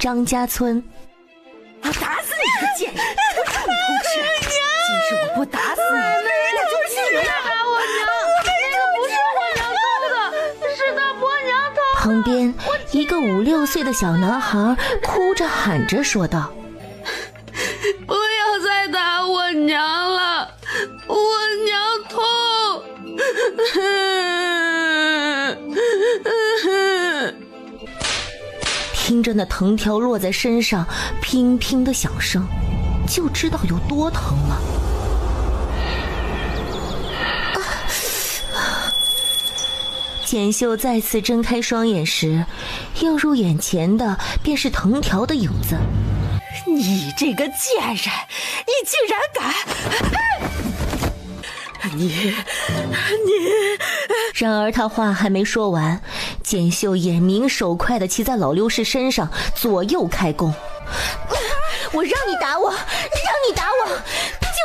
张家村。我打死你个贱人！我看你偷吃！今日我不打死你，你就是新人！打我娘！那个不是我娘偷的，是他婆娘偷的。旁边一个5、6岁的小男孩哭着喊着说道：“不要再打我娘了，我娘痛！”听着那藤条落在身上乒乒的响声，就知道有多疼了。简秀再次睁开双眼时，映入眼前的便是藤条的影子。你这个贱人，你竟然敢！你！然而他话还没说完，简秀眼明手快地骑在老刘氏身上，左右开弓。我让你打我，让你打我！就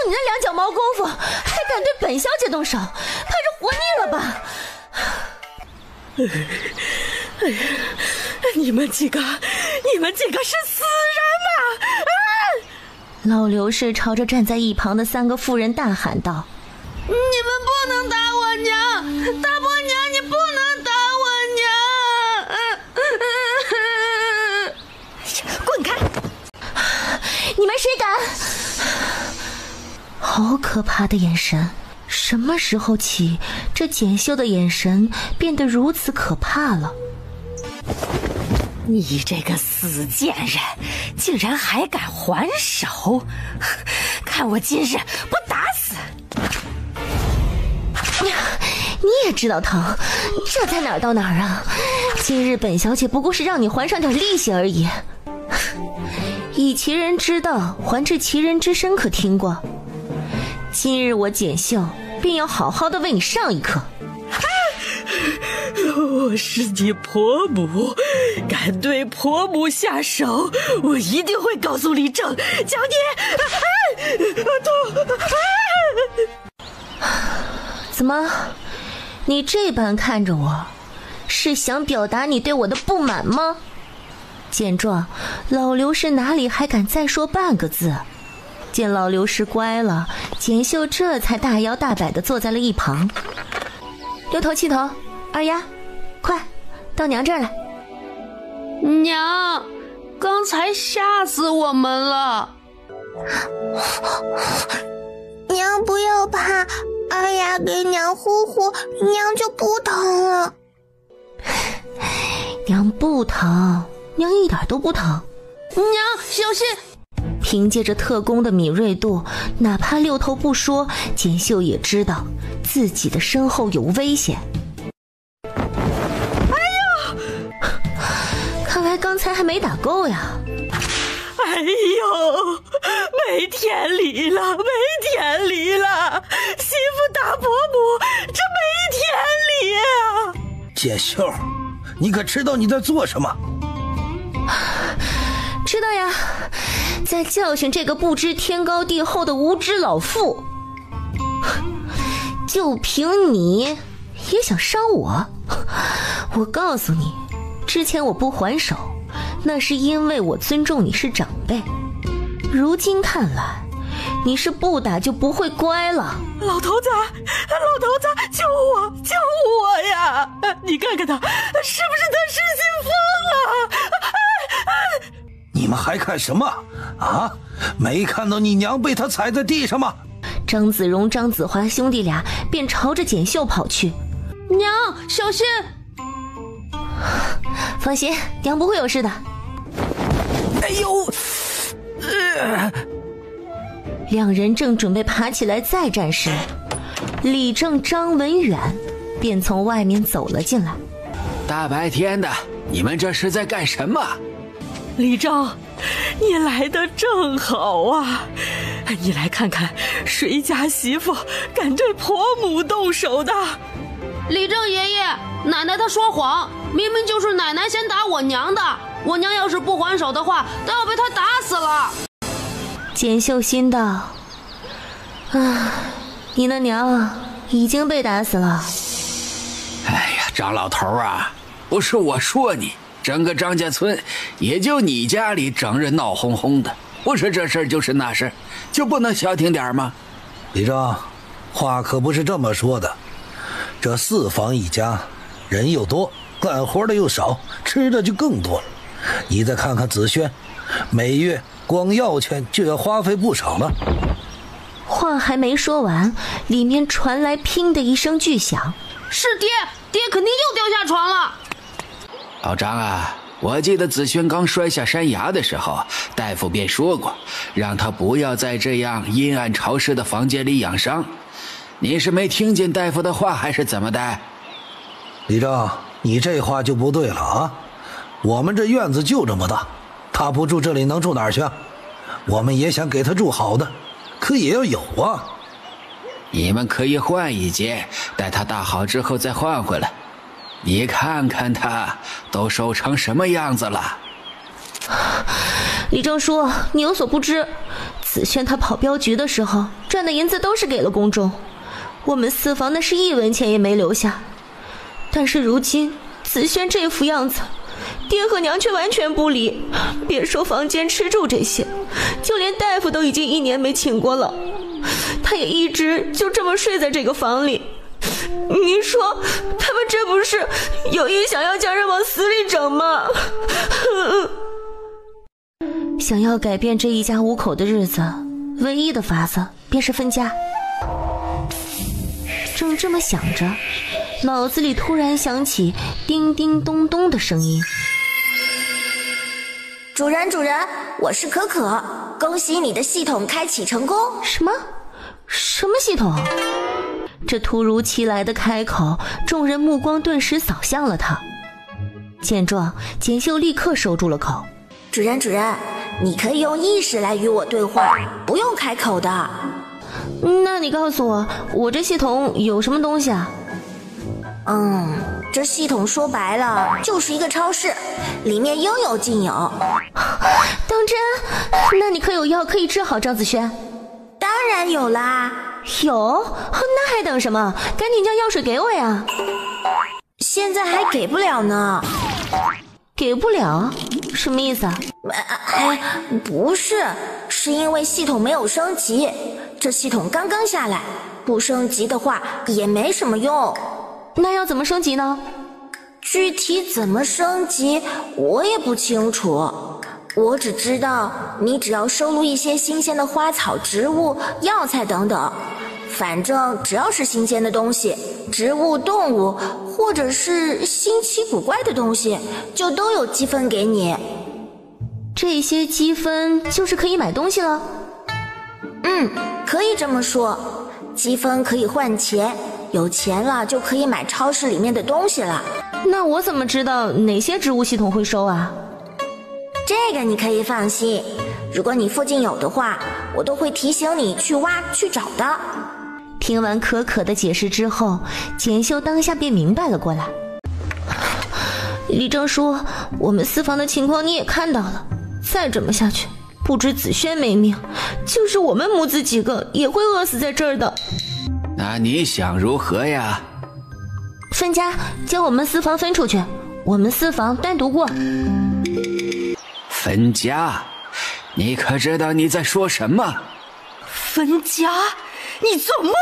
你那2脚毛功夫，还敢对本小姐动手，怕是活腻了吧？你们几个是死人吗？老刘氏朝着站在一旁的3个妇人大喊道：“你们不能打我娘！大婆娘，你不能打我娘！滚开！你们谁敢？”好可怕的眼神！什么时候起，这简秀的眼神变得如此可怕了？你这个死贱人，竟然还敢还手！看我今日不打死！你也知道疼，这才哪儿到哪儿啊！今日本小姐不过是让你还上点利息而已。以其人之道还治其人之身，可听过？今日我简秀便要好好的为你上一课。我是你婆母，敢对婆母下手，我一定会告诉李正，将你怎么，你这般看着我，是想表达你对我的不满吗？见状，老刘氏哪里还敢再说半个字？见老刘氏乖了，简秀这才大摇大摆地坐在了一旁。6头7头，二丫，快到娘这儿来。娘，刚才吓死我们了。娘不要怕，二丫给娘呼呼，娘就不疼了。娘不疼，娘一点都不疼。娘，小心！凭借着特工的敏锐度，哪怕6头不说，简秀也知道自己的身后有危险。哎呦！看来刚才还没打够呀。哎呦，没天理了，没天理了！媳妇打婆母，这没天理啊！简秀，你可知道你在做什么？知道呀，在教训这个不知天高地厚的无知老妇。就凭你也想伤我？我告诉你，之前我不还手，那是因为我尊重你是长辈。如今看来，你是不打就不会乖了。老头子，救我，救我呀！你看看他，是不是他失心疯了？你们还看什么啊？没看到你娘被他踩在地上吗？张子荣、张子华兄弟俩便朝着简秀跑去。娘，小心！放心，娘不会有事的。哎呦！两人正准备爬起来再战时，李正、张文远便从外面走了进来。大白天的，你们这是在干什么？李正，你来得正好啊！你来看看谁家媳妇敢对婆母动手的。李正爷爷，奶奶她说谎，明明就是奶奶先打我娘的，我娘要是不还手的话，都要被她打死了。简秀心道：啊，你的娘已经被打死了。哎呀，张老头啊，不是我说你，整个张家村也就你家里整日闹哄哄的，不是这事儿就是那事儿，就不能消停点吗？李正，话可不是这么说的。这四房一家，人又多，干活的又少，吃的就更多了。你再看看子轩，每月光药钱就要花费不少了。话还没说完，里面传来砰的一声巨响。是爹，爹肯定又掉下床了。老张啊，我记得子轩刚摔下山崖的时候，大夫便说过，让他不要在这样阴暗潮湿的房间里养伤。你是没听见大夫的话还是怎么的？李正，你这话就不对了啊！我们这院子就这么大，他不住这里能住哪儿去啊？我们也想给他住好的，可也要有啊。你们可以换一间，待他大好之后再换回来。你看看他都瘦成什么样子了。李正叔，你有所不知，子轩他跑镖局的时候赚的银子都是给了宫中，我们四房那是1文钱也没留下。但是如今子轩这副样子，爹和娘却完全不理，别说房间吃住这些，就连大夫都已经1年没请过了，他也一直就这么睡在这个房里。你说他们这不是有意想要将人往死里整吗？想要改变这一家5口的日子，唯一的法子便是分家。正这么想着，脑子里突然响起叮叮咚咚的声音。主人，我是可可，恭喜你的系统开启成功。什么系统？这突如其来的开口，众人目光顿时扫向了他。见状，简秀立刻收住了口。主人，你可以用意识来与我对话，不用开口的。那你告诉我，我这系统有什么东西啊？这系统说白了就是一个超市，里面应有尽有。当真？那你可有药可以治好张子轩？当然有啦。有？那还等什么？赶紧将药水给我呀！现在还给不了呢。给不了？什么意思啊？不是，是因为系统没有升级，这系统刚刚下来，不升级的话也没什么用。那要怎么升级呢？具体怎么升级我也不清楚，我只知道你只要收录一些新鲜的花草植物、药材等等，反正只要是新鲜的东西，植物、动物或者是新奇古怪的东西，就都有积分给你。这些积分就是可以买东西了？可以这么说，积分可以换钱，有钱了就可以买超市里面的东西了。那我怎么知道哪些植物系统会收啊？这个你可以放心，如果你附近有的话，我都会提醒你去挖去找的。听完可可的解释之后，简秀当下便明白了过来。李正叔，我们四房的情况你也看到了，再这么下去，不止子轩没命，就是我们母子几个也会饿死在这儿的。那你想如何呀？分家，将我们四房分出去，我们四房单独过。分家？你可知道你在说什么？分家？你做梦！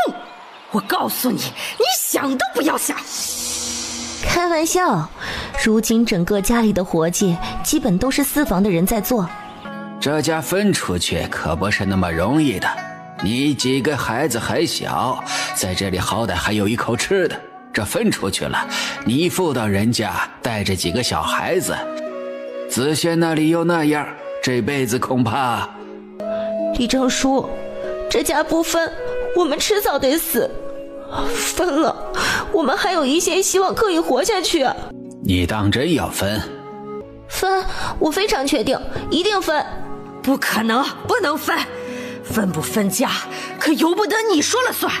我告诉你，你想都不要想。开玩笑，如今整个家里的活计基本都是四房的人在做。这家分出去可不是那么容易的，你几个孩子还小，在这里好歹还有一口吃的，这分出去了，你妇道人家带着几个小孩子，子轩那里又那样，这辈子恐怕……李正叔，这家不分，我们迟早得死。分了，我们还有一线希望可以活下去啊！你当真要分？分，我非常确定，一定分。不可能，不能分，分不分家可由不得你说了算。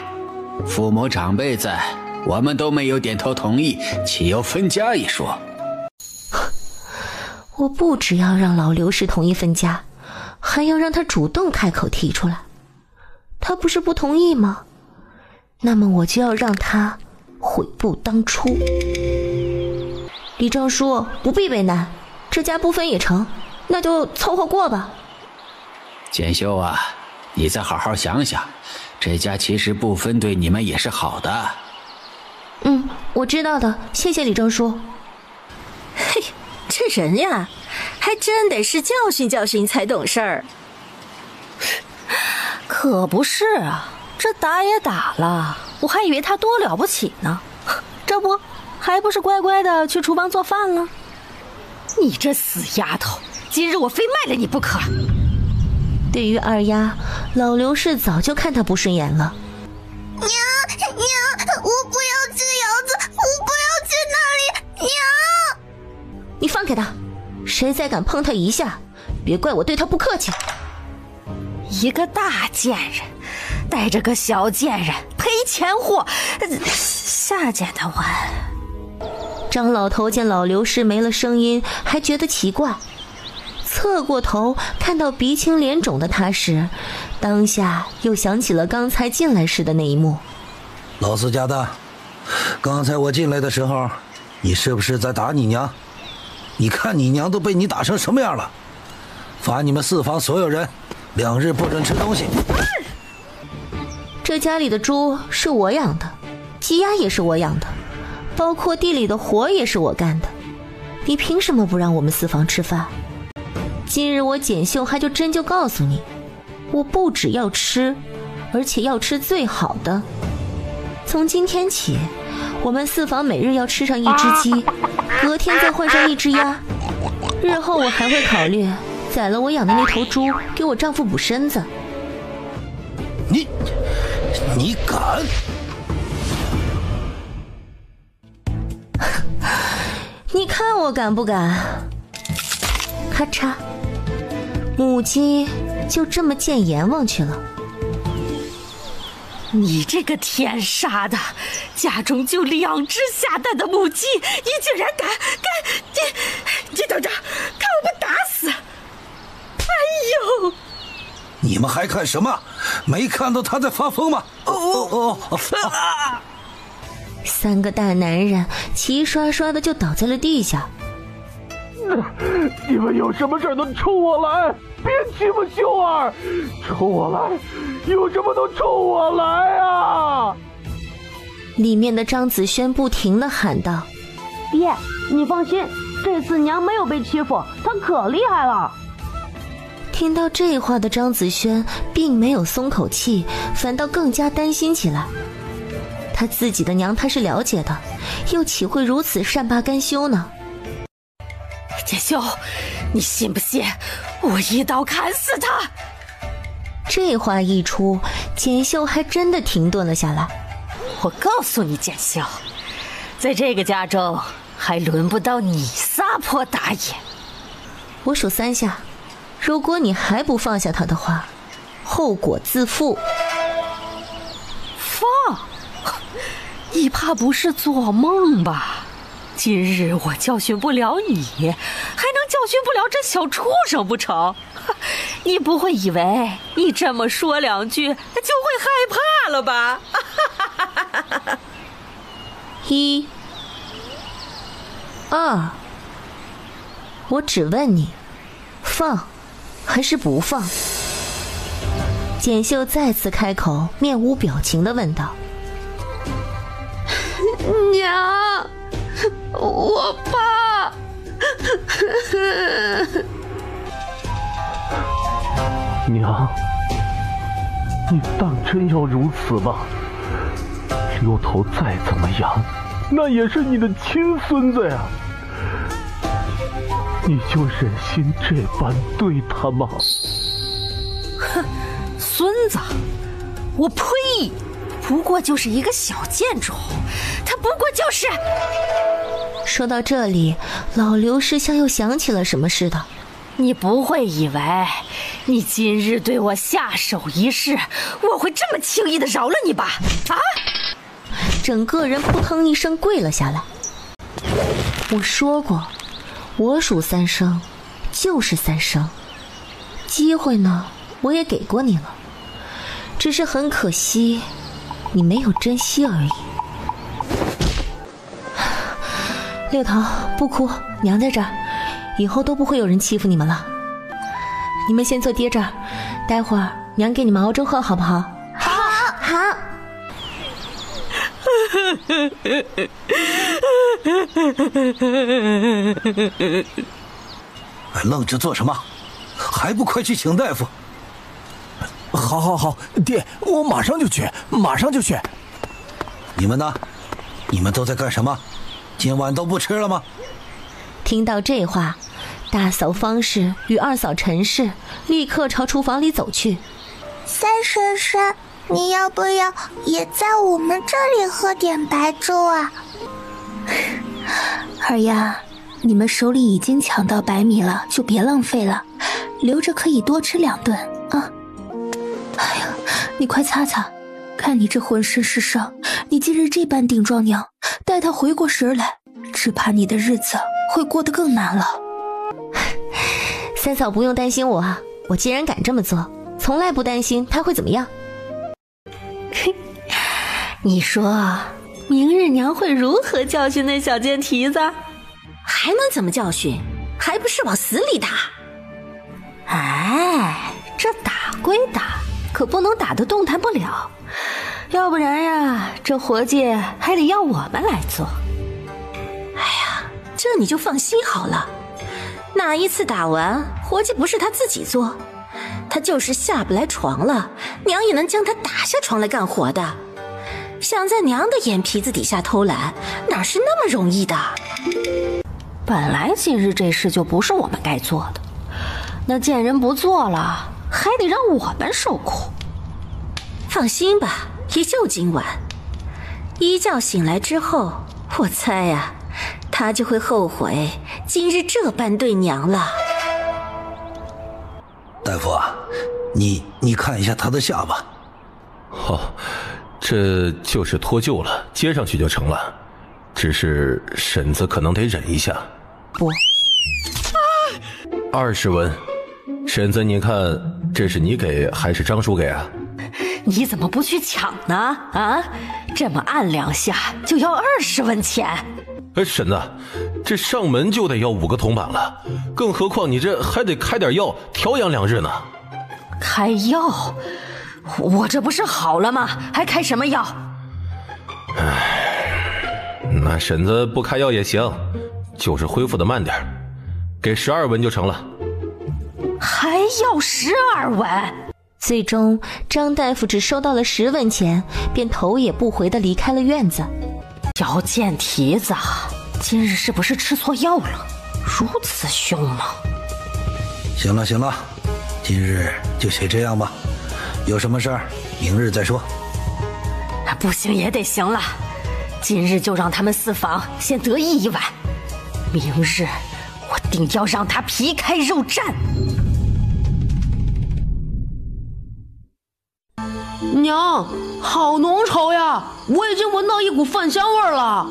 父母长辈在，我们都没有点头同意，岂有分家一说？我不只要让老刘氏同意分家，还要让他主动开口提出来。他不是不同意吗？那么我就要让他悔不当初。李正叔，不必为难，这家不分也成，那就凑合过吧。简秀啊，你再好好想想，这家其实不分对你们也是好的。我知道的，谢谢李正叔。嘿，这人呀，还真得是教训教训才懂事儿。可不是啊，这打也打了，我还以为他多了不起呢，这不还不是乖乖的去厨房做饭了？你这死丫头，今日我非卖了你不可！对于二丫，老刘氏早就看她不顺眼了。娘，我不要吃腰子，我不要去那里，娘！你放开他，谁再敢碰他一下，别怪我对他不客气。一个大贱人带着个小贱人赔钱货，下贱的很。张老头见老刘氏没了声音，还觉得奇怪，侧过头看到鼻青脸肿的他时，当下又想起了刚才进来时的那一幕。老四家的，刚才我进来的时候，你是不是在打你娘？你看你娘都被你打成什么样了？罚你们四房所有人2日不准吃东西。这家里的猪是我养的，鸡鸭也是我养的，包括地里的活也是我干的，你凭什么不让我们四房吃饭？今日我简秀还就真就告诉你，我不只要吃，而且要吃最好的。从今天起，我们四房每日要吃上1只鸡，隔天再换上1只鸭。日后我还会考虑宰了我养的那头猪，给我丈夫补身子。你敢？你看我敢不敢？咔嚓，母鸡就这么见阎王去了。你这个天杀的，家中就2只下蛋的母鸡，你竟然敢！你等着，看我不打死！哎呦！你们还看什么？没看到他在发疯吗？3个大男人齐刷刷的就倒在了地下。你们有什么事都冲我来，别欺负秀儿，冲我来，有什么都冲我来啊！里面的张子轩不停地喊道：爹，你放心，这次娘没有被欺负，她可厉害了。听到这话的张子轩并没有松口气，反倒更加担心起来。他自己的娘他是了解的，又岂会如此善罢甘休呢？简秀，你信不信我一刀砍死他？这话一出，简秀还真的停顿了下来。我告诉你，简秀，在这个家中还轮不到你撒泼打野。我数3下，如果你还不放下他的话，后果自负。放？你怕不是做梦吧？今日我教训不了你，还能教训不了这小畜生不成？你不会以为你这么说2句就会害怕了吧？1、2，我只问你，放还是不放？简秀再次开口，面无表情地问道：娘，我怕。娘，你当真要如此吗？刘头再怎么样，那也是你的亲孙子呀，你就忍心这般对他吗？哼，孙子，我呸！不过就是一个小贱种，他不过就是……说到这里，老刘氏像又想起了什么似的。你不会以为你今日对我下手一试，我会这么轻易的饶了你吧？啊！整个人扑腾一声跪了下来。我说过，我数3声就是3声，机会呢我也给过你了，只是很可惜你没有珍惜而已。六头不哭，娘在这儿，以后都不会有人欺负你们了。你们先坐爹这儿，待会儿娘给你们熬粥喝，好不好？好。愣着做什么？还不快去请大夫！好，爹，我马上就去。你们呢？你们都在干什么？今晚都不吃了吗？听到这话，大嫂方氏与二嫂陈氏立刻朝厨房里走去。三婶婶，你要不要也在我们这里喝点白粥啊？儿呀，你们手里已经抢到白米了，就别浪费了，留着可以多吃2顿啊。哎呀，你快擦擦，看你这浑身是伤，你今日这般顶撞娘，待她回过神来，只怕你的日子会过得更难了。三嫂不用担心我，我既然敢这么做，从来不担心她会怎么样。你说明日娘会如何教训那小贱蹄子？还能怎么教训？还不是往死里打。哎，这打归打，可不能打得动弹不了，要不然呀，这活计还得要我们来做。哎呀，这你就放心好了，哪一次打完活计不是他自己做，他就是下不来床了，娘也能将他打下床来干活的。想在娘的眼皮子底下偷懒，哪是那么容易的？本来今日这事就不是我们该做的，那贱人不做了，还得让我们受苦。放心吧，也就今晚。一觉醒来之后，我猜呀，他就会后悔今日这般对娘了。大夫啊，你看一下他的下巴。好，这就是脱臼了，接上去就成了。只是婶子可能得忍一下。不，20文。婶子，你看这是你给还是张叔给啊？你怎么不去抢呢？啊，这么按2下就要20文钱。婶子，这上门就得要5个铜板了，更何况你这还得开点药调养2日呢。开药？我这不是好了吗？还开什么药？那婶子不开药也行，就是恢复的慢点，给12文就成了。还要12文？最终张大夫只收到了10文钱，便头也不回地离开了院子。小贱蹄子，今日是不是吃错药了？如此凶猛！行了，今日就先这样吧，有什么事儿明日再说。不行也得行了，今日就让他们4房先得意一晚，明日我定要让他皮开肉绽。娘，好浓稠呀！我已经闻到一股饭香味儿了。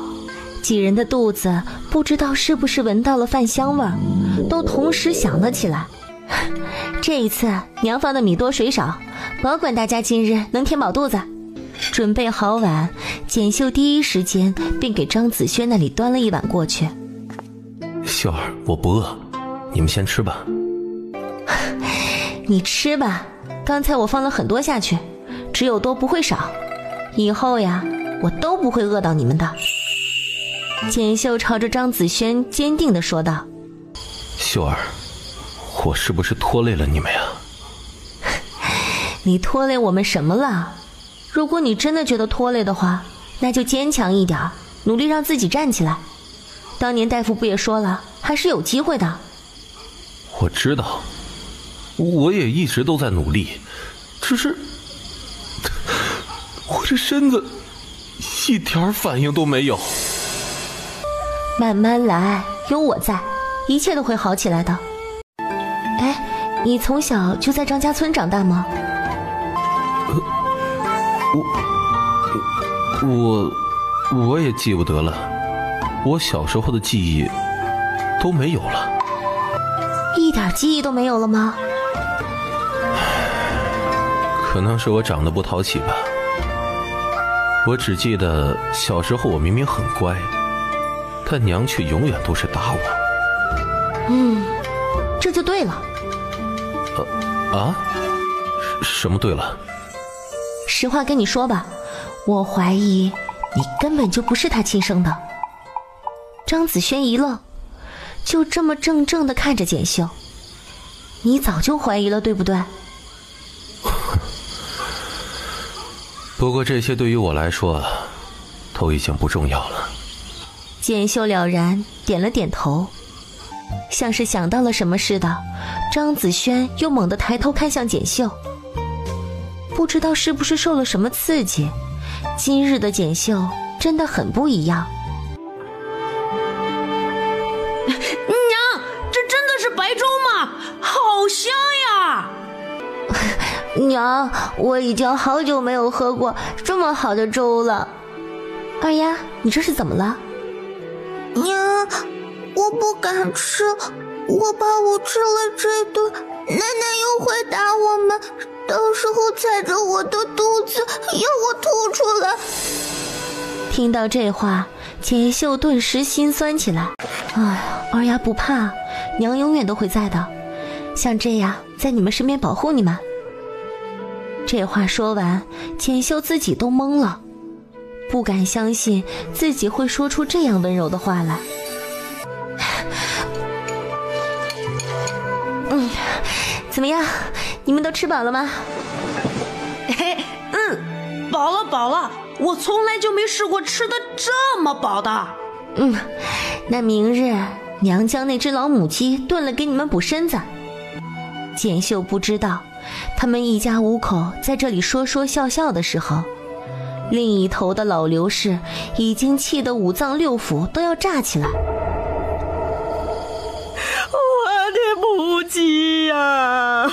几人的肚子不知道是不是闻到了饭香味儿，都同时响了起来。这一次娘放的米多水少，保管大家今日能填饱肚子。准备好碗，简秀第一时间便给张子轩那里端了一碗过去。秀儿，我不饿，你们先吃吧。你吃吧，刚才我放了很多下去，只有多不会少，以后呀，我都不会饿到你们的。简秀朝着张子轩坚定地说道。秀儿，我是不是拖累了你们呀？你拖累我们什么了？如果你真的觉得拖累的话，那就坚强一点，努力让自己站起来。当年大夫不也说了，还是有机会的。我知道，我也一直都在努力，只是我这身子一点反应都没有。慢慢来，有我在，一切都会好起来的。哎，你从小就在张家村长大吗？我也记不得了，我小时候的记忆都没有了。一点记忆都没有了吗？可能是我长得不讨喜吧。我只记得小时候我明明很乖，但娘却永远都是打我。这就对了。什么对了？实话跟你说吧，我怀疑你根本就不是他亲生的。张子轩一愣，就这么怔怔地看着简秀。你早就怀疑了，对不对？不过这些对于我来说都已经不重要了。简秀了然点了点头，像是想到了什么似的。张子轩又猛地抬头看向简秀，不知道是不是受了什么刺激，今日的简秀真的很不一样。娘，这真的是白粥吗？好香呀！娘，我已经好久没有喝过这么好的粥了。二丫，你这是怎么了？娘，我不敢吃，我怕我吃了这顿，奶奶又会打我们，到时候踩着我的肚子要我吐出来。听到这话，简秀顿时心酸起来。哎呀，二丫不怕，娘永远都会在的，像这样在你们身边保护你们。这话说完，简秀自己都懵了，不敢相信自己会说出这样温柔的话来。怎么样？你们都吃饱了吗？饱了饱了，我从来就没试过吃的这么饱的。那明日娘将那只老母鸡炖了给你们补身子。简秀不知道，他们一家五口在这里说说笑笑的时候，另一头的老刘氏已经气得五脏六腑都要炸起来。我的母鸡呀！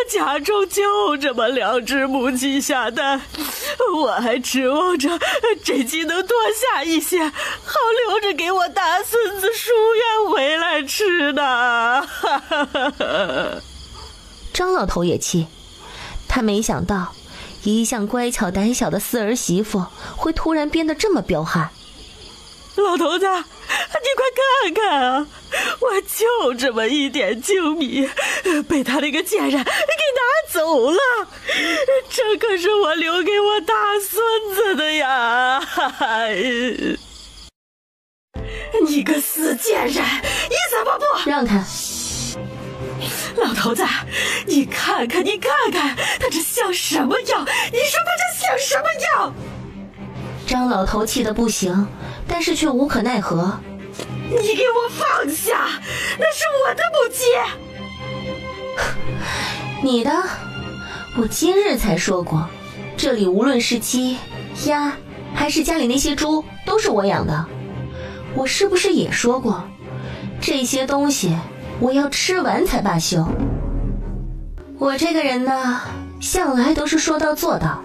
家中就这么2只母鸡下蛋，我还指望着这鸡能多下一些，好留着给我大孙子书院回来吃呢。张老头也气，他没想到一向乖巧胆小的四儿媳妇会突然变得这么彪悍。老头子，你快看看啊！我就这么一点精米，被他那个贱人给拿走了，这可是我留给我大孙子的呀！你个死贱人，你怎么不让开！老头子，你看看，他这像什么样？你说他这像什么样？张老头气得不行，但是却无可奈何。你给我放下，那是我的母鸡。你的？我今日才说过，这里无论是鸡、鸭，还是家里那些猪，都是我养的。我是不是也说过，这些东西我要吃完才罢休？我这个人呢，向来都是说到做到。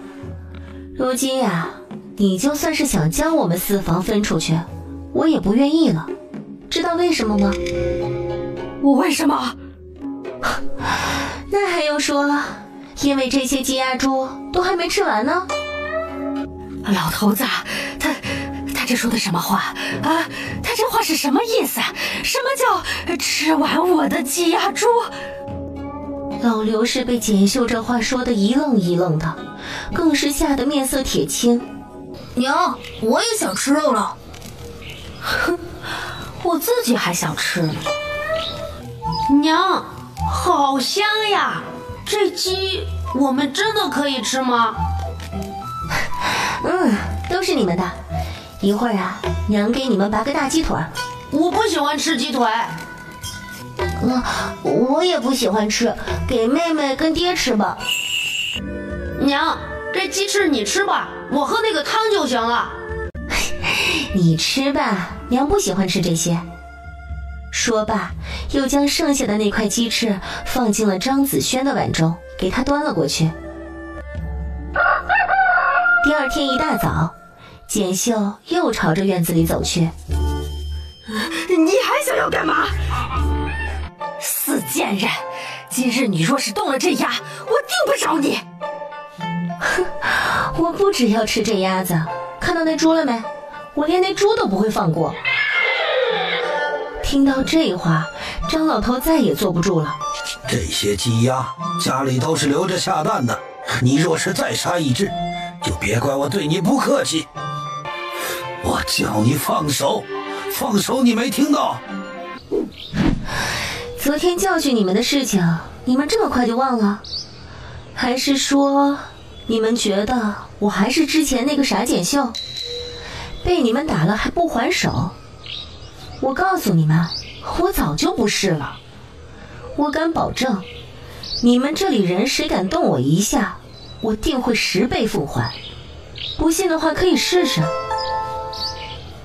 如今呀，你就算是想将我们4房分出去，我也不愿意了。知道为什么吗？我为什么？那还用说，因为这些鸡鸭猪都还没吃完呢。老头子，他这说的什么话啊？他这话是什么意思？什么叫吃完我的鸡鸭猪？老刘是被简秀这话说的一愣一愣的，更是吓得面色铁青。娘，我也想吃肉了。哼，我自己还想吃呢。娘，好香呀！这鸡我们真的可以吃吗？都是你们的。一会儿啊，娘给你们拔个大鸡腿。我不喜欢吃鸡腿。我也不喜欢吃，给妹妹跟爹吃吧。娘，这鸡翅你吃吧，我喝那个汤就行了。你吃吧，娘不喜欢吃这些。说罢，又将剩下的那块鸡翅放进了张子轩的碗中，给他端了过去。第二天一大早，简秀又朝着院子里走去。你还想要干嘛？死贱人！今日你若是动了这鸭，我定不饶你！哼，我不只要吃这鸭子，看到那猪了没？我连那猪都不会放过。听到这话，张老头再也坐不住了。这些鸡鸭家里都是留着下蛋的，你若是再杀一只，就别怪我对你不客气。我叫你放手，放手你没听到？昨天教训你们的事情，你们这么快就忘了？还是说你们觉得我还是之前那个傻简秀，被你们打了还不还手？我告诉你们，我早就不是了。我敢保证，你们这里人谁敢动我一下，我定会10倍奉还。不信的话可以试试。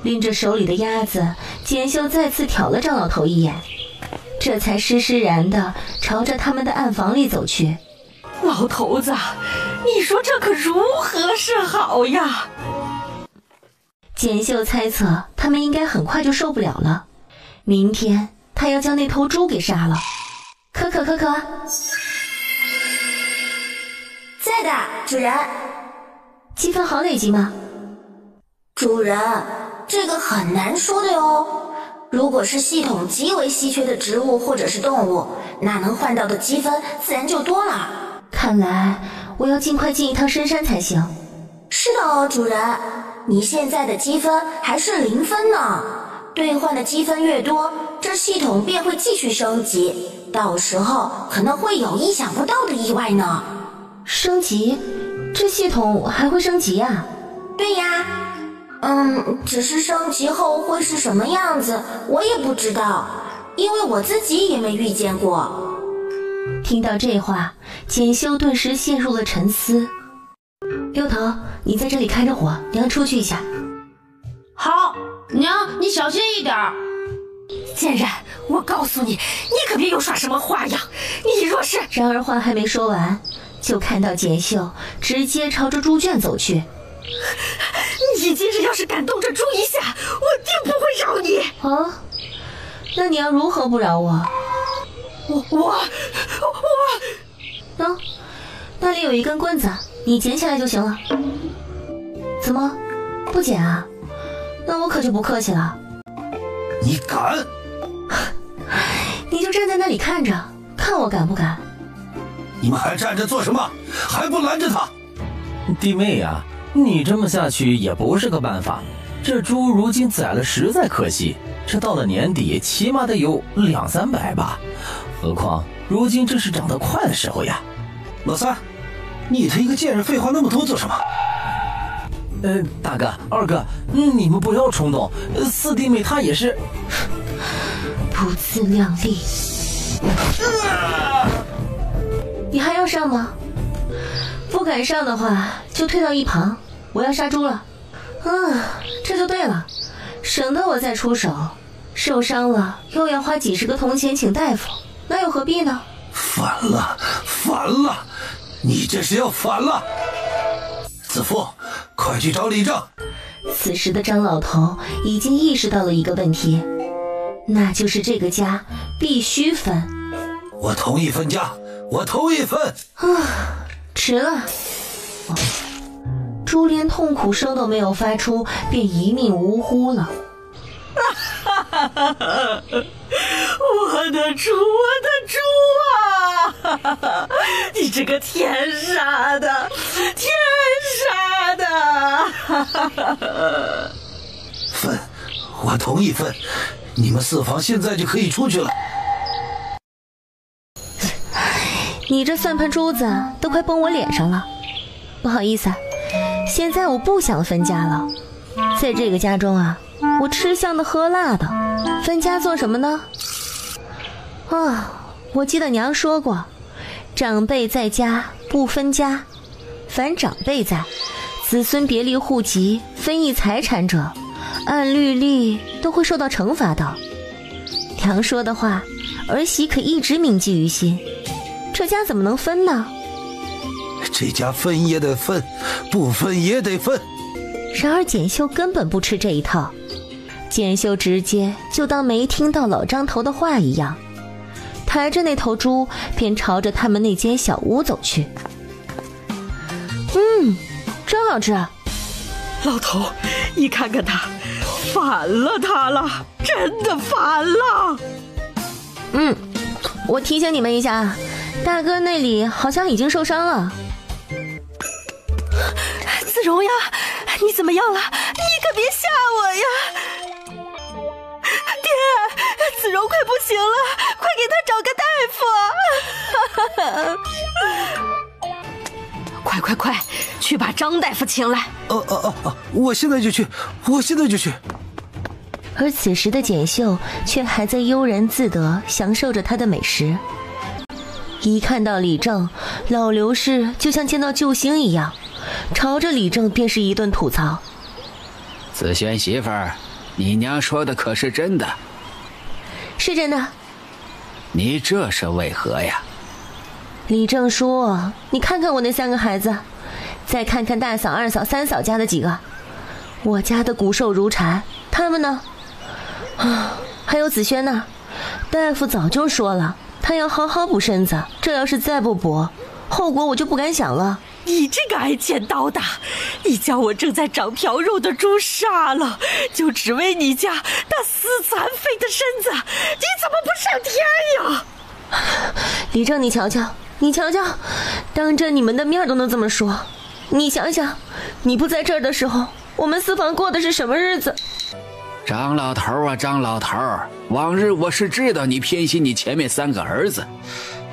拎着手里的鸭子，简秀再次瞟了张老头一眼，这才施施然地朝着他们的暗房里走去。老头子，你说这可如何是好呀？简秀猜测他们应该很快就受不了了，明天他要将那头猪给杀了。可，在的，主人。积分好累积吗？主人，这个很难说的哟。如果是系统极为稀缺的植物或者是动物，那能换到的积分自然就多了。看来我要尽快进一趟深山才行。是的哦，主人，你现在的积分还是0分呢。兑换的积分越多，这系统便会继续升级，到时候可能会有意想不到的意外呢。升级？这系统还会升级啊？对呀，只是升级后会是什么样子，我也不知道，因为我自己也没遇见过。听到这话，简秀顿时陷入了沉思。六头，你在这里开着火，娘出去一下。好，娘，你小心一点。贱人，我告诉你，你可别又耍什么花样。你若是……然而话还没说完，就看到简秀直接朝着猪圈走去。你今日要是敢动这猪一下，我定不会饶你。哦，那你要如何不饶我？我，那里有一根棍子，你捡起来就行了。怎么，不捡啊？那我可就不客气了。你敢？你就站在那里看着，看我敢不敢？你们还站着做什么？还不拦着他！弟妹呀，你这么下去也不是个办法。这猪如今宰了实在可惜，这到了年底起码得有200-300吧。何况如今正是长得快的时候呀。老三，你这一个贱人，废话那么多做什么？大哥、二哥，你们不要冲动。四弟妹她也是不自量力。你还要上吗？不敢上的话，就退到一旁。我要杀猪了。这就对了，省得我再出手，受伤了又要花几10个铜钱请大夫，那又何必呢？反了，你这是要反了！子父，快去找李正。此时的张老头已经意识到了一个问题，那就是这个家必须分。我同意分家，我同意分。迟了。猪连痛苦声都没有发出，便一命呜呼了。我的猪啊！你这个天杀的！分，我同意分。你们4房现在就可以出去了。你这算盘珠子都快崩我脸上了。不好意思，现在我不想分家了。在这个家中啊，我吃香的喝辣的，分家做什么呢？我记得娘说过，长辈在家不分家，凡长辈在，子孙别离户籍、分异财产者，按律例都会受到惩罚的。娘说的话，儿媳可一直铭记于心。这家怎么能分呢？这家分也得分，不分也得分。然而简秀根本不吃这一套，简秀直接就当没听到老张头的话一样，抬着那头猪便朝着他们那间小屋走去。真好吃。老头，你看看他，反了他了，真的反了。我提醒你们一下，大哥那里好像已经受伤了。子荣呀，你怎么样了？你可别吓我呀！爹，子荣快不行了，快给他找个大夫！快，去把张大夫请来。我现在就去。而此时的简秀却还在悠然自得，享受着他的美食。一看到李正，老刘氏就像见到救星一样，朝着李正便是一顿吐槽。子轩媳妇儿，你娘说的可是真的？是真的。你这是为何呀？李正说，你看看我那3个孩子，再看看大嫂、二嫂、三嫂家的几个，我家的骨瘦如柴，他们呢？还有子轩呢，大夫早就说了，他要好好补身子，这要是再不补，后果我就不敢想了。你这个爱剪刀的，你将我正在长瓢肉的猪杀了，就只为你家那死残废的身子，你怎么不上天呀？李正，你瞧瞧，当着你们的面都能这么说，你想想，你不在这儿的时候，我们四房过的是什么日子？张老头啊，张老头，往日我是知道你偏心你前面3个儿子，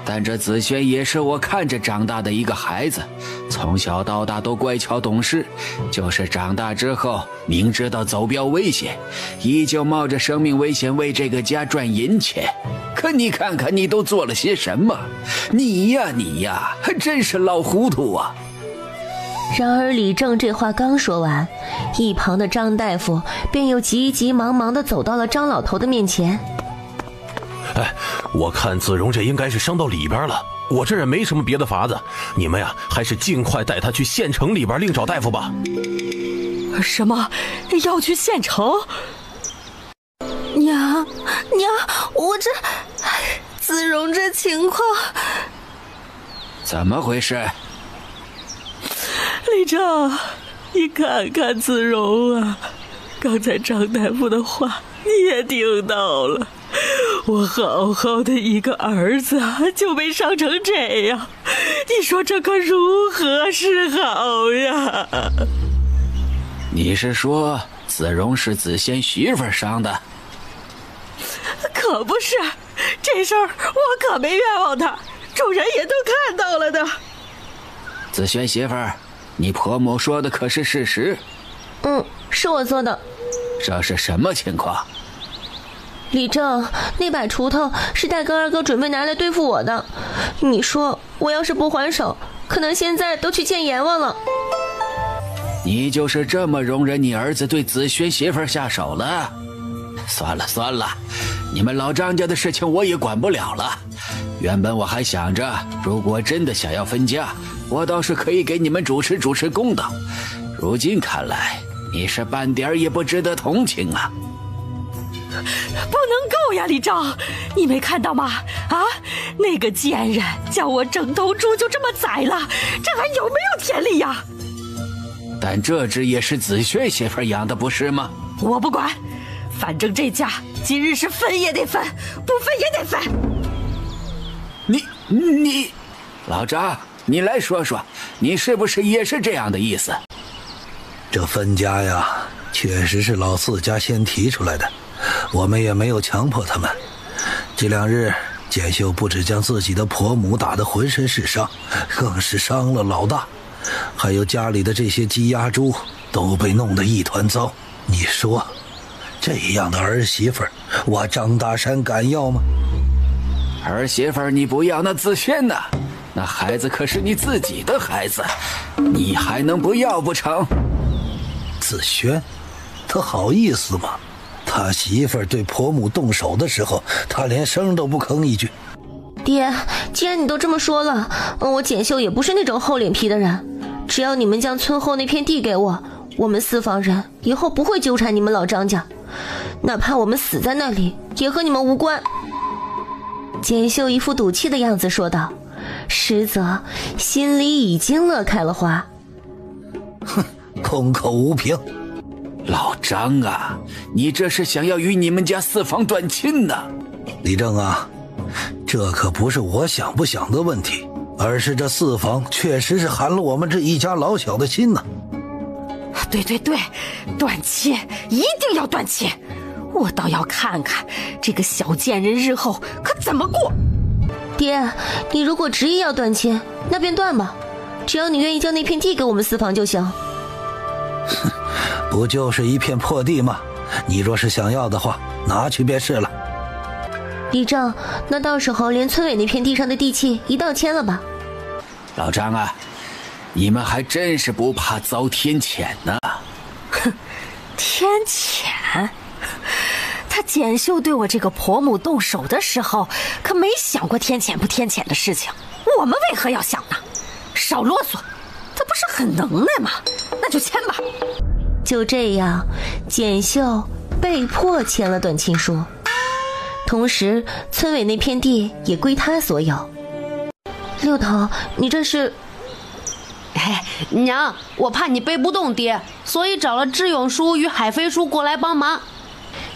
但这子轩也是我看着长大的一个孩子，从小到大都乖巧懂事，就是长大之后明知道走标危险，依旧冒着生命危险为这个家赚银钱。可你看看你都做了些什么，你呀还真是老糊涂啊。然而李正这话刚说完，一旁的张大夫便又急急忙忙地走到了张老头的面前。我看子荣这应该是伤到里边了，我这也没什么别的法子，你们呀还是尽快带他去县城里边另找大夫吧。什么？要去县城？娘，我这子荣这情况，怎么回事？李正，你看看子荣啊，刚才张大夫的话你也听到了，我好好的一个儿子就被伤成这样，你说这可如何是好呀？你是说子荣是子轩媳妇伤的？可不是，这事儿我可没冤枉他，众人也都看到了的。子轩媳妇儿，你婆母说的可是事实？是我做的。这是什么情况？李正，那把锄头是大哥二哥准备拿来对付我的，你说我要是不还手，可能现在都去见阎王了。你就是这么容忍你儿子对子轩媳妇儿下手了？算了，你们老张家的事情我也管不了了。原本我还想着，如果真的想要分家，我倒是可以给你们主持公道。如今看来，你是半点也不值得同情啊！不能够呀，李正，你没看到吗？那个贱人将我整头猪就这么宰了，这还有没有天理呀？但这只也是子轩媳妇养的，不是吗？我不管，反正这家今日是分也得分，不分也得分。你，老张，你来说说，你是不是也是这样的意思？这分家呀，确实是老四家先提出来的，我们也没有强迫他们。这2日，简秀不止将自己的婆母打得浑身是伤，更是伤了老大，还有家里的这些鸡鸭猪都被弄得一团糟。你说，这样的儿媳妇，我张大山敢要吗？儿媳妇你不要，那子轩呢？那孩子可是你自己的孩子，你还能不要不成？子轩，他好意思吗？他媳妇儿对婆母动手的时候，他连声都不吭一句。爹，既然你都这么说了，我简秀也不是那种厚脸皮的人，只要你们将村后那片地给我，我们四房人以后不会纠缠你们老张家，哪怕我们死在那里，也和你们无关。简秀一副赌气的样子说道，实则心里已经乐开了花。空口无凭。老张啊，你这是想要与你们家四房断亲呢？李正啊，这可不是我想不想的问题，而是这四房确实是寒了我们这一家老小的心呢。对，断亲，一定要断亲！我倒要看看这个小贱人日后可怎么过。爹，你如果执意要断亲，那便断吧，只要你愿意将那片地给我们四房就行。不就是一片破地吗？你若是想要的话，拿去便是了。李正，那到时候连村委那片地上的地契一道签了吧。老张啊，你们还真是不怕遭天谴呢。哼，天谴？他简秀对我这个婆母动手的时候，可没想过天谴不天谴的事情。我们为何要想呢？少啰嗦，他不是很能耐吗？那就签吧。就这样，简秀被迫签了断亲书，同时村委那片地也归他所有。六头，你这是？娘，我怕你背不动爹，所以找了智勇叔与海飞叔过来帮忙。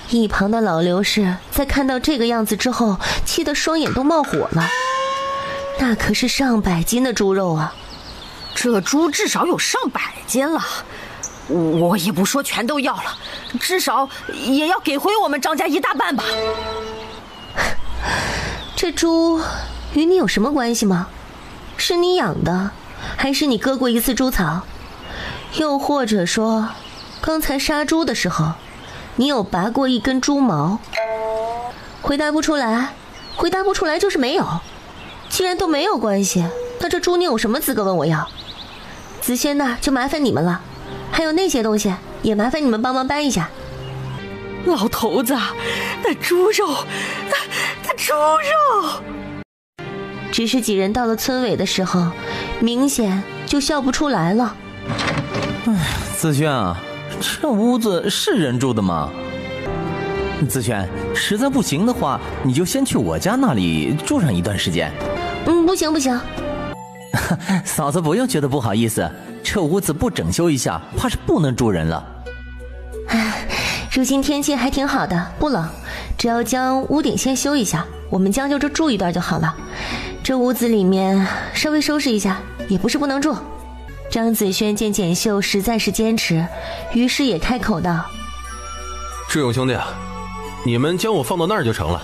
一旁的老刘氏在看到这个样子之后，气得双眼都冒火了。那可是上百斤的猪肉啊！这猪至少有上百斤了，我也不说全都要了，至少也要给回我们张家一大半吧。这猪与你有什么关系吗？是你养的，还是你割过一次猪草？又或者说，刚才杀猪的时候，你有拔过一根猪毛？回答不出来，回答不出来就是没有。既然都没有关系，那这猪你有什么资格问我要？子轩那儿就麻烦你们了，还有那些东西也麻烦你们帮忙搬一下。老头子，那猪肉，那猪肉。只是几人到了村委的时候，明显就笑不出来了。子轩啊，这屋子是人住的吗？子轩，实在不行的话，你就先去我家那里住上一段时间。不行。嫂子不用觉得不好意思，这屋子不整修一下，怕是不能住人了。如今天气还挺好的，不冷，只要将屋顶先修一下，我们将就着住一段就好了。这屋子里面稍微收拾一下，也不是不能住。张子轩见简秀实在是坚持，于是也开口道：志勇兄弟，你们将我放到那儿就成了。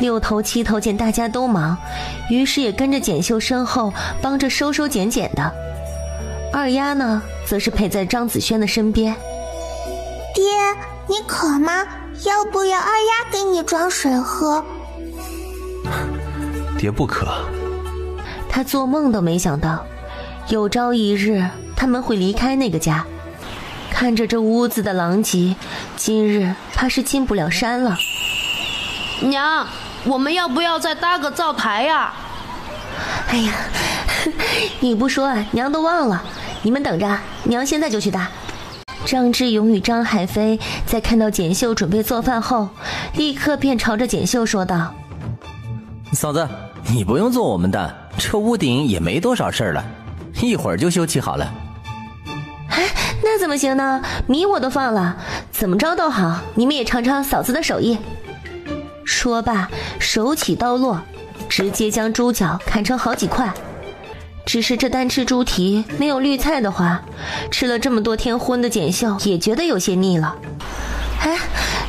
六头七头见大家都忙，于是也跟着简秀身后帮着收收捡捡的。二丫呢，则是陪在张子轩的身边。爹，你渴吗？要不要二丫给你装水喝？爹不渴。他做梦都没想到，有朝一日他们会离开那个家。看着这屋子的狼藉，今日怕是进不了山了。娘，我们要不要再搭个灶台呀？哎呀，你不说啊，娘都忘了。你们等着，娘现在就去搭。张志勇与张海飞在看到简秀准备做饭后，立刻便朝着简秀说道：嫂子，你不用做我们的，这屋顶也没多少事儿了，一会儿就修葺好了。那怎么行呢？米我都放了，怎么着都好，你们也尝尝嫂子的手艺。说罢，手起刀落，直接将猪脚砍成好几块。只是这单吃猪蹄没有绿菜的话，吃了这么多天荤的简秀也觉得有些腻了。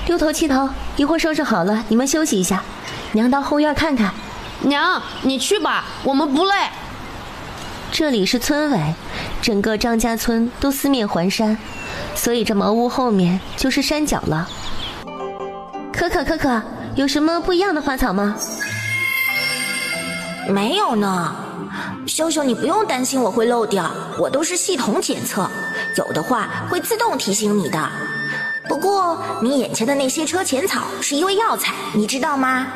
六头七头，一会儿收拾好了，你们休息一下，娘到后院看看。娘，你去吧，我们不累。这里是村委，整个张家村都四面环山，所以这茅屋后面就是山脚了。可可，有什么不一样的花草吗？没有呢。秀秀，你不用担心我会漏掉，我都是系统检测，有的话会自动提醒你的。不过你眼前的那些车前草是一味药材，你知道吗？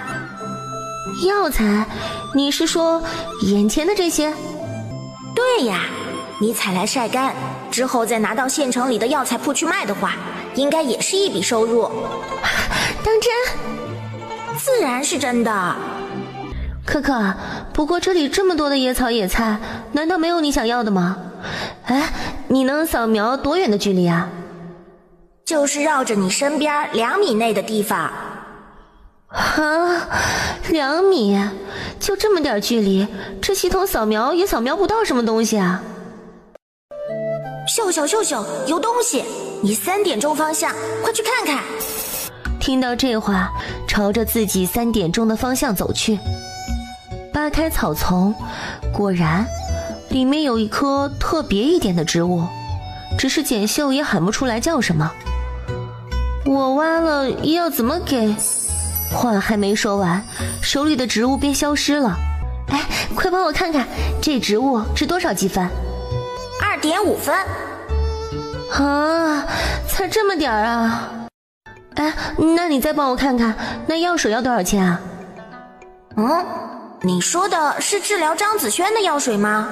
药材？你是说眼前的这些？对呀，你采来晒干之后再拿到县城里的药材铺去卖的话，应该也是一笔收入。当真？自然是真的。可，不过这里这么多的野草野菜，难道没有你想要的吗？你能扫描多远的距离啊？就是绕着你身边2米内的地方。啊，2米，就这么点距离，这系统扫描也扫描不到什么东西啊！秀秀，有东西！你3点钟方向，快去看看。听到这话，朝着自己3点钟的方向走去。扒开草丛，果然，里面有一棵特别一点的植物，只是简秀也喊不出来叫什么。我挖了要怎么给？话还没说完，手里的植物便消失了。哎，快帮我看看，这植物值多少积分？2.5分。啊，才这么点儿啊！哎，那你再帮我看看，那药水要多少钱啊？你说的是治疗张子萱的药水吗？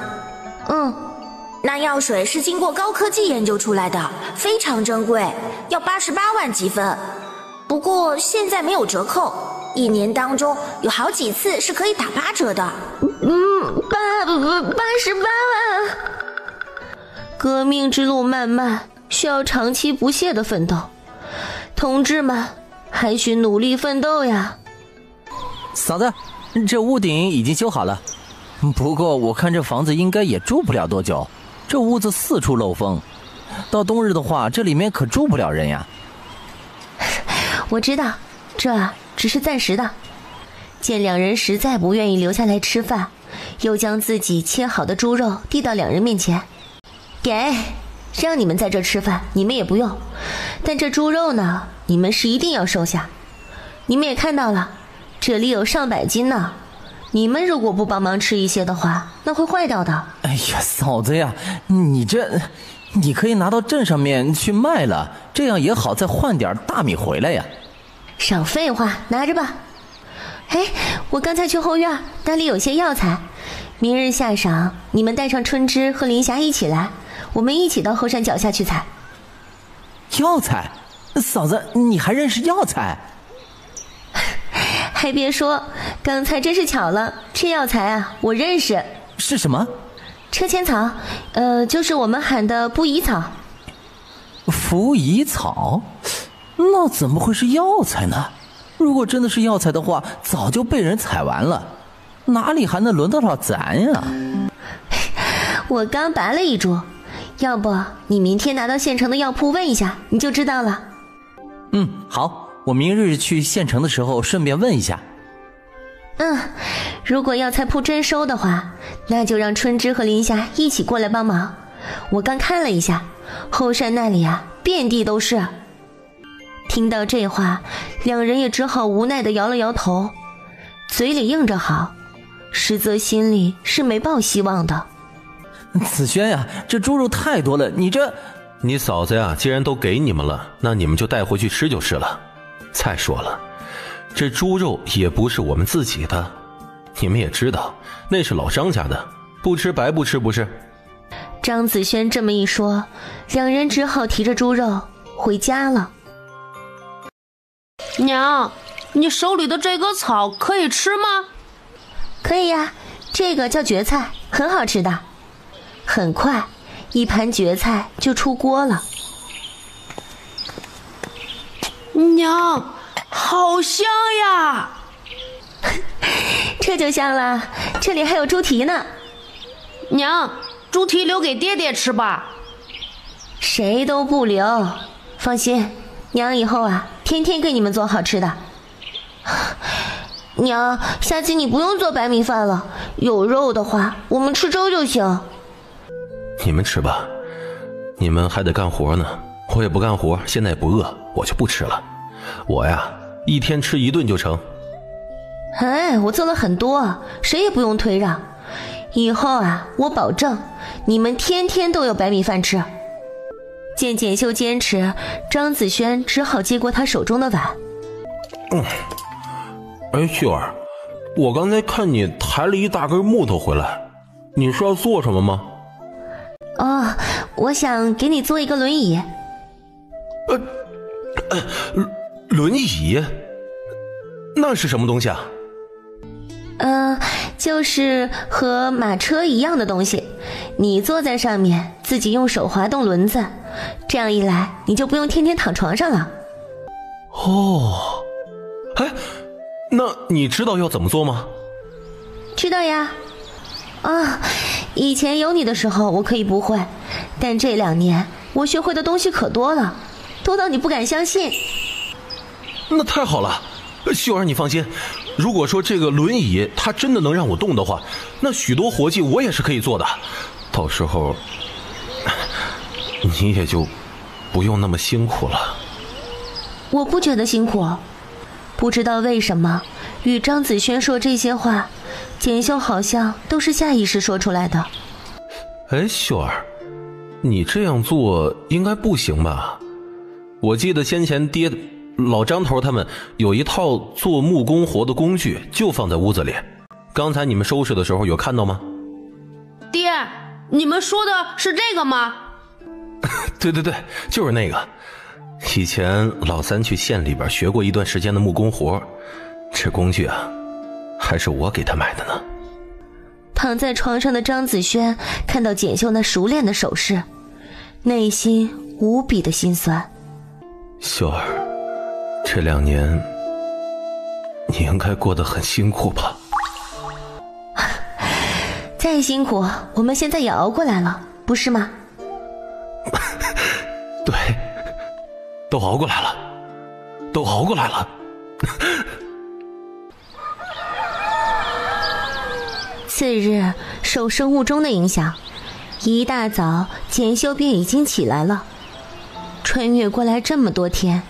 那药水是经过高科技研究出来的，非常珍贵，要88万积分。不过现在没有折扣，1年当中有好几次是可以打8折的。88万！革命之路漫漫，需要长期不懈的奋斗。同志们，还需努力奋斗呀！嫂子，这屋顶已经修好了，不过我看这房子应该也住不了多久，这屋子四处漏风，到冬日的话，这里面可住不了人呀。我知道，这只是暂时的。见2人实在不愿意留下来吃饭，又将自己切好的猪肉递到2人面前，给，让你们在这吃饭，你们也不用。但这猪肉呢，你们是一定要收下。你们也看到了，这里有上百斤呢。你们如果不帮忙吃一些的话，那会坏掉的。哎呀，嫂子呀，你可以拿到镇上面去卖了，这样也好再换点大米回来呀。少废话，拿着吧。哎，我刚才去后院，那里有些药材，明日下晌，你们带上春枝和林霞一起来，我们一起到后山脚下去采。药材？嫂子，你还认识药材？还别说，刚才真是巧了，这药材啊，我认识。是什么？车前草，就是我们喊的布宜草。伏夷草？那怎么会是药材呢？如果真的是药材的话，早就被人采完了，哪里还能轮得到咱呀？我刚拔了一株，要不你明天拿到县城的药铺问一下，你就知道了。好，我明日去县城的时候顺便问一下。如果药材铺真收的话，那就让春枝和林霞一起过来帮忙。我刚看了一下，后山那里啊，遍地都是。听到这话，2人也只好无奈地摇了摇头，嘴里应着好，实则心里是没抱希望的。子轩呀，这猪肉太多了，你嫂子呀，既然都给你们了，那你们就带回去吃就是了。再说了，这猪肉也不是我们自己的，你们也知道，那是老张家的，不吃白不吃不是？张子轩这么一说，2人只好提着猪肉回家了。娘，你手里的这个草可以吃吗？可以呀，这个叫蕨菜，很好吃的。很快，1盘蕨菜就出锅了。娘，好香呀！这就香了，这里还有猪蹄呢。娘，猪蹄留给爹爹吃吧。谁都不留，放心，娘以后啊，天天给你们做好吃的。娘，下次你不用做白米饭了，有肉的话，我们吃粥就行。你们吃吧，你们还得干活呢。我也不干活，现在也不饿，我就不吃了。我呀，一天吃1顿就成。哎，我做了很多，谁也不用推让。以后啊，我保证你们天天都有白米饭吃。见简秀坚持，张子轩只好接过他手中的碗。哎，秀儿，我刚才看你抬了一大根木头回来，你是要做什么吗？我想给你做一个轮椅。轮椅？那是什么东西啊？就是和马车一样的东西，你坐在上面，自己用手滑动轮子，这样一来你就不用天天躺床上了。哦，哎，那你知道要怎么做吗？知道呀。啊，以前有你的时候我可以不会，但这2年我学会的东西可多了，多到你不敢相信。那太好了，秀儿你放心，如果说这个轮椅它真的能让我动的话，那许多活计我也是可以做的，到时候你也就不用那么辛苦了。我不觉得辛苦，不知道为什么与张子轩说这些话，简秀好像都是下意识说出来的。哎，秀儿，你这样做应该不行吧？我记得先前爹老张头他们有一套做木工活的工具，就放在屋子里。刚才你们收拾的时候有看到吗？爹，你们说的是这个吗？对对对，就是那个。以前老三去县里边学过一段时间的木工活，这工具啊，还是我给他买的呢。躺在床上的张子轩看到简秀那熟练的手势，内心无比的心酸。秀儿，这2年你应该过得很辛苦吧？再辛苦我们现在也熬过来了，不是吗？对，都熬过来了，都熬过来了。次日受生物钟的影响，一大早简秀便已经起来了。穿越过来这么多天，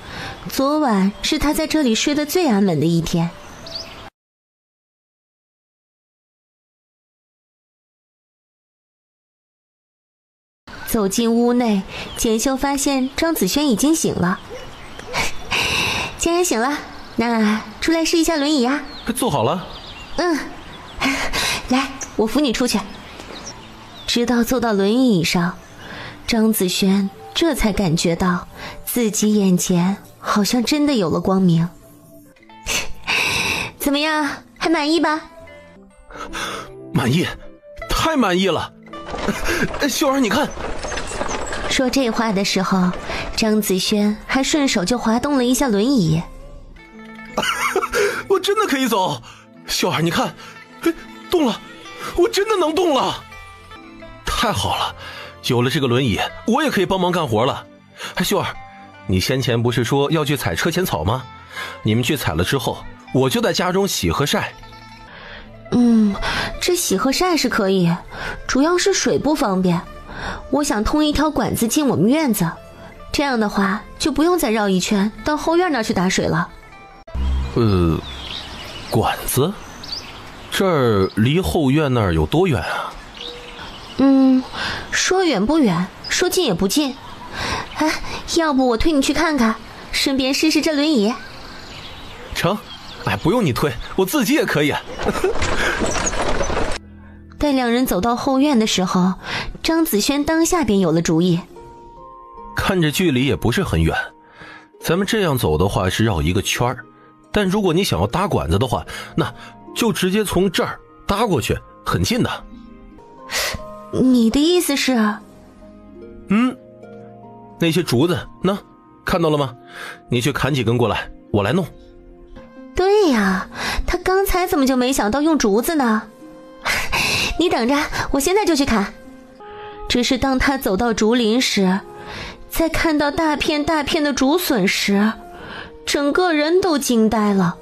昨晚是他在这里睡得最安稳的一天。走进屋内，简秀发现张子轩已经醒了。既然醒了，那出来试一下轮椅啊。坐好了。来，我扶你出去。直到坐到轮椅上，张子轩这才感觉到自己眼前好像真的有了光明。怎么样，还满意吧？满意，太满意了。秀儿你看。说这话的时候，张子轩还顺手就滑动了一下轮椅。我真的可以走。秀儿你看，动了，我真的能动了。太好了，有了这个轮椅我也可以帮忙干活了。秀儿，你先前不是说要去采车前草吗？你们去采了之后，我就在家中洗和晒。这洗和晒是可以，主要是水不方便。我想通一条管子进我们院子，这样的话就不用再绕一圈到后院那儿去打水了。管子？这儿离后院那儿有多远啊？说远不远，说近也不近。要不我推你去看看，顺便试试这轮椅。成，不用你推，我自己也可以。待2人走到后院的时候，张子轩当下便有了主意。看着距离也不是很远，咱们这样走的话是绕一个圈儿，但如果你想要搭管子的话，那就直接从这儿搭过去，很近的。你的意思是？那些竹子呢？看到了吗？你去砍几根过来，我来弄。对呀，他刚才怎么就没想到用竹子呢？你等着，我现在就去砍。只是当他走到竹林时，在看到大片大片的竹笋时，整个人都惊呆了。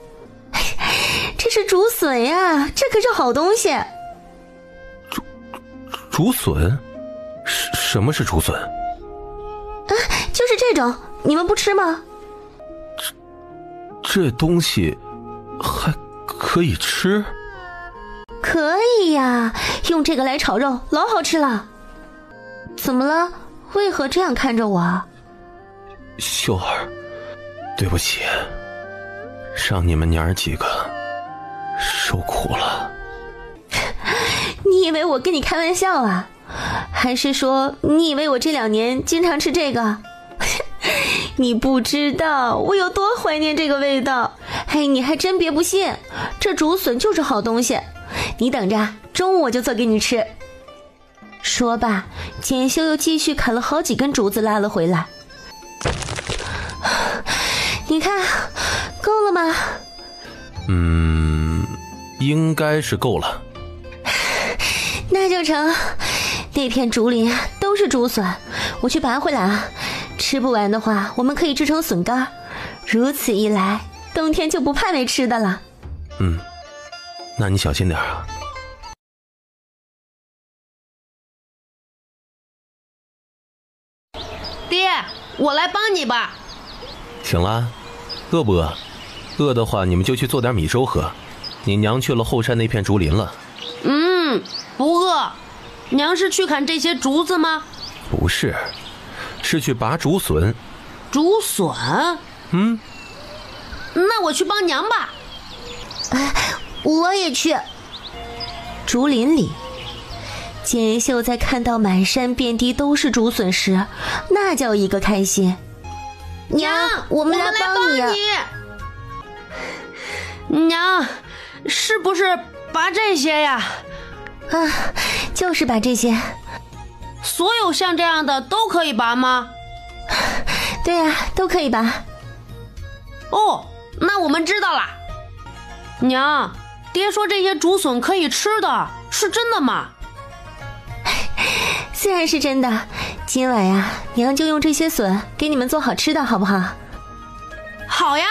这是竹笋呀，这可是好东西。竹笋？什么是竹笋？就是这种，你们不吃吗？这东西还可以吃？可以呀，用这个来炒肉，老好吃了。怎么了？为何这样看着我？秀儿，对不起，让你们娘儿几个受苦了。你以为我跟你开玩笑啊？还是说你以为我这2年经常吃这个？你不知道我有多怀念这个味道。你还真别不信，这竹笋就是好东西。你等着，中午我就做给你吃。说罢，简秀又继续砍了好几根竹子拉了回来。你看，够了吗？应该是够了。那就成。那片竹林都是竹笋，我去拔回来啊。吃不完的话，我们可以制成笋干。如此一来，冬天就不怕没吃的了。那你小心点啊。爹，我来帮你吧。醒了，饿不饿？饿的话，你们就去做点米粥喝。你娘去了后山那片竹林了。不饿。娘是去砍这些竹子吗？不是，是去拔竹笋。竹笋？那我去帮娘吧。我也去。竹林里，简秀在看到满山遍地都是竹笋时，那叫一个开心。娘，我们来帮你。娘，是不是拔这些呀？就是拔这些。所有像这样的都可以拔吗？对呀，都可以拔。哦，那我们知道了。娘，爹说这些竹笋可以吃的，是真的吗？虽然是真的，今晚呀，娘就用这些笋给你们做好吃的，好不好？好呀，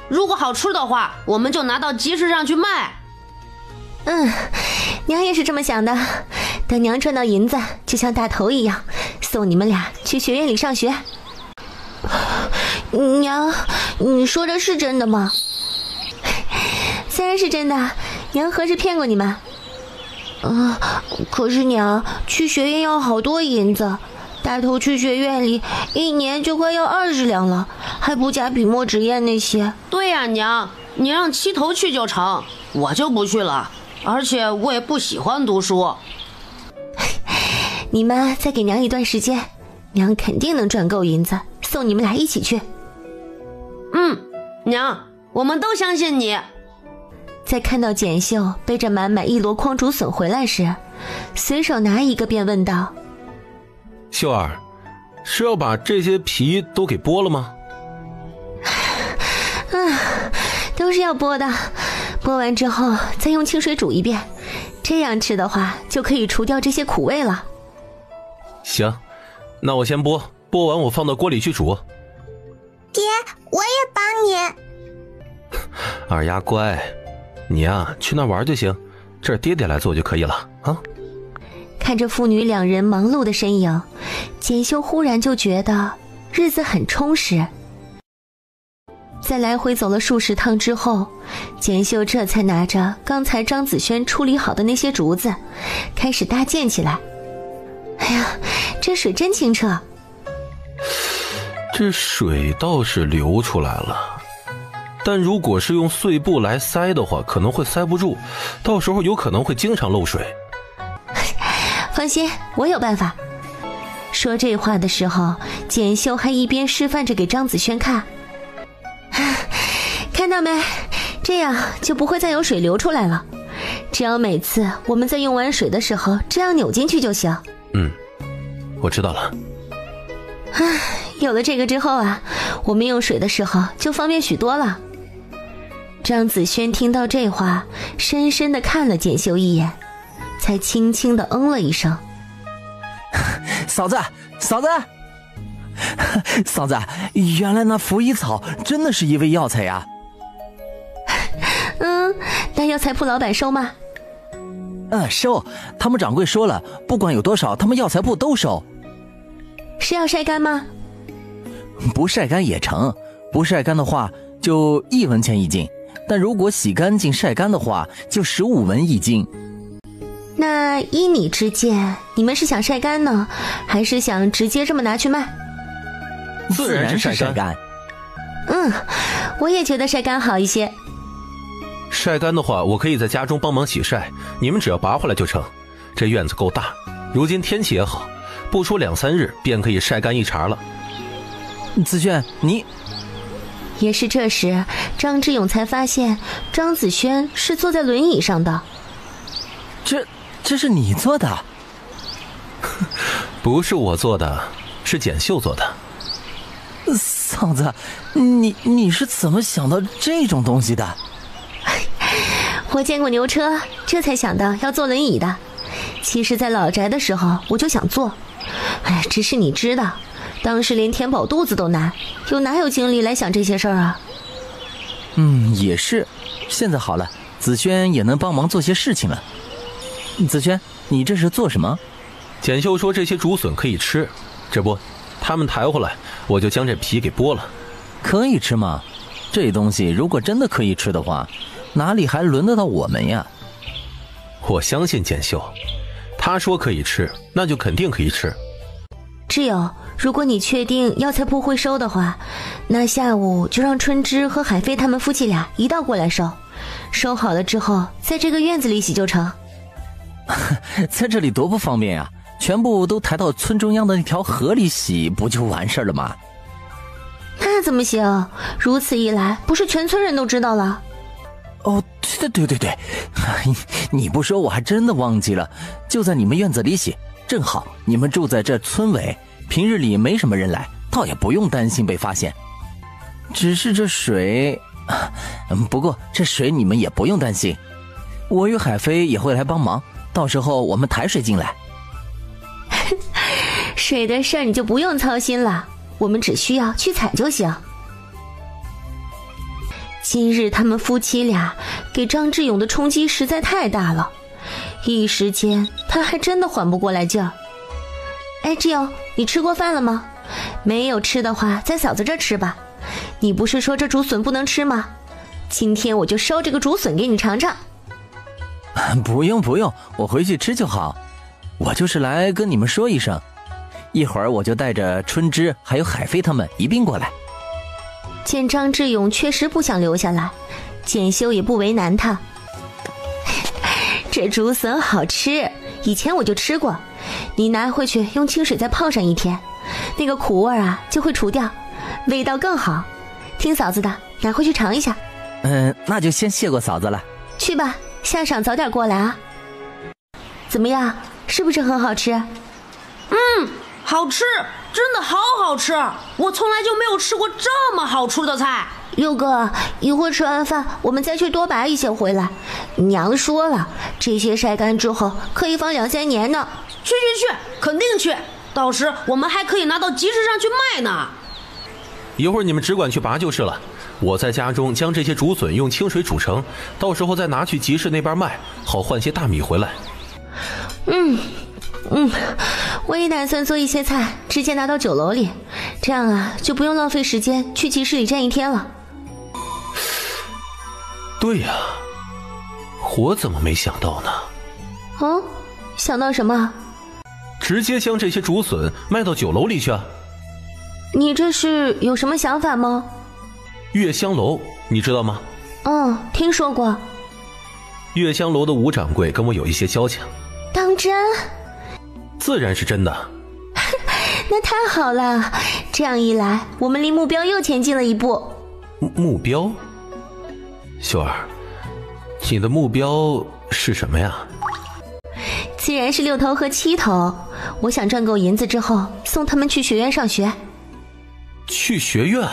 如果好吃的话，我们就拿到集市上去卖。娘也是这么想的。等娘赚到银子，就像大头一样，送你们俩去学院里上学。娘，你说的是真的吗？虽然是真的，娘何时骗过你们？可是娘，去学院要好多银子，大头去学院里1年就快要20两了，还不加笔墨纸砚那些。对呀，娘，你让七头去就成，我就不去了，而且我也不喜欢读书。你们再给娘一段时间，娘肯定能赚够银子，送你们俩一起去。娘，我们都相信你。在看到简秀背着满满1箩筐竹笋回来时，随手拿一个便问道：秀儿，是要把这些皮都给剥了吗？都是要剥的，剥完之后再用清水煮一遍，这样吃的话就可以除掉这些苦味了。行，那我先剥，剥完我放到锅里去煮。爹，我也帮你。二丫乖，你呀，去那玩就行，这儿爹爹来做就可以了啊。看着父女2人忙碌的身影，简秀忽然就觉得日子很充实。在来回走了数十趟之后，简秀这才拿着刚才张子轩处理好的那些竹子，开始搭建起来。哎呀，这水真清澈。这水倒是流出来了，但如果是用碎布来塞的话，可能会塞不住，到时候有可能会经常漏水。放心，我有办法。说这话的时候，简秀还一边示范着给张子轩看。看到没？这样就不会再有水流出来了。只要每次我们在用完水的时候这样扭进去就行。我知道了。有了这个之后啊，我们用水的时候就方便许多了。张子轩听到这话，深深地看了简秀一眼，才轻轻地了一声。嫂子，原来那拂衣草真的是一味药材呀。那药材铺老板收吗？收，他们掌柜说了，不管有多少，他们药材铺都收。是要晒干吗？不晒干也成，不晒干的话就1文钱1斤，但如果洗干净晒干的话，就15文1斤。那依你之见，你们是想晒干呢，还是想直接这么拿去卖？自然是晒干。我也觉得晒干好一些。晒干的话，我可以在家中帮忙洗晒，你们只要拔回来就成。这院子够大，如今天气也好，不出2、3日便可以晒干一茬了。子轩，你……也是这时，张之勇才发现张子轩是坐在轮椅上的。这是你做的？不是我做的，是简秀做的。嫂子，你是怎么想到这种东西的？我见过牛车，这才想到要坐轮椅的。其实在老宅的时候我就想做，只是你知道，当时连填饱肚子都难，哪有精力来想这些事儿啊？也是。现在好了，子轩也能帮忙做些事情了。子轩，你这是做什么？简秀说这些竹笋可以吃，这不，他们抬回来，我就将这皮给剥了。可以吃吗？这东西如果真的可以吃的话，哪里还轮得到我们呀？我相信简秀，他说可以吃，那就肯定可以吃。挚友，如果你确定药材铺会收的话，那下午就让春枝和海飞他们夫妻俩一道过来收，收好了之后在这个院子里洗就成。在这里多不方便呀，全部都抬到村中央的那条河里洗，不就完事了吗？那怎么行？如此一来，不是全村人都知道了？哦，对，你不说我还真的忘记了，就在你们院子里洗，正好你们住在这村尾，平日里没什么人来，倒也不用担心被发现。只是这水，不过这水你们也不用担心，我与海飞也会来帮忙，到时候我们抬水进来。水的事儿你就不用操心了，我们只需要去采就行。今日他们夫妻俩给张志勇的冲击实在太大了，一时间他还真的缓不过来劲儿。志勇，你吃过饭了吗？没有吃的话，在嫂子这儿吃吧。你不是说这竹笋不能吃吗？今天我就烧这个竹笋给你尝尝。不用，我回去吃就好。我就是来跟你们说一声，一会儿我就带着春枝还有海飞他们一并过来。见张志勇确实不想留下来，简修也不为难他。这竹笋好吃，以前我就吃过，你拿回去用清水再泡上1天，那个苦味啊就会除掉，味道更好。听嫂子的，拿回去尝一下。那就先谢过嫂子了。去吧，下晌早点过来啊。怎么样，是不是很好吃？好吃，真的好好吃，我从来就没有吃过这么好吃的菜。六哥，一会儿吃完饭我们再去多拔一些回来，娘说了，这些晒干之后可以放2-3年呢。去，肯定去，到时我们还可以拿到集市上去卖呢。一会儿你们只管去拔就是了，我在家中将这些竹笋用清水煮成，到时候再拿去集市那边卖，好换些大米回来。我也打算做一些菜，直接拿到酒楼里，这样啊就不用浪费时间去集市里站1天了。对呀，我怎么没想到呢？想到什么？直接将这些竹笋卖到酒楼里去啊。你这是有什么想法吗？月香楼你知道吗？听说过。月香楼的吴掌柜跟我有一些交情。当真？自然是真的。那太好了，这样一来我们离目标又前进了一步。目标？秀儿，你的目标是什么呀？自然是6头和7头，我想赚够银子之后送他们去学院上学。去学院？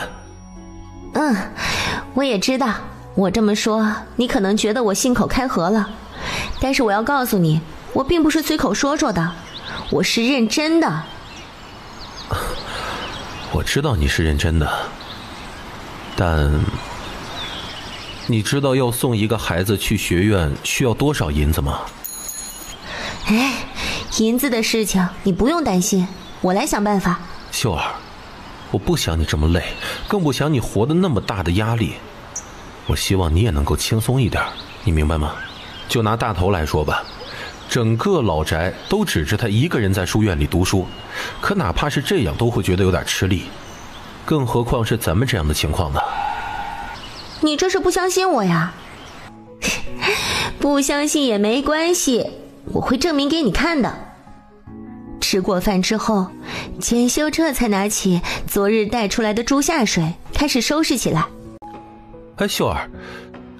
我也知道，我这么说你可能觉得我信口开河了，但是我要告诉你，我并不是随口说说的，我是认真的。我知道你是认真的，但你知道要送一个孩子去学院需要多少银子吗？银子的事情你不用担心，我来想办法。秀儿，我不想你这么累，更不想你活得那么大的压力，我希望你也能够轻松一点，你明白吗？就拿大头来说吧，整个老宅都指着他一个人在书院里读书，可哪怕是这样都会觉得有点吃力，更何况是咱们这样的情况呢？你这是不相信我呀？不相信也没关系，我会证明给你看的。吃过饭之后，简修这才拿起昨日带出来的猪下水开始收拾起来。秀儿，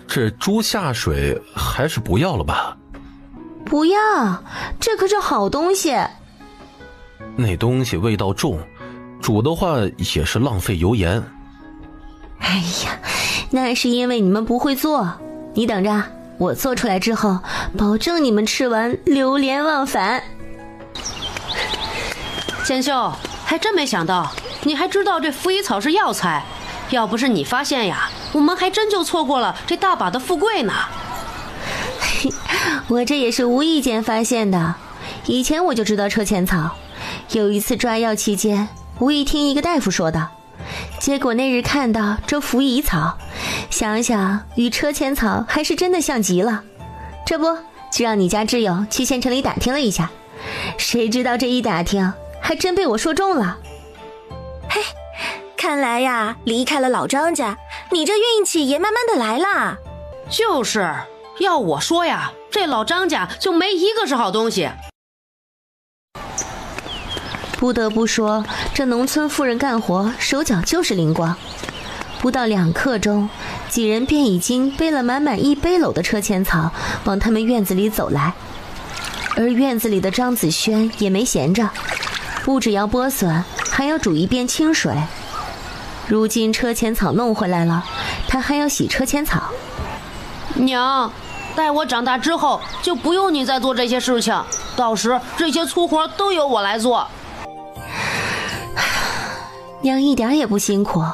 这猪下水还是不要了吧？不要，这可是好东西。那东西味道重，煮的话也是浪费油盐。哎呀，那是因为你们不会做。你等着，我做出来之后，保证你们吃完流连忘返。剑秀，还真没想到你还知道这拂衣草是药材，要不是你发现呀，我们还真就错过了这大把的富贵呢。我这也是无意间发现的，以前我就知道车前草，有一次抓药期间无意听一个大夫说的，结果那日看到这拂衣草，想想与车前草还是真的像极了，这不就让你家挚友去县城里打听了一下，谁知道这一打听还真被我说中了。嘿，看来呀，离开了老张家，你这运气也慢慢的来了。就是，要我说呀，这老张家就没一个是好东西。不得不说，这农村妇人干活手脚就是灵光。不到2刻钟，几人便已经背了满满1背篓的车前草往他们院子里走来。而院子里的张子轩也没闲着，不只要剥笋，还要煮一遍清水。如今车前草弄回来了，他还要洗车前草。娘，待我长大之后，就不用你再做这些事情，到时这些粗活都由我来做。娘一点也不辛苦，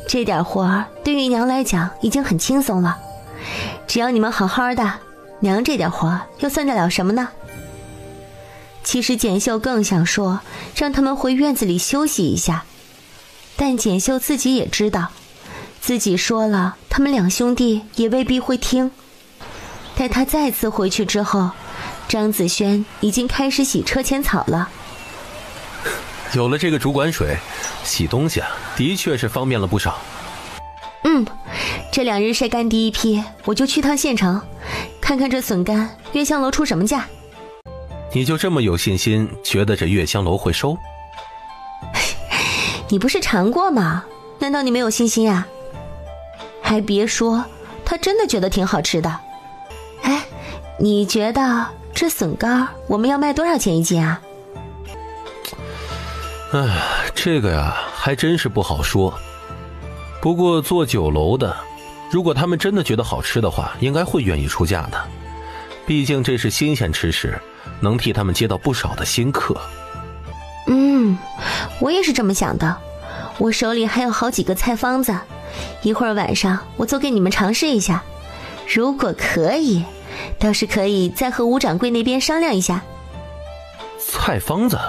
这点活对于娘来讲已经很轻松了。只要你们好好的，娘这点活又算得了什么呢？其实简秀更想说让他们回院子里休息一下，但简秀自己也知道，自己说了他们2兄弟也未必会听。待他再次回去之后，张子轩已经开始洗车前草了。有了这个主管水，洗东西的确是方便了不少。这2日晒干第一批，我就去趟县城，看看这笋干月香楼出什么价。你就这么有信心，觉得这月香楼会收？你不是尝过吗？难道你没有信心啊？还别说，他真的觉得挺好吃的。哎，你觉得这笋干我们要卖多少钱1斤啊？这个呀，还真是不好说。不过做酒楼的，如果他们真的觉得好吃的话，应该会愿意出价的。毕竟这是新鲜吃食，能替他们接到不少的新客。我也是这么想的。我手里还有好几个菜方子，一会儿晚上我做给你们尝试一下。如果可以，倒是可以再和吴掌柜那边商量一下。菜方子？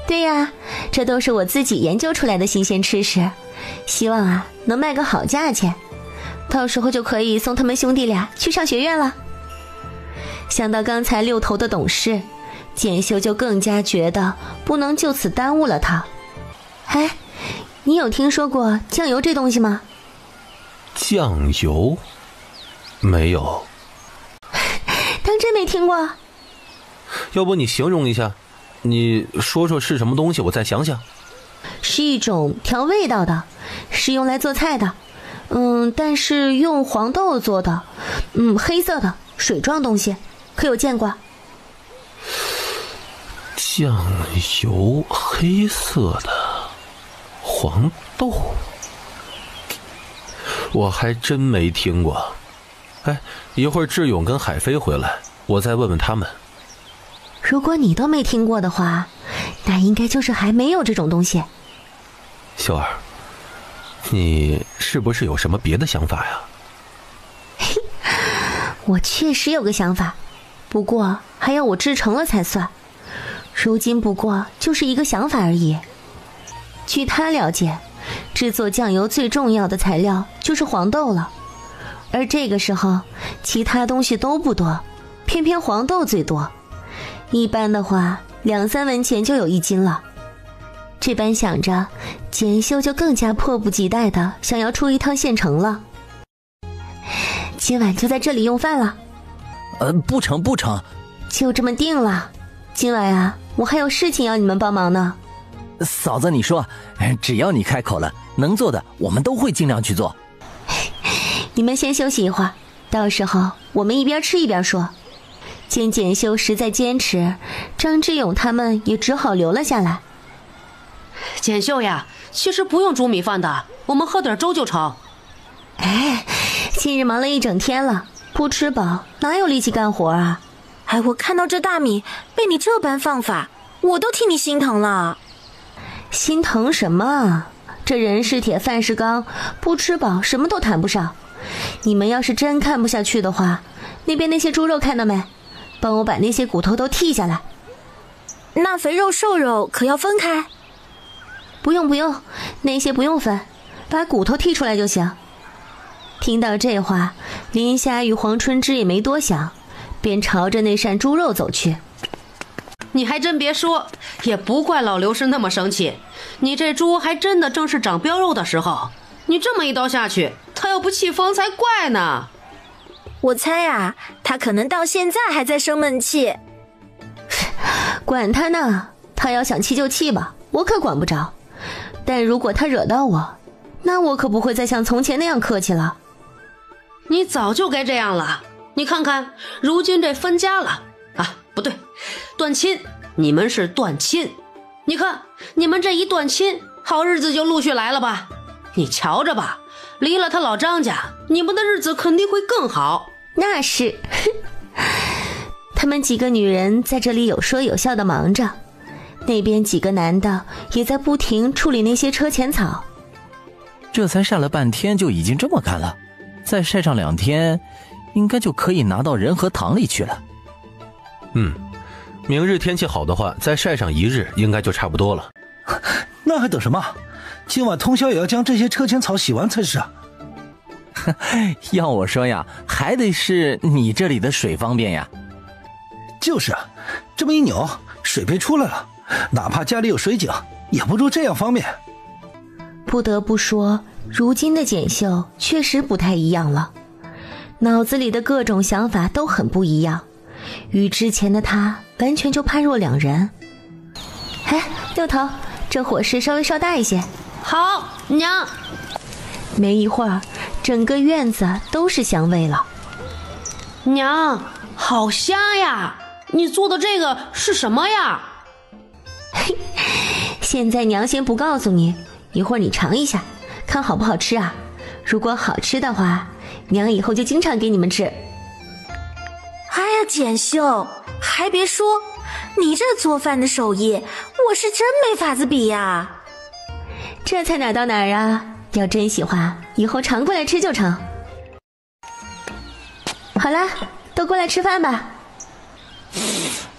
对呀，这都是我自己研究出来的新鲜吃食，希望啊能卖个好价钱，到时候就可以送他们兄弟俩去上学院了。想到刚才6头的懂事，简秀就更加觉得不能就此耽误了他。哎，你有听说过酱油这东西吗？酱油？没有。当真没听过？要不你形容一下，你说说是什么东西，我再想想。是一种调味道的，是用来做菜的。但是用黄豆做的，黑色的水状东西，可有见过？酱油黑色的黄豆，我还真没听过。哎，一会儿志勇跟海飞回来，我再问问他们。如果你都没听过的话，那应该就是还没有这种东西。秀儿，你是不是有什么别的想法呀？我确实有个想法，不过还要我制成了才算。如今不过就是一个想法而已。据他了解，制作酱油最重要的材料就是黄豆了，而这个时候其他东西都不多，偏偏黄豆最多。一般的话2-3文钱就有1斤了。这般想着，简秀就更加迫不及待的想要出一趟县城了。今晚就在这里用饭了。不成，就这么定了。今晚啊，我还有事情要你们帮忙呢。嫂子，你说，只要你开口了，能做的我们都会尽量去做。你们先休息一会儿，到时候我们一边吃一边说。见简秀实在坚持，张之勇他们也只好留了下来。简秀呀，其实不用煮米饭的，我们喝点粥就成。哎，今日忙了一整天了，不吃饱哪有力气干活啊？哎，我看到这大米被你这般放法，我都替你心疼了。心疼什么啊？这人是铁，饭是钢，不吃饱什么都谈不上。你们要是真看不下去的话，那边那些猪肉看到没？帮我把那些骨头都剔下来。那肥肉瘦肉可要分开？不用不用，那些不用分，把骨头剔出来就行。听到这话，林霞与黄春枝也没多想，便朝着那扇猪肉走去。你还真别说，也不怪老刘是那么生气。你这猪还真的正是长膘肉的时候，你这么一刀下去，他要不气疯才怪呢。我猜啊，他可能到现在还在生闷气。管他呢，他要想气就气吧，我可管不着。但如果他惹到我，那我可不会再像从前那样客气了。你早就该这样了。你看看，如今这分家了啊，不对，断亲，你们是断亲。你看，你们这一断亲，好日子就陆续来了吧？你瞧着吧，离了他老张家，你们的日子肯定会更好。那是，他们几个女人在这里有说有笑的忙着，那边几个男的也在不停处理那些车前草。这才晒了半天就已经这么干了，再晒上2天，应该就可以拿到仁和堂里去了。明日天气好的话，再晒上1日，应该就差不多了。那还等什么？今晚通宵也要将这些车前草洗完才是啊！要我说呀，还得是你这里的水方便呀。就是啊，这么一扭，水便出来了。哪怕家里有水井，也不如这样方便。不得不说，如今的简秀确实不太一样了，脑子里的各种想法都很不一样，与之前的他完全就判若两人。哎，六头，这火势稍微烧大一些。好，娘。没一会儿，整个院子都是香味了。娘，好香呀！你做的这个是什么呀？嘿，现在娘先不告诉你，一会儿你尝一下，看好不好吃啊？如果好吃的话，娘以后就经常给你们吃。哎呀，简秀，还别说，你这做饭的手艺，我是真没法子比呀。这才哪到哪儿啊？要真喜欢，以后常过来吃就成。好啦，都过来吃饭吧。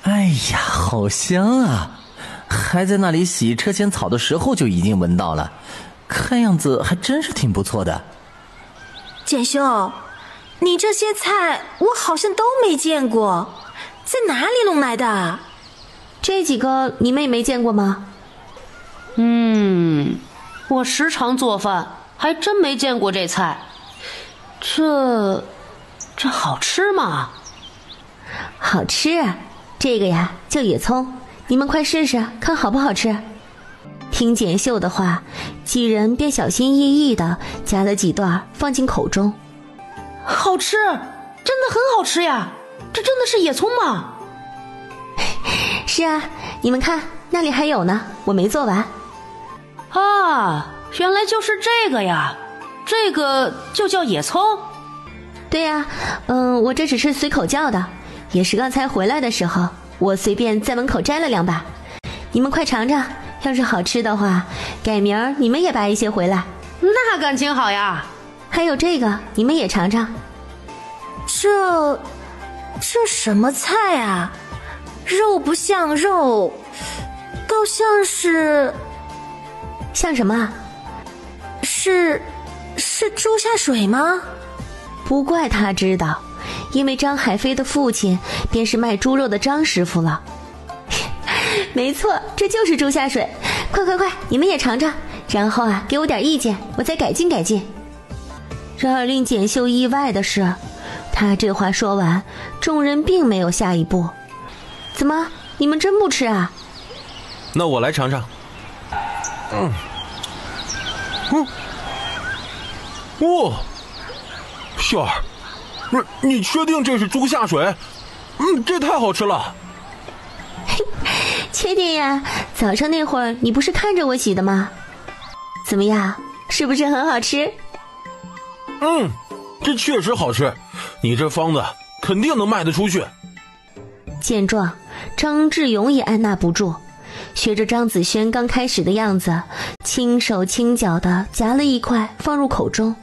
哎呀，好香啊！还在那里洗车前草的时候就已经闻到了，看样子还真是挺不错的。简秀，你这些菜我好像都没见过，在哪里弄来的？这几个你们也没见过吗？我时常做饭，还真没见过这菜。这好吃吗？好吃啊，这个呀叫野葱，你们快试试看好不好吃。听简秀的话，几人便小心翼翼地夹了几段放进口中。好吃，真的很好吃呀！这真的是野葱吗？是啊，你们看那里还有呢，我没做完。啊，原来就是这个呀，这个就叫野葱。对呀，我这只是随口叫的，也是刚才回来的时候我随便在门口摘了2把，你们快尝尝，要是好吃的话，改明儿你们也拔一些回来。那感情好呀。还有这个，你们也尝尝。这什么菜啊？肉不像肉，倒像是……像什么啊？是猪下水吗？不怪他知道，因为张海飞的父亲便是卖猪肉的张师傅了。没错，这就是猪下水。快，你们也尝尝，然后啊，给我点意见，我再改进改进。然而令简秀意外的是，他这话说完，众人并没有下一步。怎么，你们真不吃啊？那我来尝尝。哇，秀儿，不是你确定这是猪下水？这太好吃了。确定呀？早上那会儿你不是看着我洗的吗？怎么样，是不是很好吃？这确实好吃，你这方子肯定能卖得出去。见状，张志勇也按捺不住，学着张子轩刚开始的样子，轻手轻脚地夹了一块放入口中。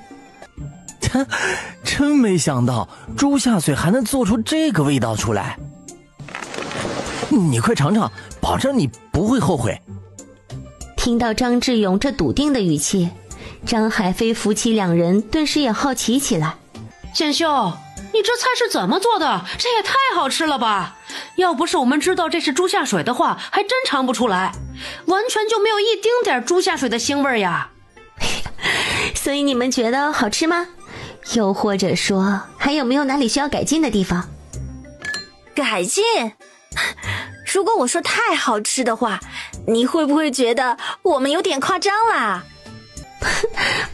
真没想到猪下水还能做出这个味道出来。你快尝尝，保证你不会后悔。听到张志勇这笃定的语气，张海飞夫妻两人顿时也好奇起来。建秀，你这菜是怎么做的？这也太好吃了吧！要不是我们知道这是猪下水的话，还真尝不出来，完全就没有一丁点猪下水的腥味呀。所以你们觉得好吃吗？又或者说，还有没有哪里需要改进的地方？改进？如果我说太好吃的话，你会不会觉得我们有点夸张啦？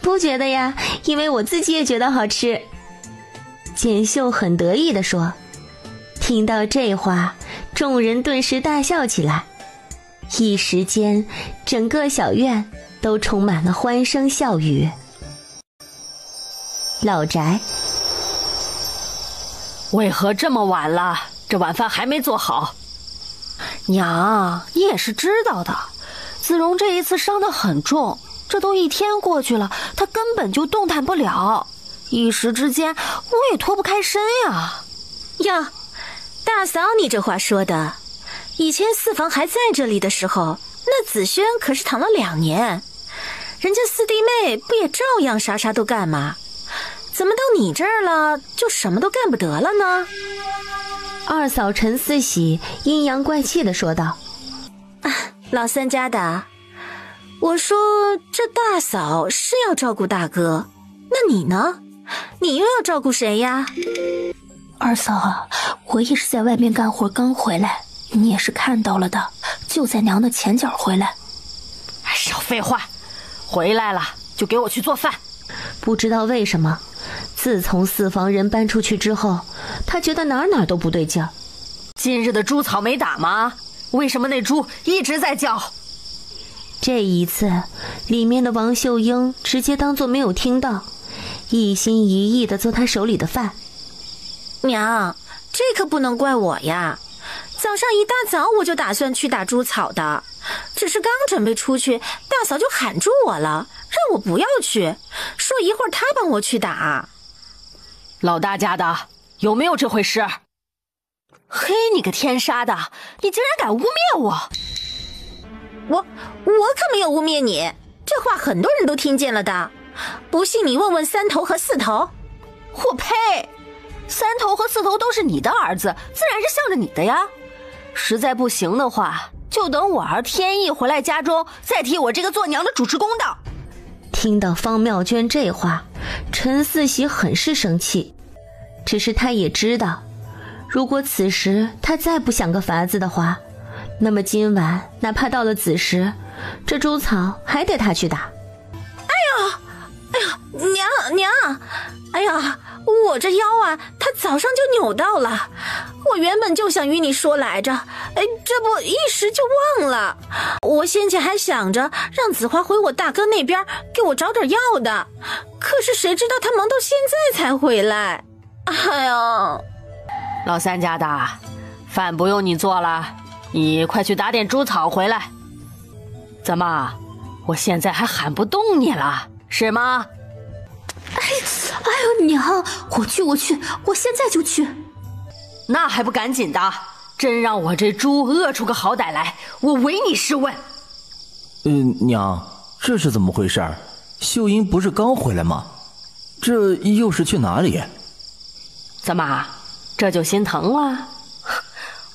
不觉得呀，因为我自己也觉得好吃。简秀很得意地说。听到这话，众人顿时大笑起来，一时间整个小院都充满了欢声笑语。老宅，为何这么晚了，这晚饭还没做好？娘，你也是知道的，子荣这一次伤得很重，这都1天过去了，他根本就动弹不了，一时之间我也脱不开身呀。哟，大嫂，你这话说的，以前四房还在这里的时候，那子轩可是躺了2年，人家四弟妹不也照样啥啥都干吗？怎么到你这儿了，就什么都干不得了呢？二嫂陈思喜阴阳怪气地说道。老三家的，我说这大嫂是要照顾大哥，那你呢？你又要照顾谁呀？二嫂啊，我也是在外面干活刚回来，你也是看到了的，就在娘的前脚回来。少废话，回来了就给我去做饭。不知道为什么，自从四房人搬出去之后，他觉得哪儿都不对劲儿。今日的猪草没打吗？为什么那猪一直在叫？这一次，里面的王秀英直接当作没有听到，一心一意地做他手里的饭。娘，这可不能怪我呀，早上一大早我就打算去打猪草的，只是刚准备出去，大嫂就喊住我了，让我不要去，说一会儿她帮我去打。老大家的，有没有这回事？嘿，你个天杀的，你竟然敢污蔑我！我可没有污蔑你，这话很多人都听见了的，不信你问问三头和四头。我呸！三头和四头都是你的儿子，自然是向着你的呀。实在不行的话，就等我儿天意回来家中，再替我这个做娘的主持公道。听到方妙娟这话，陈四喜很是生气，只是他也知道，如果此时他再不想个法子的话，那么今晚哪怕到了子时，这猪草还得他去打。哎呀，娘，哎呀，我这腰啊，它早上就扭到了，我原本就想与你说来着，这不一时就忘了。我先前还想着让子华回我大哥那边给我找点药的，可是谁知道他忙到现在才回来。哎呀，老三家的，饭不用你做了，你快去打点猪草回来。怎么，我现在还喊不动你了是吗？哎呦娘，我去，我现在就去。那还不赶紧的，真让我这猪饿出个好歹来，我唯你是问。娘，这是怎么回事？秀英不是刚回来吗？这又是去哪里？怎么，这就心疼了？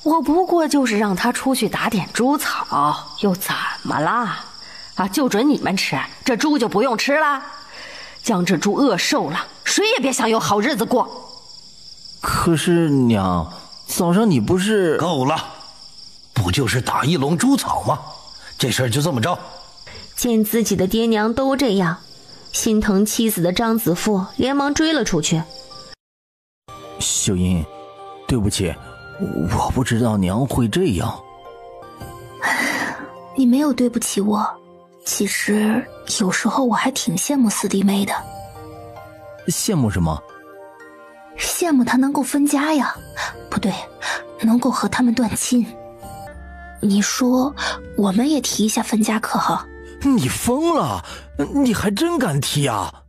我不过就是让他出去打点猪草，又怎么了？就准你们吃，这猪就不用吃了？将这猪饿瘦了，谁也别想有好日子过。可是娘，早上你不是……够了，不就是打一笼猪草吗？这事儿就这么着。见自己的爹娘都这样，心疼妻子的张子富连忙追了出去。秀英，对不起，我不知道娘会这样。你没有对不起我，其实有时候我还挺羡慕四弟妹的。羡慕什么？羡慕他能够分家呀，不对，能够和他们断亲。你说我们也提一下分家可好？你疯了，你还真敢提啊？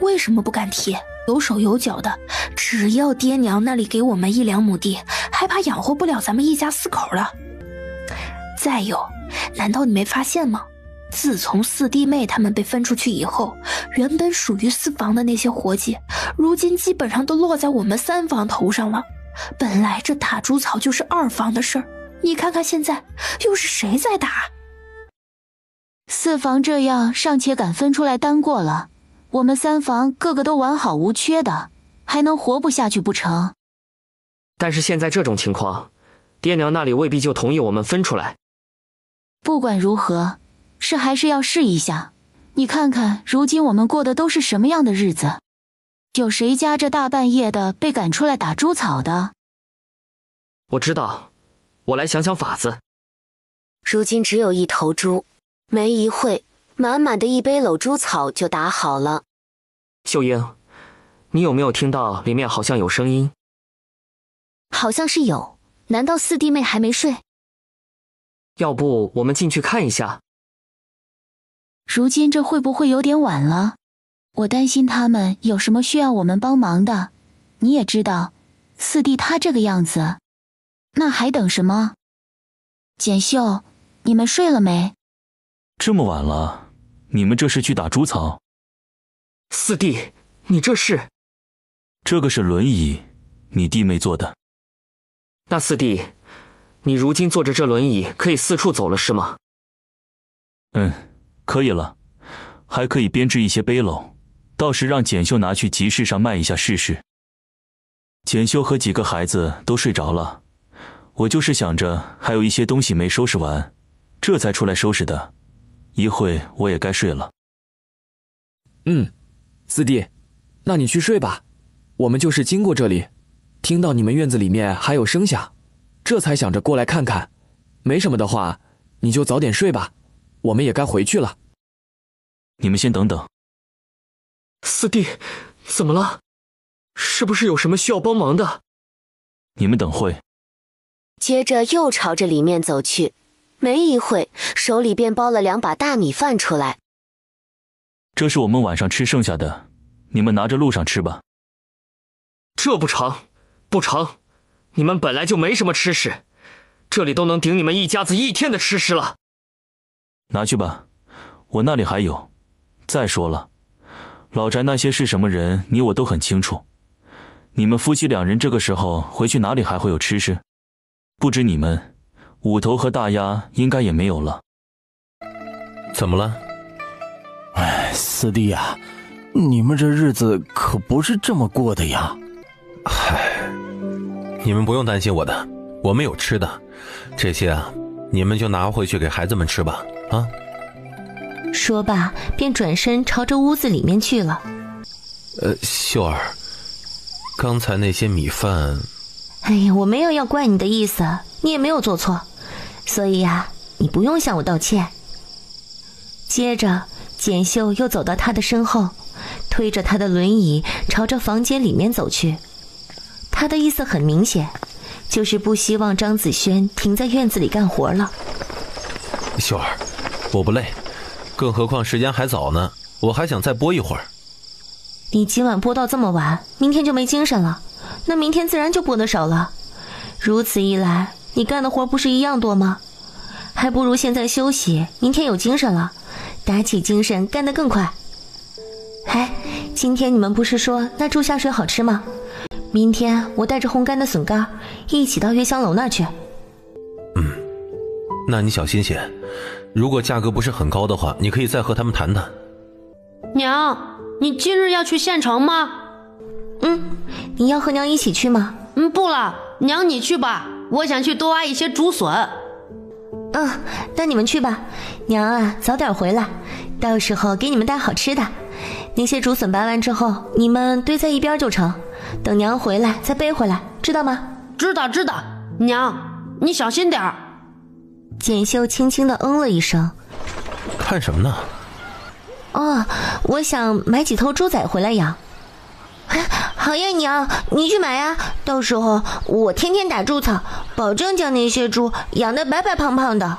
为什么不敢提？有手有脚的，只要爹娘那里给我们1、2亩地，还怕养活不了咱们一家4口了？再有，难道你没发现吗？自从四弟妹他们被分出去以后，原本属于4房的那些活计，如今基本上都落在我们3房头上了。本来这打猪草就是2房的事儿，你看看现在又是谁在打？4房这样尚且敢分出来单过了，我们3房个个都完好无缺的，还能活不下去不成？但是现在这种情况，爹娘那里未必就同意我们分出来。不管如何，是还是要试一下。你看看如今我们过的都是什么样的日子，有谁家这大半夜的被赶出来打猪草的？我知道，我来想想法子。如今只有1头猪，没一会，满满的1背篓猪草就打好了。秀英，你有没有听到里面好像有声音？好像是有，难道四弟妹还没睡？要不我们进去看一下？如今这会不会有点晚了？我担心他们有什么需要我们帮忙的。你也知道，四弟他这个样子，那还等什么？简秀，你们睡了没？这么晚了，你们这是去打猪草？四弟，你这是？这个是轮椅，你弟妹做的。那四弟，你如今坐着这轮椅可以四处走了是吗？可以了，还可以编织一些背篓，到时让简秀拿去集市上卖一下试试。简秀和几个孩子都睡着了，我就是想着还有一些东西没收拾完，这才出来收拾的。一会我也该睡了。四弟，那你去睡吧。我们就是经过这里，听到你们院子里面还有声响，这才想着过来看看。没什么的话，你就早点睡吧，我们也该回去了。你们先等等。四弟，怎么了？是不是有什么需要帮忙的？你们等会。接着又朝着里面走去，没一会，手里便包了2把大米饭出来。这是我们晚上吃剩下的，你们拿着路上吃吧。这不成，不成，你们本来就没什么吃食，这里都能顶你们一家子1天的吃食了。拿去吧，我那里还有。再说了，老宅那些是什么人，你我都很清楚。你们夫妻2人这个时候回去哪里还会有吃食？不止你们，5头和大鸭应该也没有了。怎么了？四弟呀，你们这日子可不是这么过的呀。你们不用担心我的，我们有吃的，这些啊，你们就拿回去给孩子们吃吧。啊！说罢，便转身朝着屋子里面去了。秀儿，刚才那些米饭……哎呀，我没有要怪你的意思，你也没有做错，所以呀，你不用向我道歉。接着，简秀又走到他的身后，推着他的轮椅朝着房间里面走去。他的意思很明显，就是不希望张子轩停在院子里干活了。秀儿，我不累，更何况时间还早呢，我还想再播一会儿。你今晚播到这么晚，明天就没精神了，那明天自然就播得少了。如此一来，你干的活不是一样多吗？还不如现在休息，明天有精神了，打起精神干得更快。哎，今天你们不是说那猪下水好吃吗？明天我带着烘干的笋干一起到月香楼那儿去。那你小心些，如果价格不是很高的话，你可以再和他们谈谈。娘，你今日要去县城吗？你要和娘一起去吗？不了，娘你去吧，我想去多挖一些竹笋。那你们去吧，娘啊早点回来，到时候给你们带好吃的。那些竹笋拔完之后，你们堆在一边就成，等娘回来再背回来，知道吗？知道，娘，你小心点儿。简秀轻轻地嗯了一声。看什么呢？哦，我想买几头猪仔回来养。好呀，娘，你去买呀，到时候我天天打猪草，保证将那些猪养得白白胖胖的。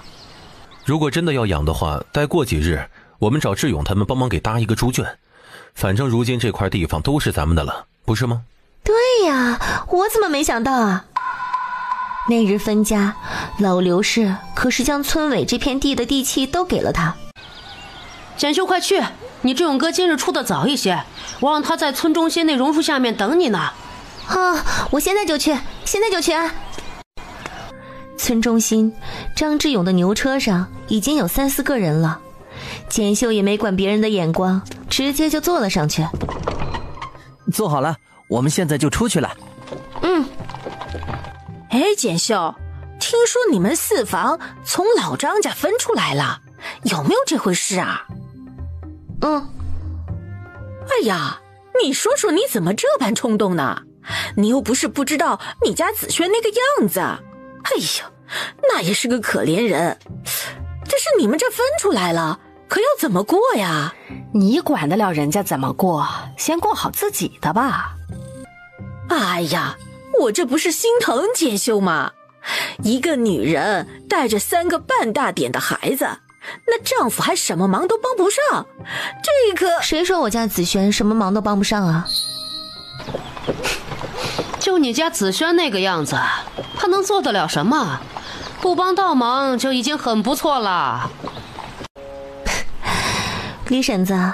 如果真的要养的话，待过几日，我们找志勇他们帮忙给搭一个猪圈。反正如今这块地方都是咱们的了，不是吗？对呀，我怎么没想到啊？那日分家，老刘氏可是将村委这片地的地契都给了他。简秀，快去！你志勇哥今日出的早一些，我让他在村中心那榕树下面等你呢。我现在就去啊！村中心，张志勇的牛车上已经有3、4个人了。简秀也没管别人的眼光，直接就坐了上去。坐好了，我们现在就出去了。简秀，听说你们4房从老张家分出来了，有没有这回事啊？哎呀，你说说你怎么这般冲动呢？你又不是不知道你家子轩那个样子。哎呀，那也是个可怜人。这是你们这分出来了，可要怎么过呀？你管得了人家怎么过？先过好自己的吧。哎呀，我这不是心疼简秀吗？一个女人带着3个半大点的孩子，那丈夫还什么忙都帮不上，这个……谁说我家子轩什么忙都帮不上啊？就你家子轩那个样子，他能做得了什么？不帮倒忙就已经很不错了。李婶子，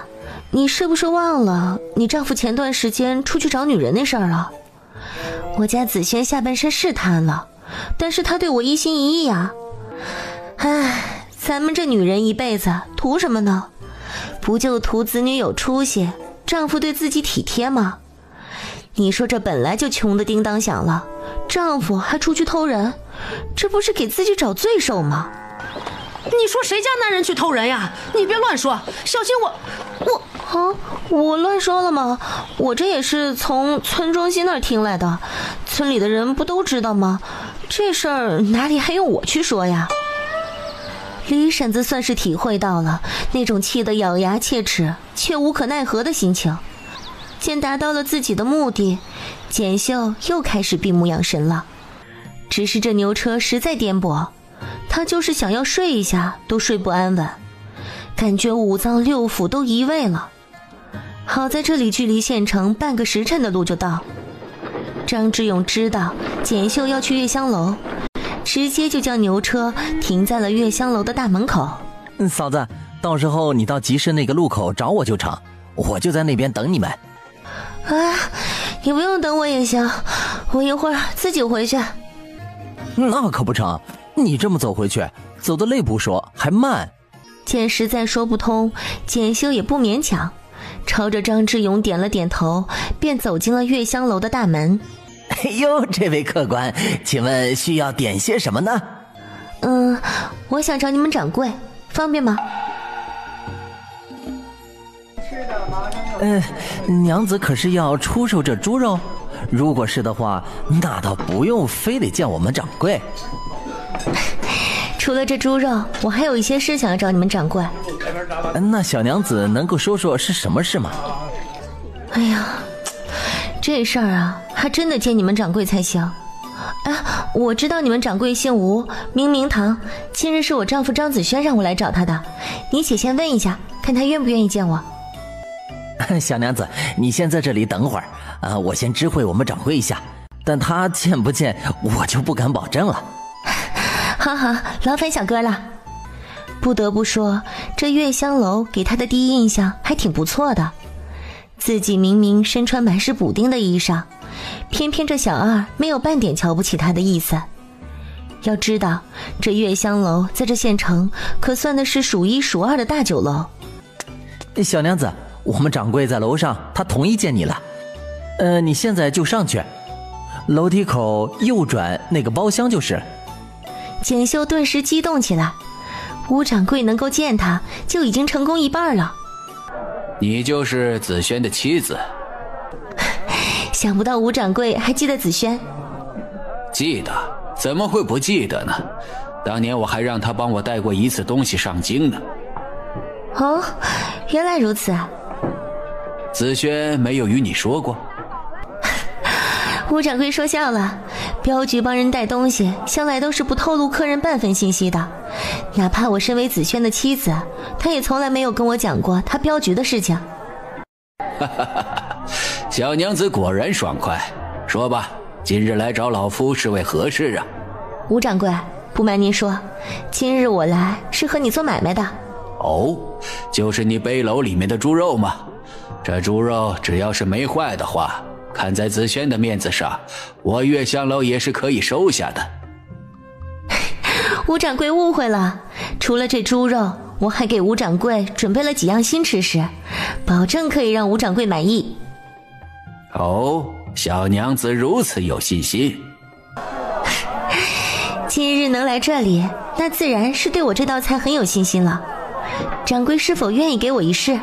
你是不是忘了你丈夫前段时间出去找女人那事儿了？我家子轩下半身是瘫了，但是他对我一心一意啊。咱们这女人一辈子图什么呢？不就图子女有出息，丈夫对自己体贴吗？你说这本来就穷得叮当响了，丈夫还出去偷人，这不是给自己找罪受吗？你说谁家男人去偷人呀？你别乱说，小心我乱说了吗？我这也是从村中心那儿听来的，村里的人不都知道吗？这事儿哪里还用我去说呀？李婶子算是体会到了那种气得咬牙切齿却无可奈何的心情。见达到了自己的目的，简秀又开始闭目养神了。只是这牛车实在颠簸，她就是想要睡一下都睡不安稳，感觉5脏6腑都移位了。好在这里距离县城半个时辰的路就到。张志勇知道简秀要去月香楼，直接就将牛车停在了月香楼的大门口。嫂子，到时候你到集市那个路口找我就成，我就在那边等你们。你不用等我也行，我一会儿自己回去。那可不成，你这么走回去，走得累不说，还慢。见实在说不通，简秀也不勉强，朝着张志勇点了点头，便走进了月香楼的大门。哎呦，这位客官，请问需要点些什么呢？我想找你们掌柜，方便吗？娘子可是要出售这猪肉？如果是的话，那倒不用非得见我们掌柜。除了这猪肉，我还有一些事想要找你们掌柜。那小娘子能够说说是什么事吗？哎呀，这事儿啊，还真的见你们掌柜才行。我知道你们掌柜姓吴，名明堂，今日是我丈夫张子轩让我来找他的，你且先问一下，看他愿不愿意见我。小娘子，你先在这里等会儿，我先知会我们掌柜一下，但他见不见我就不敢保证了。好，劳烦小哥了。不得不说，这月香楼给他的第一印象还挺不错的。自己明明身穿满是补丁的衣裳，偏偏这小二没有半点瞧不起他的意思。要知道，这月香楼在这县城可算的是数1数2的大酒楼。小娘子，我们掌柜在楼上，他同意见你了。你现在就上去，楼梯口右转那个包厢就是。简秀顿时激动起来，吴掌柜能够见他，就已经成功1半了。你就是子轩的妻子？想不到吴掌柜还记得子轩。记得，怎么会不记得呢？当年我还让他帮我带过一次东西上京呢。哦，原来如此啊。子轩没有与你说过？吴掌柜说笑了，镖局帮人带东西，向来都是不透露客人半分信息的。哪怕我身为子轩的妻子，他也从来没有跟我讲过他镖局的事情。小娘子果然爽快，说吧，今日来找老夫是为何事啊？吴掌柜，不瞒您说，今日我来是和你做买卖的。哦，就是你背篓里面的猪肉吗？这猪肉只要是没坏的话，看在子轩的面子上，我月香楼也是可以收下的。吴掌柜误会了，除了这猪肉，我还给吴掌柜准备了几样新吃食，保证可以让吴掌柜满意。哦，小娘子如此有信心。今日能来这里，那自然是对我这道菜很有信心了。掌柜是否愿意给我一试？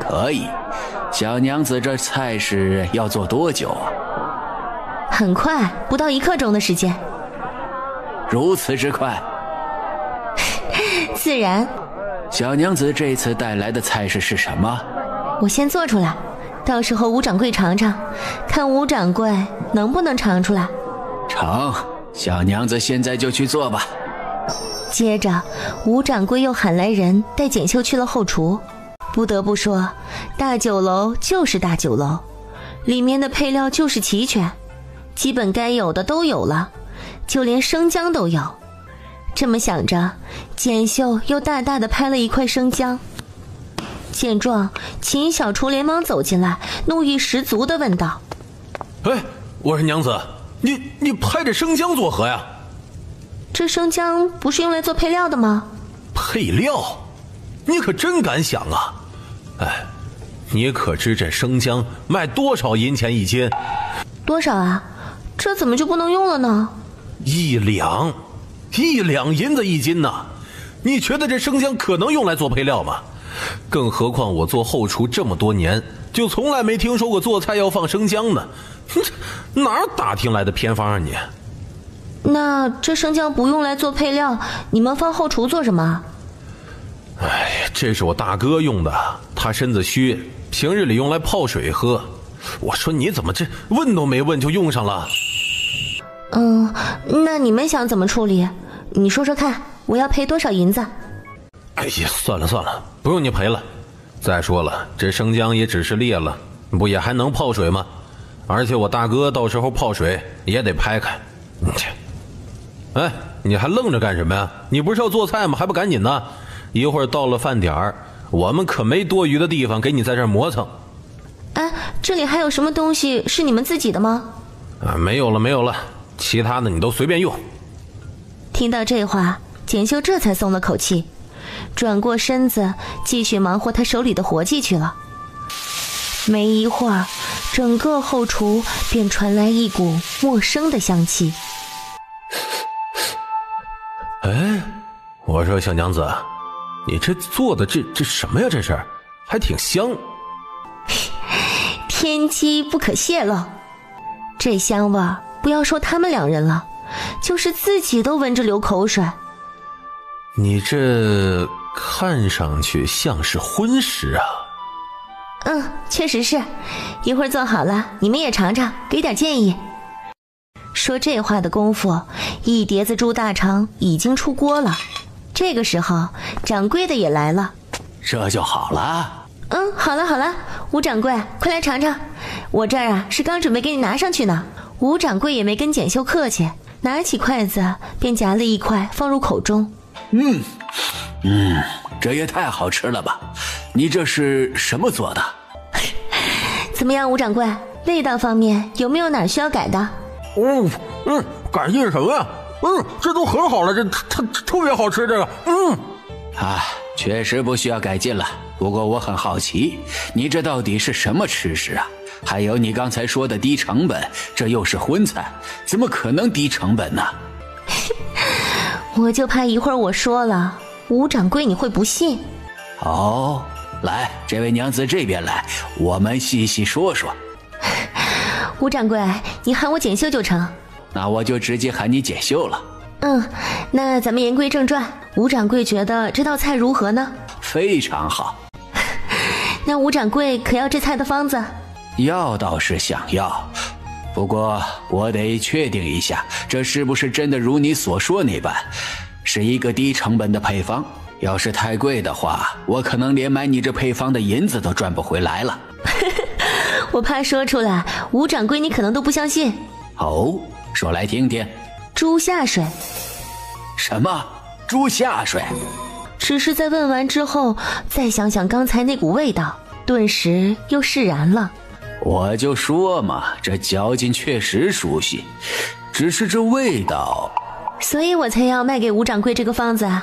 可以。小娘子这菜式要做多久啊？很快，不到1刻钟的时间。如此之快？自然。小娘子这次带来的菜式是什么？我先做出来，到时候吴掌柜尝尝，看吴掌柜能不能尝出来。成，小娘子现在就去做吧。接着，吴掌柜又喊来人带简秀去了后厨。不得不说，大酒楼就是大酒楼，里面的配料就是齐全，基本该有的都有了，就连生姜都有。这么想着，简秀又大大的拍了一块生姜。见状，秦小厨连忙走进来，怒意十足地问道：“哎，我说娘子，你拍这生姜作何呀？这生姜不是用来做配料的吗？”配料？你可真敢想啊！哎，你可知这生姜卖多少银钱一斤？多少啊？这怎么就不能用了呢？1两银子一斤呢！你觉得这生姜可能用来做配料吗？更何况我做后厨这么多年，就从来没听说过做菜要放生姜呢。哪儿打听来的偏方啊你？那这生姜不用来做配料，你们放后厨做什么？哎，这是我大哥用的，他身子虚，平日里用来泡水喝。我说你怎么这问都没问就用上了？那你们想怎么处理？你说说看，我要赔多少银子？哎呀，算了，不用你赔了。再说了，这生姜也只是裂了，不也还能泡水吗？而且我大哥到时候泡水也得拍开。哎，你还愣着干什么呀？你不是要做菜吗？还不赶紧呢？一会儿到了饭点儿，我们可没多余的地方给你在这儿磨蹭。哎，这里还有什么东西是你们自己的吗？没有了，其他的你都随便用。听到这话，简秀这才松了口气，转过身子继续忙活他手里的活计去了。没一会儿，整个后厨便传来一股陌生的香气。哎，我说小娘子，你这做的这什么呀？这是还挺香。天机不可泄露，这香味儿不要说他们2人了，就是自己都闻着流口水。你这看上去像是荤食啊。确实是，一会儿做好了你们也尝尝，给点建议。说这话的功夫，一碟子猪大肠已经出锅了。这个时候掌柜的也来了。这就好了。好了，吴掌柜快来尝尝，我这儿是刚准备给你拿上去呢。吴掌柜也没跟简秀客气，拿起筷子便夹了一块放入口中。这也太好吃了吧！你这是什么做的？怎么样，吴掌柜，味道方面有没有哪需要改的？改进什么呀？这都很好了，这特别好吃，这个。确实不需要改进了。不过我很好奇，你这到底是什么吃食啊？还有你刚才说的低成本，这又是荤菜，怎么可能低成本呢？我就怕一会儿我说了，吴掌柜你会不信。来，这位娘子这边来，我们细细说说。吴掌柜，你喊我简秀就成。那我就直接喊你简秀了。那咱们言归正传，吴掌柜觉得这道菜如何呢？非常好。那吴掌柜可要这菜的方子？要倒是想要，不过我得确定一下，这是不是真的如你所说那般，是一个低成本的配方。要是太贵的话，我可能连买你这配方的银子都赚不回来了。我怕说出来，吴掌柜你可能都不相信。哦，说来听听。猪下水。什么？猪下水？只是在问完之后，再想想刚才那股味道，顿时又释然了。我就说嘛，这嚼劲确实熟悉，只是这味道……所以我才要卖给吴掌柜这个方子啊。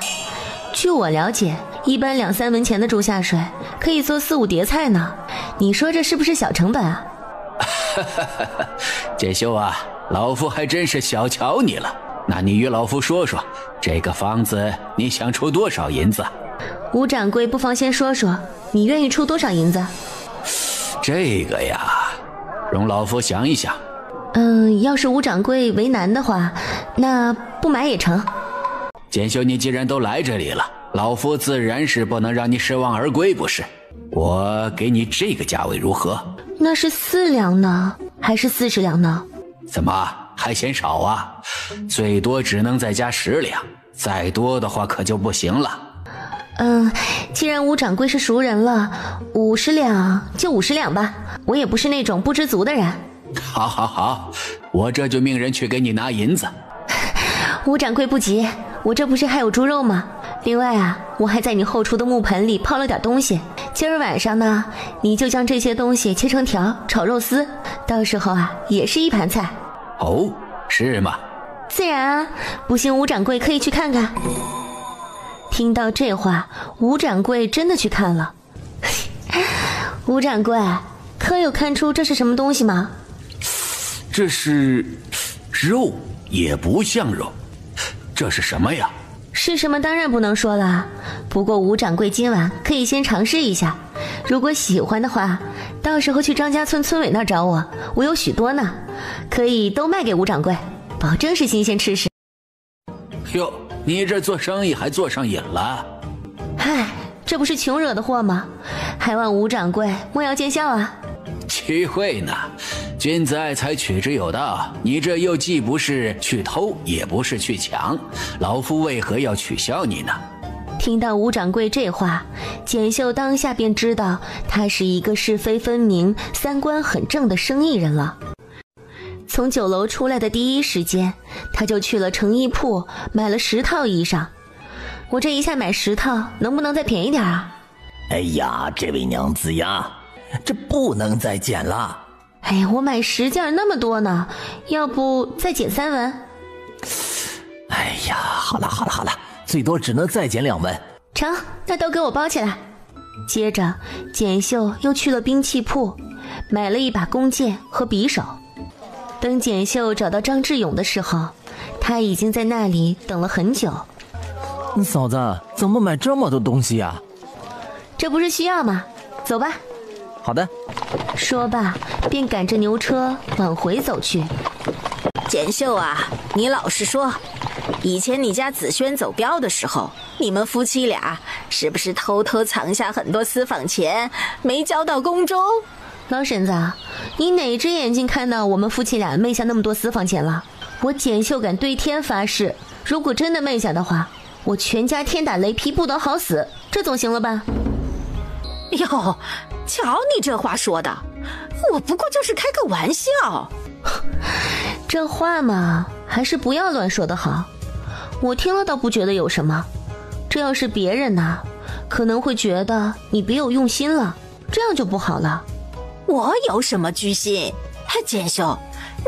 据我了解，一般2-3文钱的猪下水可以做4-5碟菜呢。你说这是不是小成本啊？简秀啊，老夫还真是小瞧你了。那你与老夫说说，这个方子你想出多少银子？吴掌柜不妨先说说，你愿意出多少银子？这个呀，容老夫想一想。要是吴掌柜为难的话，那不买也成。简秀，你既然都来这里了，老夫自然是不能让你失望而归，不是？我给你这个价位如何？那是4两呢，还是40两呢？怎么还嫌少啊？最多只能再加10两，再多的话可就不行了。既然吴掌柜是熟人了，50两就50两吧，我也不是那种不知足的人。好，我这就命人去给你拿银子。吴掌柜不急，我这不是还有猪肉吗？另外啊，我还在你后厨的木盆里泡了点东西，今儿晚上呢，你就将这些东西切成条，炒肉丝，到时候啊，也是一盘菜。哦，是吗？自然啊，不信吴掌柜可以去看看。听到这话，吴掌柜真的去看了。吴掌柜，可有看出这是什么东西吗？这是肉，也不像肉。这是什么呀？是什么当然不能说了，不过吴掌柜今晚可以先尝试一下，如果喜欢的话，到时候去张家村村委那儿找我，我有许多呢，可以都卖给吴掌柜，保证是新鲜吃食。哟，你这做生意还做上瘾了？嗨，这不是穷惹的祸吗？还望吴掌柜莫要见笑啊。岂会呢？君子爱财，取之有道。你这又既不是去偷，也不是去抢，老夫为何要取笑你呢？听到吴掌柜这话，简秀当下便知道他是一个是非分明、三观很正的生意人了。从酒楼出来的第一时间，他就去了成衣铺买了10套衣裳。我这一下买10套，能不能再便宜点啊？哎呀，这位娘子呀，这不能再减了。哎呀，我买10件那么多呢，要不再减3文？哎呀，好了，最多只能再减2文。成，那都给我包起来。接着，简秀又去了兵器铺，买了一把弓箭和匕首。等简秀找到张志勇的时候，他已经在那里等了很久。嫂子，怎么买这么多东西呀？这不是需要吗？走吧。好的。说罢，便赶着牛车往回走去。简秀啊，你老实说，以前你家子轩走镖的时候，你们夫妻俩是不是偷偷藏下很多私房钱，没交到宫中？老婶子，你哪只眼睛看到我们夫妻俩昧下那么多私房钱了？我简秀敢对天发誓，如果真的昧下的话，我全家天打雷劈不得好死，这总行了吧？哟，瞧你这话说的，我不过就是开个玩笑。这话嘛，还是不要乱说的好。我听了倒不觉得有什么，这要是别人呢，可能会觉得你别有用心了，这样就不好了。我有什么居心？简秀，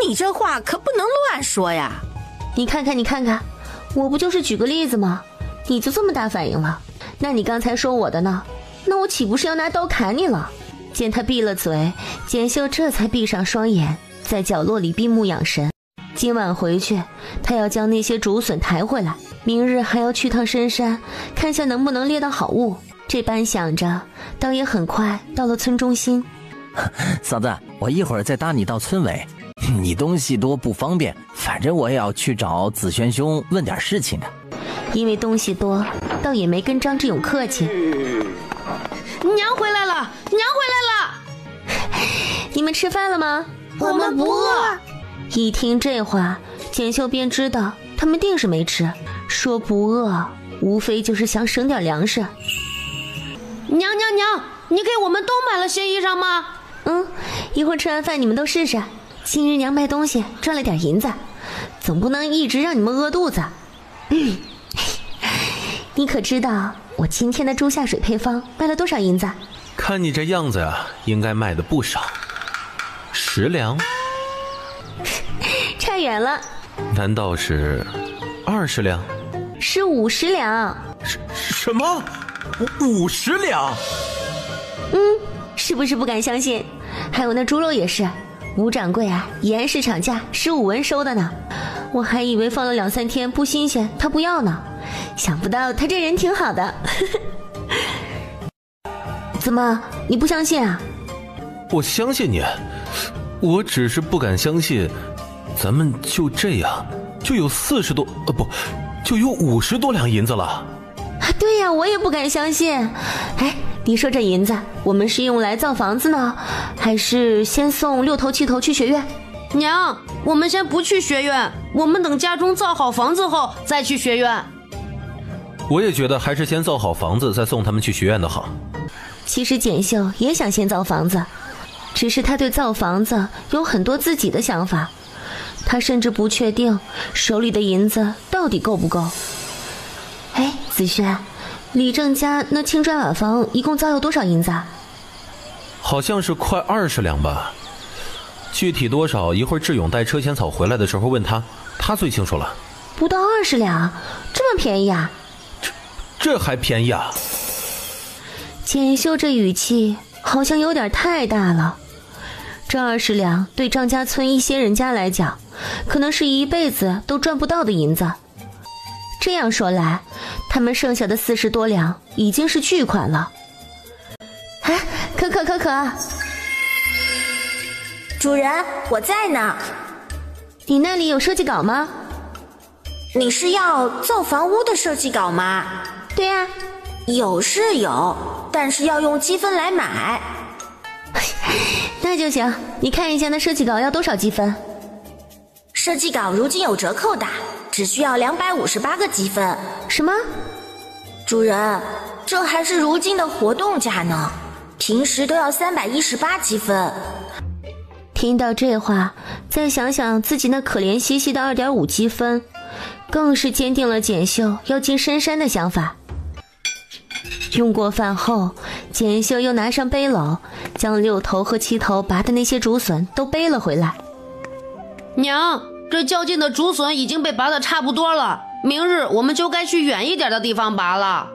你这话可不能乱说呀。你看看，我不就是举个例子吗？你就这么大反应了？那你刚才说我的呢？那我岂不是要拿刀砍你了？见他闭了嘴，简秀这才闭上双眼，在角落里闭目养神。今晚回去，他要将那些竹笋抬回来，明日还要去趟深山，看下能不能猎到好物。这般想着，倒也很快到了村中心。嫂子，我一会儿再搭你到村委，你东西多不方便，反正我也要去找子轩兄问点事情的。因为东西多，倒也没跟张志勇客气。娘回来了，娘回来了！你们吃饭了吗？我们不饿。一听这话，简秀便知道他们定是没吃。说不饿，无非就是想省点粮食。娘，你给我们都买了新衣裳吗？一会儿吃完饭你们都试试。今日娘卖东西赚了点银子，总不能一直让你们饿肚子。你可知道我今天的猪下水配方卖了多少银子？看你这样子啊，应该卖的不少。10两？差远了。难道是20两？是50两。什么？50两？是不是不敢相信？还有那猪肉也是，吴掌柜啊，以按市场价15文收的呢。我还以为放了2-3天不新鲜他不要呢，想不到他这人挺好的。怎么你不相信啊？我相信你，我只是不敢相信咱们就这样就有40多就有50多两银子了。对呀，我也不敢相信。哎，你说这银子我们是用来造房子呢，还是先送6头7头去学院？娘，我们先不去学院，我们等家中造好房子后再去学院。我也觉得还是先造好房子再送他们去学院的好。其实简秀也想先造房子，只是他对造房子有很多自己的想法，他甚至不确定手里的银子到底够不够。哎，子轩，李正家那青砖瓦房一共造要多少银子啊？好像是快20两吧，具体多少一会儿志勇带车前草回来的时候问他，他最清楚了。不到20两，这么便宜啊？这还便宜啊？简秀这语气好像有点太大了。这20两对张家村一些人家来讲，可能是一辈子都赚不到的银子。这样说来，他们剩下的40多两已经是巨款了。哎，可，主人，我在呢。你那里有设计稿吗？你是要造房屋的设计稿吗？对呀。有是有，但是要用积分来买。那就行，你看一下那设计稿要多少积分？设计稿如今有折扣的，只需要258个积分。什么？主人，这还是如今的活动价呢，平时都要318积分。听到这话，再想想自己那可怜兮兮的2.5积分，更是坚定了简秀要进深山的想法。用过饭后，简秀又拿上背篓，将6头和7头拔的那些竹笋都背了回来。娘，这较劲的竹笋已经被拔得差不多了，明日我们就该去远一点的地方拔了。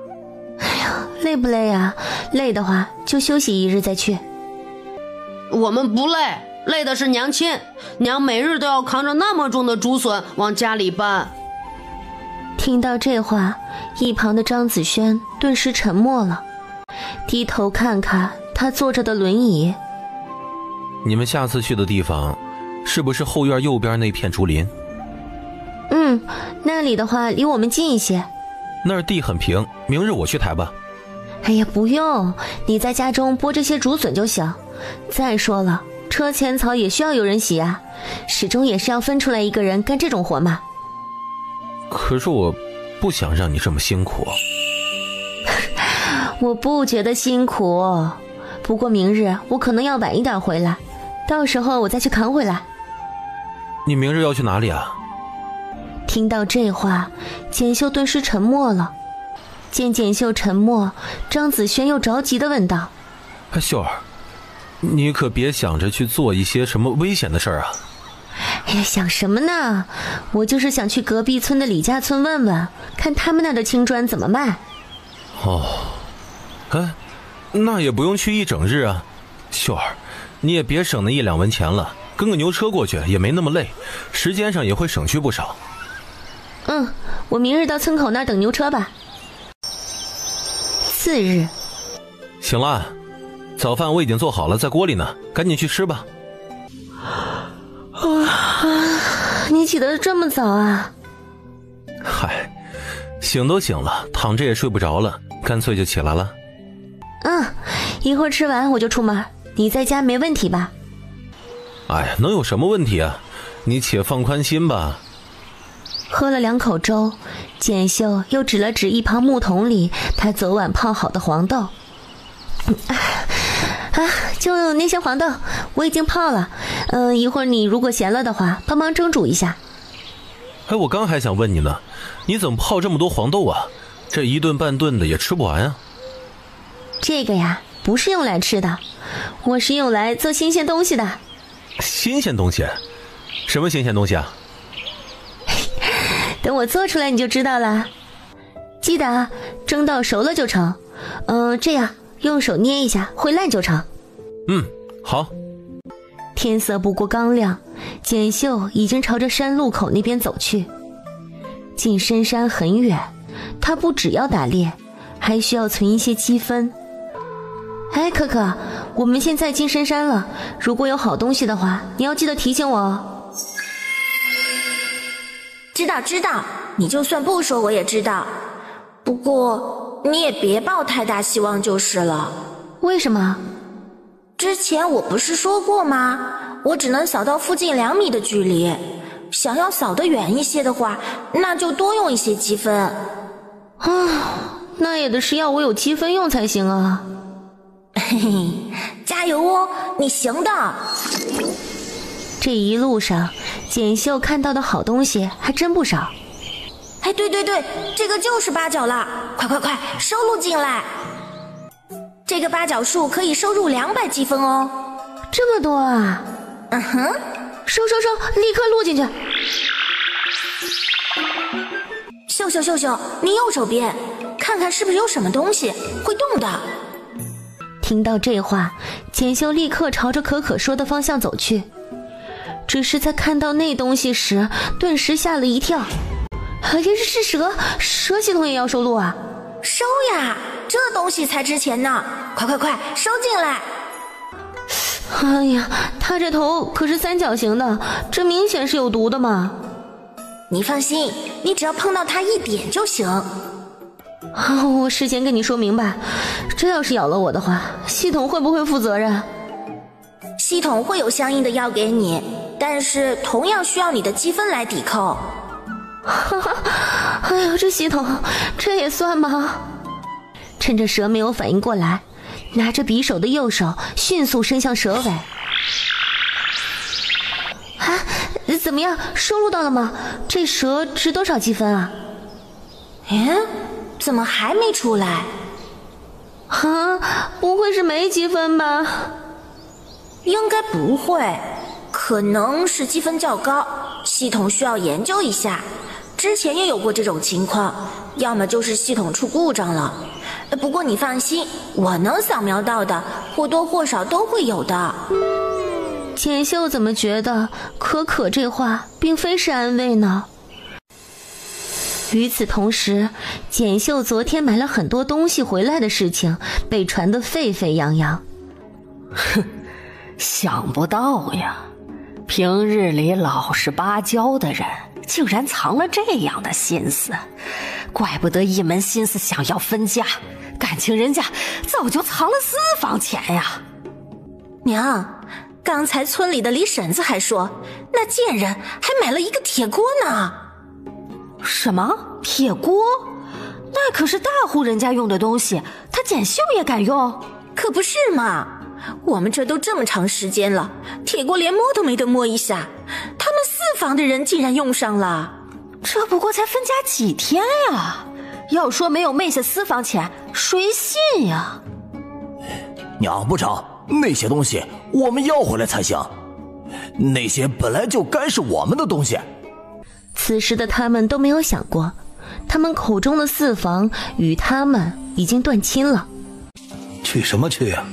哎呀，累不累啊？累的话就休息1日再去。我们不累，累的是娘亲，娘每日都要扛着那么重的竹笋往家里搬。听到这话，一旁的张子轩顿时沉默了，低头看看他坐着的轮椅。你们下次去的地方是不是后院右边那片竹林？那里的话离我们近一些。那儿地很平，明日我去抬吧。哎呀，不用，你在家中剥这些竹笋就行。再说了，车前草也需要有人洗啊，始终也是要分出来一个人干这种活嘛。可是我不想让你这么辛苦。我不觉得辛苦，不过明日我可能要晚一点回来，到时候我再去扛回来。你明日要去哪里啊？听到这话，简秀顿时沉默了。见简秀沉默，张子轩又着急地问道：秀儿，你可别想着去做一些什么危险的事儿啊。哎呀，想什么呢？我就是想去隔壁村的李家村问问，看他们那的青砖怎么卖。那也不用去一整日啊。秀儿，你也别省那1-2文钱了，跟个牛车过去也没那么累，时间上也会省去不少。我明日到村口那儿等牛车吧。次日，醒了，早饭我已经做好了，在锅里呢，赶紧去吃吧。你起得这么早啊？嗨，醒都醒了，躺着也睡不着了，干脆就起来了。一会儿吃完我就出门，你在家没问题吧？哎呀，能有什么问题啊？你且放宽心吧。喝了2口粥，简秀又指了指一旁木桶里他昨晚泡好的黄豆。就那些黄豆我已经泡了，一会儿你如果闲了的话，帮忙蒸煮一下。哎，我刚还想问你呢，你怎么泡这么多黄豆啊？这一顿半顿的也吃不完啊。这个呀，不是用来吃的，我是用来做新鲜东西的。新鲜东西？什么新鲜东西啊？等我做出来你就知道了。记得蒸到熟了就成，这样用手捏一下会烂就成。好。天色不过刚亮，简秀已经朝着山路口那边走去。进深山很远，他不只要打猎，还需要存一些积分。哎，可可，我们现在进深山了，如果有好东西的话，你要记得提醒我哦。知道，你就算不说我也知道。不过你也别抱太大希望就是了。为什么？之前我不是说过吗？我只能扫到附近2米的距离，想要扫得远一些的话，那就多用一些积分。那也得是要我有积分用才行啊。嘿嘿，加油哦，你行的。这一路上，简秀看到的好东西还真不少。哎，对，这个就是八角了，快，收录进来。这个八角树可以收入200积分哦。这么多啊？收，立刻录进去。秀，你右手边，看看是不是有什么东西会动的。听到这话，简秀立刻朝着可可说的方向走去。只是在看到那东西时，顿时吓了一跳。是蛇系统也要收录啊？收呀，这东西才值钱呢！快，收进来！哎呀，它这头可是3角形的，这明显是有毒的嘛。你放心，你只要碰到它一点就行。我事先跟你说明白，这要是咬了我的话，系统会不会负责任？系统会有相应的药给你，但是同样需要你的积分来抵扣。哎呀，这系统这也算吗？趁着蛇没有反应过来，拿着匕首的右手迅速伸向蛇尾。怎么样，收录到了吗？这蛇值多少积分啊？怎么还没出来？不会是没积分吧？应该不会，可能是积分较高，系统需要研究一下。之前也有过这种情况，要么就是系统出故障了。不过你放心，我能扫描到的，或多或少都会有的。简秀怎么觉得可可这话并非是安慰呢？与此同时，简秀昨天买了很多东西回来的事情被传得沸沸扬扬。想不到呀，平日里老实巴交的人竟然藏了这样的心思，怪不得一门心思想要分家，感情人家早就藏了私房钱呀。娘，刚才村里的李婶子还说，那贱人还买了一个铁锅呢。什么铁锅？那可是大户人家用的东西，他简秀也敢用？可不是嘛，我们这都这么长时间了，铁锅连摸都没得摸一下，他们4房的人竟然用上了。这不过才分家几天呀，要说没有昧下私房钱，谁信呀？娘不成，那些东西我们要回来才行，那些本来就该是我们的东西。此时的他们都没有想过，他们口中的4房与他们已经断亲了。去什么去啊？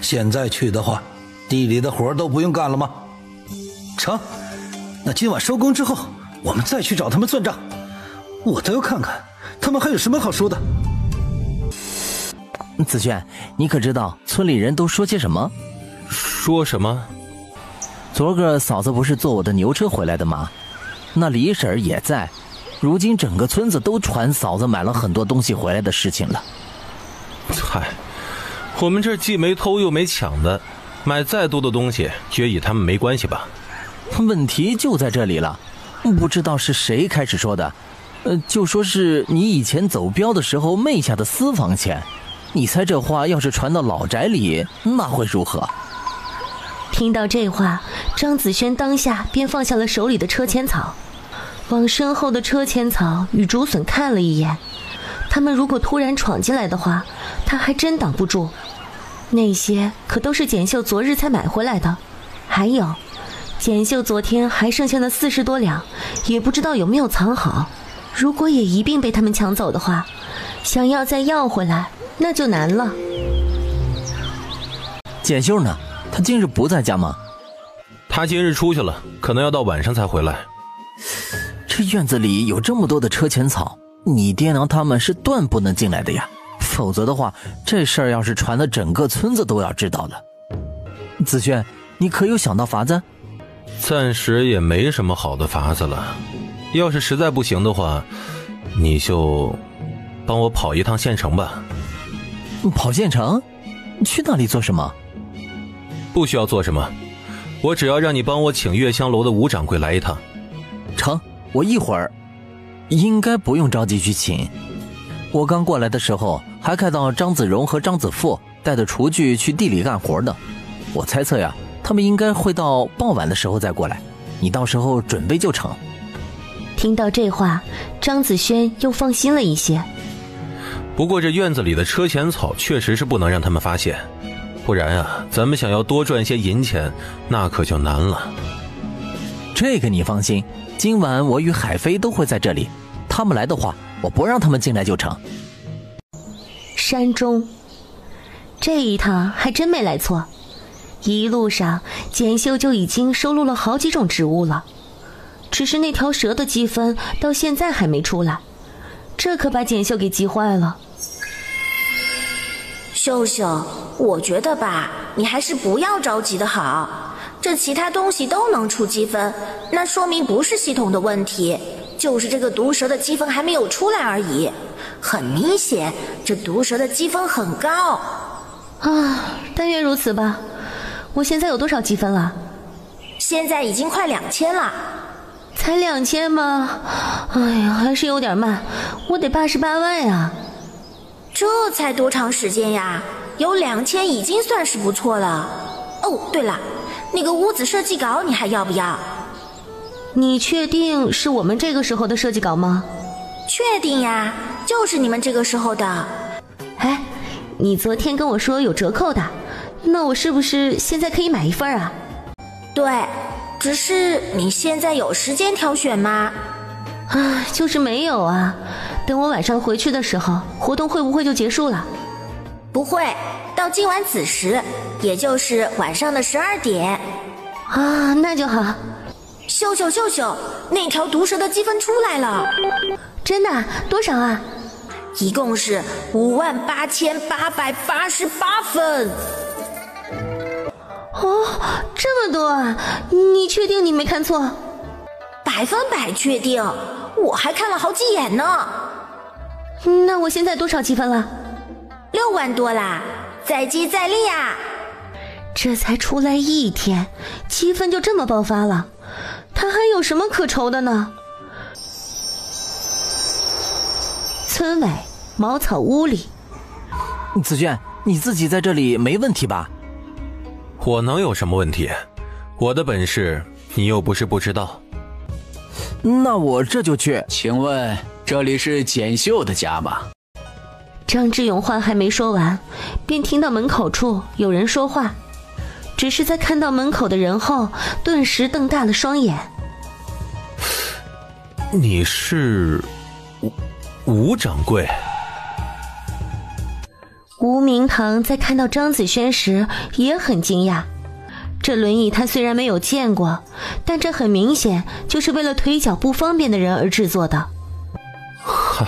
现在去的话，地里的活都不用干了吗？成，那今晚收工之后，我们再去找他们算账，我都要看看他们还有什么好说的。子轩，你可知道村里人都说些什么？说什么？昨个嫂子不是坐我的牛车回来的吗？那李婶儿也在。如今整个村子都传嫂子买了很多东西回来的事情了。嗨，我们这既没偷又没抢的，买再多的东西也与他们没关系吧？问题就在这里了，不知道是谁开始说的，就说是你以前走镖的时候昧下的私房钱。你猜这话要是传到老宅里，那会如何？听到这话，张子轩当下便放下了手里的车前草，往身后的车前草与竹笋看了一眼。他们如果突然闯进来的话，他还真挡不住。那些可都是简秀昨日才买回来的，还有简秀昨天还剩下的40多两，也不知道有没有藏好。如果也一并被他们抢走的话，想要再要回来那就难了。简秀呢？他今日不在家吗？他今日出去了，可能要到晚上才回来。这院子里有这么多的车前草，你爹娘他们是断不能进来的呀，否则的话，这事儿要是传的整个村子都要知道了。子轩，你可有想到法子？暂时也没什么好的法子了，要是实在不行的话，你就帮我跑一趟县城吧。跑县城？去那里做什么？不需要做什么，我只要让你帮我请月香楼的吴掌柜来一趟。成，我一会儿。应该不用着急去请。我刚过来的时候还看到张子荣和张子富带着厨具去地里干活的，我猜测呀，他们应该会到傍晚的时候再过来，你到时候准备就成。听到这话，张子轩又放心了一些。不过这院子里的车前草确实是不能让他们发现，不然啊，咱们想要多赚些银钱，那可就难了。这个你放心，今晚我与海飞都会在这里，他们来的话，我不让他们进来就成。山中，这一趟还真没来错。一路上，简秀就已经收录了好几种植物了，只是那条蛇的积分到现在还没出来，这可把简秀给急坏了。秀秀，我觉得吧，你还是不要着急的好。这其他东西都能出积分，那说明不是系统的问题，就是这个毒蛇的积分还没有出来而已。很明显，这毒蛇的积分很高。啊，但愿如此吧。我现在有多少积分了？现在已经快2000了。才2000吗？哎呀，还是有点慢，我得88万呀。这才多长时间呀？有2000已经算是不错了。哦，对了，那个屋子设计稿你还要不要？你确定是我们这个时候的设计稿吗？确定呀，就是你们这个时候的。哎，你昨天跟我说有折扣的，那我是不是现在可以买一份啊？对，只是你现在有时间挑选吗？啊，就是没有啊。等我晚上回去的时候，活动会不会就结束了？不会，到今晚子时，也就是晚上的12点。啊，那就好。秀秀，那条毒蛇的积分出来了。真的？多少啊？一共是58888分。哦，这么多啊！你确定你没看错？100%确定，我还看了好几眼呢。那我现在多少积分了？6万多啦，再接再厉啊！这才出来1天，积分就这么爆发了，他还有什么可愁的呢？村委茅草屋里，子轩，你自己在这里没问题吧？我能有什么问题？我的本事你又不是不知道。那我这就去。请问这里是简秀的家吗？张志勇话还没说完，便听到门口处有人说话，只是在看到门口的人后，顿时瞪大了双眼。你是吴掌柜？吴明堂在看到张子轩时也很惊讶，这轮椅他虽然没有见过，但这很明显就是为了腿脚不方便的人而制作的。嗨，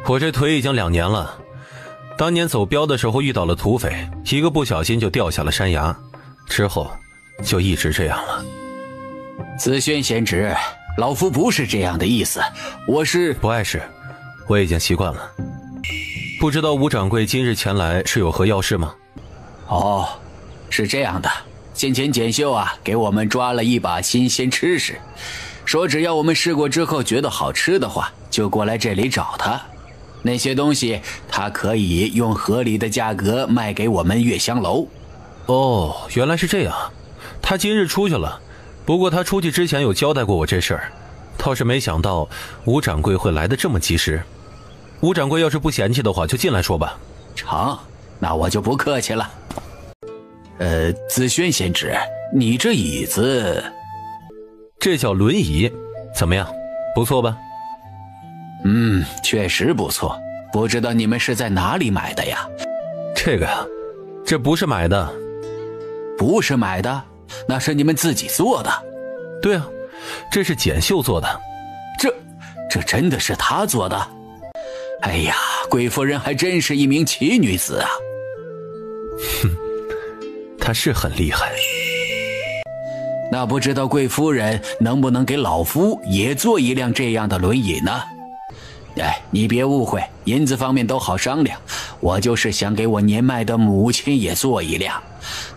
我这腿已经2年了，当年走镖的时候遇到了土匪，一个不小心就掉下了山崖，之后就一直这样了。子轩贤侄，老夫不是这样的意思，我是不碍事，我已经习惯了。不知道吴掌柜今日前来是有何要事吗？哦，是这样的，先前简秀啊给我们抓了一把新鲜吃食，说只要我们试过之后觉得好吃的话，就过来这里找他。那些东西他可以用合理的价格卖给我们月香楼。哦，原来是这样。他今日出去了，不过他出去之前有交代过我这事儿，倒是没想到吴掌柜会来得这么及时。吴掌柜要是不嫌弃的话，就进来说吧。成，那我就不客气了。紫萱仙子，你这椅子，这叫轮椅，怎么样？不错吧？确实不错。不知道你们是在哪里买的呀？这个呀，这不是买的。不是买的？那是你们自己做的？对啊，这是简秀做的。这真的是他做的？哎呀，贵夫人还真是一名奇女子啊！哼，她是很厉害。那不知道贵夫人能不能给老夫也做一辆这样的轮椅呢？你别误会，银子方面都好商量。我就是想给我年迈的母亲也做一辆，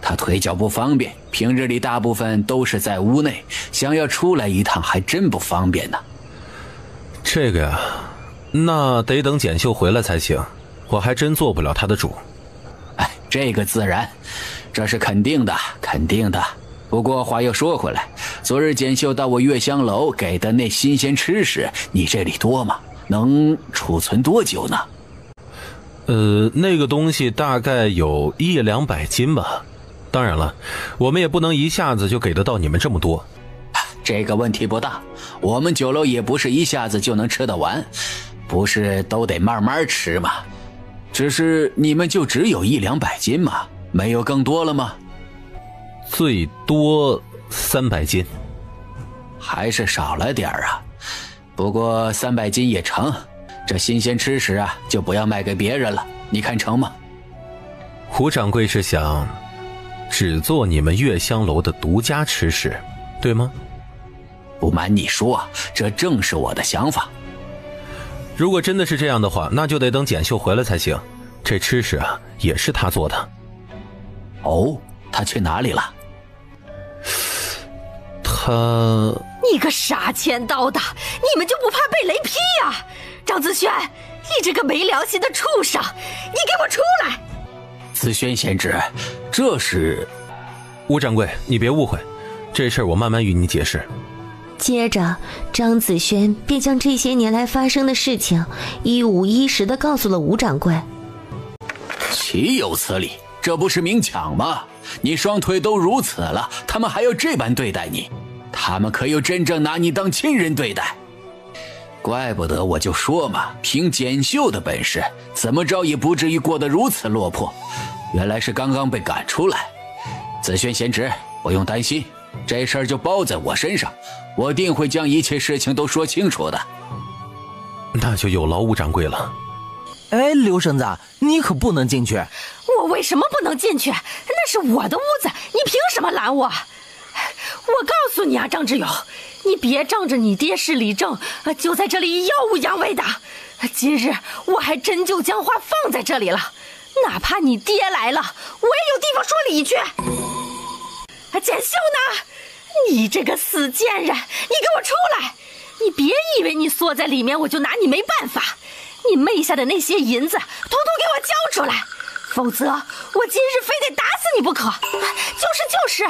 她腿脚不方便，平日里大部分都是在屋内，想要出来一趟还真不方便呢。这个呀，那得等简秀回来才行，我还真做不了她的主。这个自然，这是肯定的，肯定的。不过话又说回来，昨日简秀到我月香楼给的那新鲜吃食，你这里多吗？能储存多久呢？那个东西大概有100-200斤吧。当然了，我们也不能一下子就给得到你们这么多。这个问题不大，我们酒楼也不是一下子就能吃得完，不是都得慢慢吃吗？只是你们就只有100-200斤吗？没有更多了吗？最多300斤。还是少了点啊。不过300斤也成，这新鲜吃食啊，就不要卖给别人了，你看成吗？胡掌柜是想只做你们月香楼的独家吃食，对吗？不瞒你说，这正是我的想法。如果真的是这样的话，那就得等简秀回来才行。这吃食啊，也是他做的。哦，他去哪里了？你个杀千刀的，你们就不怕被雷劈呀？张子轩，你这个没良心的畜生，你给我出来！紫萱仙子，这是……吴掌柜，你别误会，这事儿我慢慢与你解释。接着，张子轩便将这些年来发生的事情一五一十地告诉了吴掌柜。岂有此理！这不是明抢吗？你双腿都如此了，他们还要这般对待你？他们可有真正拿你当亲人对待？怪不得我就说嘛，凭简秀的本事，怎么着也不至于过得如此落魄。原来是刚刚被赶出来。紫萱贤侄，不用担心，这事儿就包在我身上，我定会将一切事情都说清楚的。那就有劳吴掌柜了。刘婶子，你可不能进去。我为什么不能进去？那是我的屋子，你凭什么拦我？我告诉你啊，张志勇，你别仗着你爹是李正，就在这里耀武扬威的。今日我还真就将话放在这里了，哪怕你爹来了，我也有地方说理去。简秀呢？你这个死贱人，你给我出来！你别以为你缩在里面我就拿你没办法，你昧下的那些银子，统统给我交出来，否则我今日非得打死你不可。就是，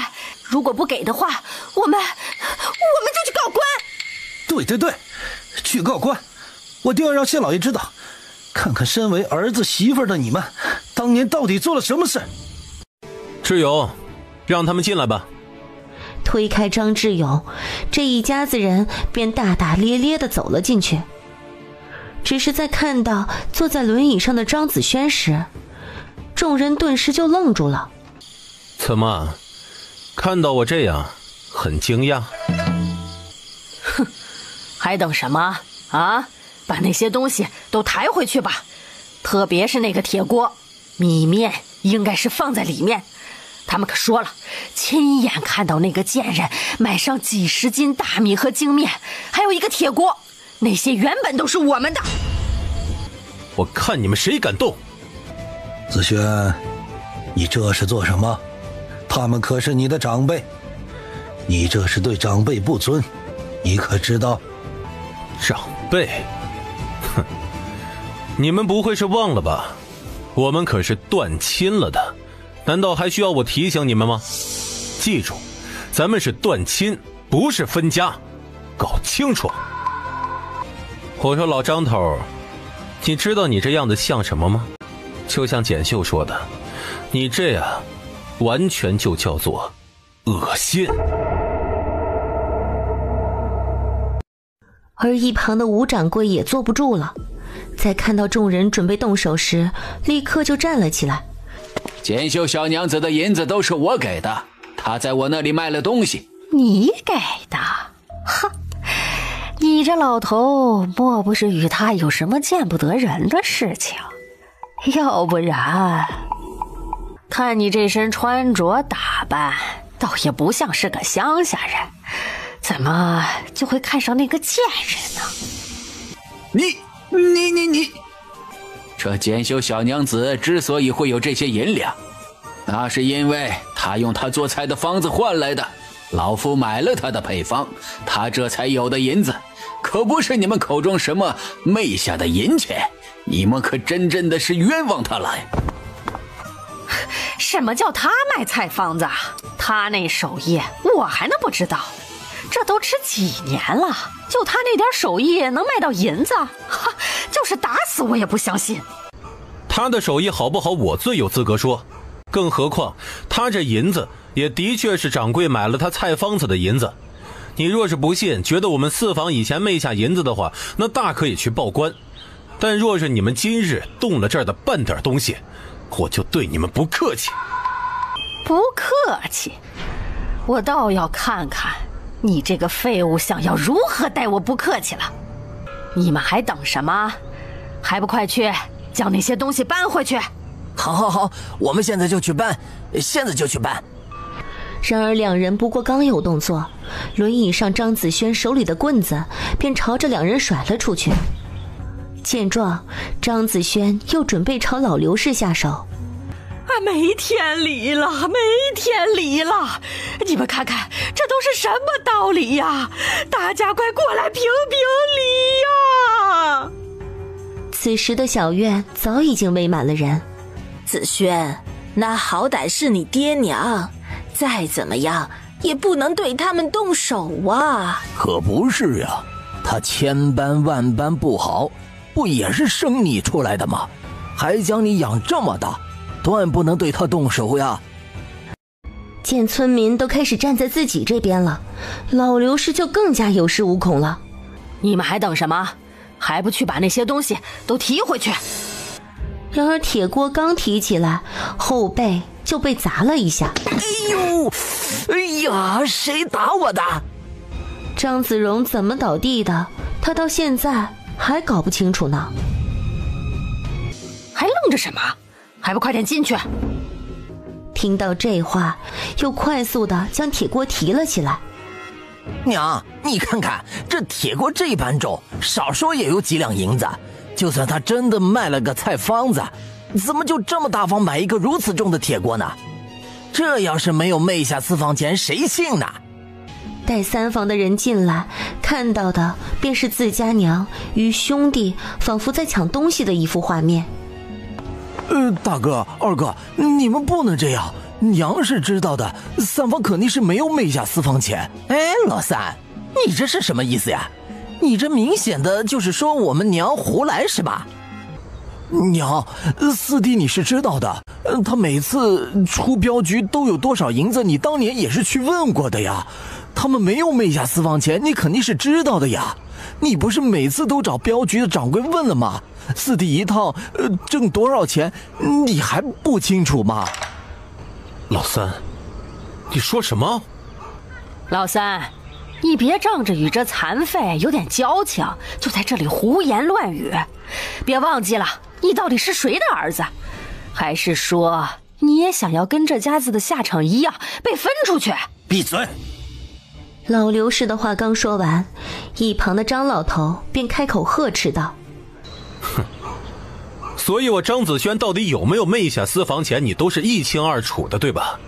如果不给的话，我们就去告官。对，去告官！我定要让谢老爷知道，看看身为儿子媳妇的你们，当年到底做了什么事。志勇，让他们进来吧。推开张志勇，这一家子人便大大咧咧地走了进去。只是在看到坐在轮椅上的张子轩时，众人顿时就愣住了。怎么，看到我这样很惊讶？哼，还等什么啊？把那些东西都抬回去吧，特别是那个铁锅，米面应该是放在里面，他们可说了，亲眼看到那个贱人买上几十斤大米和精面，还有一个铁锅，那些原本都是我们的。我看你们谁敢动！子轩，你这是做什么？他们可是你的长辈，你这是对长辈不尊，你可知道？长辈？哼，你们不会是忘了吧？我们可是断亲了的，难道还需要我提醒你们吗？记住，咱们是断亲，不是分家，搞清楚。我说老张头，你知道你这样子像什么吗？就像简秀说的，你这样完全就叫做恶心。而一旁的吴掌柜也坐不住了，在看到众人准备动手时，立刻就站了起来。简秀小娘子的银子都是我给的，她在我那里卖了东西。你给的？哼，你这老头莫不是与他有什么见不得人的事情？要不然，看你这身穿着打扮，倒也不像是个乡下人，怎么就会看上那个贱人呢？你，这简秀小娘子之所以会有这些银两，那是因为她用她做菜的方子换来的。老夫买了她的配方，她这才有的银子，可不是你们口中什么媚下的银钱。你们可真的是冤枉她了呀！什么叫他卖菜方子啊？他那手艺我还能不知道？这都吃几年了，就他那点手艺能卖到银子？哈，就是打死我也不相信。他的手艺好不好，我最有资格说。更何况他这银子也的确是掌柜买了他菜方子的银子。你若是不信，觉得我们四房以前昧下银子的话，那大可以去报官。但若是你们今日动了这儿的半点东西，我就对你们不客气。不客气？我倒要看看你这个废物想要如何待我不客气了。你们还等什么？还不快去将那些东西搬回去！好，我们现在就去搬，现在就去搬。然而两人不过刚有动作，轮椅上张子轩手里的棍子便朝着两人甩了出去。见状，张子轩又准备朝老刘氏下手。没天理了，没天理了！你们看看，这都是什么道理呀？大家快过来评评理呀！此时的小院早已经围满了人。子轩，那好歹是你爹娘，再怎么样也不能对他们动手啊！可不是呀，他千般万般不好，不也是生你出来的吗？还将你养这么大，断不能对他动手呀！见村民都开始站在自己这边了，老刘氏就更加有恃无恐了。你们还等什么？还不去把那些东西都提回去？然而铁锅刚提起来，后背就被砸了一下。哎呀，谁打我的？张子荣怎么倒地的，他到现在还搞不清楚呢。还愣着什么？还不快点进去！听到这话，又快速地将铁锅提了起来。娘，你看看这铁锅这般重，少说也有几两银子。就算他真的卖了个菜方子，怎么就这么大方买一个如此重的铁锅呢？这要是没有昧下私房钱，谁信呢？待三房的人进来，看到的便是自家娘与兄弟仿佛在抢东西的一幅画面。大哥、二哥，你们不能这样，娘是知道的，三房肯定是没有昧下私房钱。哎，老三，你这是什么意思呀？你这明显的就是说我们娘胡来是吧？娘，四弟你是知道的，他每次出镖局都有多少银子，你当年也是去问过的呀。他们没有昧下私房钱，你肯定是知道的呀。你不是每次都找镖局的掌柜问了吗？四弟一趟挣多少钱，你还不清楚吗？老三，你说什么？老三，你别仗着与这残废有点交情，就在这里胡言乱语。别忘记了，你到底是谁的儿子？还是说你也想要跟这家子的下场一样被分出去？闭嘴！老刘氏的话刚说完，一旁的张老头便开口呵斥道：哼，所以我张子轩到底有没有昧下私房钱，你都是一清二楚的，对吧？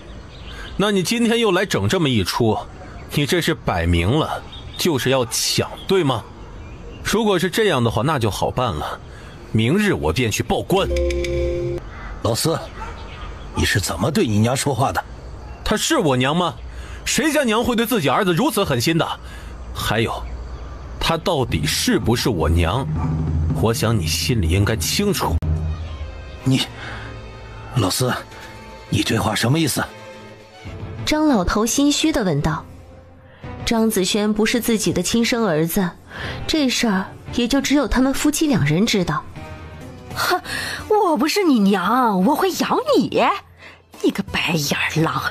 那你今天又来整这么一出，你这是摆明了就是要抢，对吗？如果是这样的话，那就好办了，明日我便去报官。老四，你是怎么对你娘说话的？她是我娘吗？谁家娘会对自己儿子如此狠心的？还有，她到底是不是我娘？我想你心里应该清楚。老四，你这话什么意思？张老头心虚地问道。张子轩不是自己的亲生儿子，这事儿也就只有他们夫妻两人知道。哼，我不是你娘，我会养你。你个白眼狼，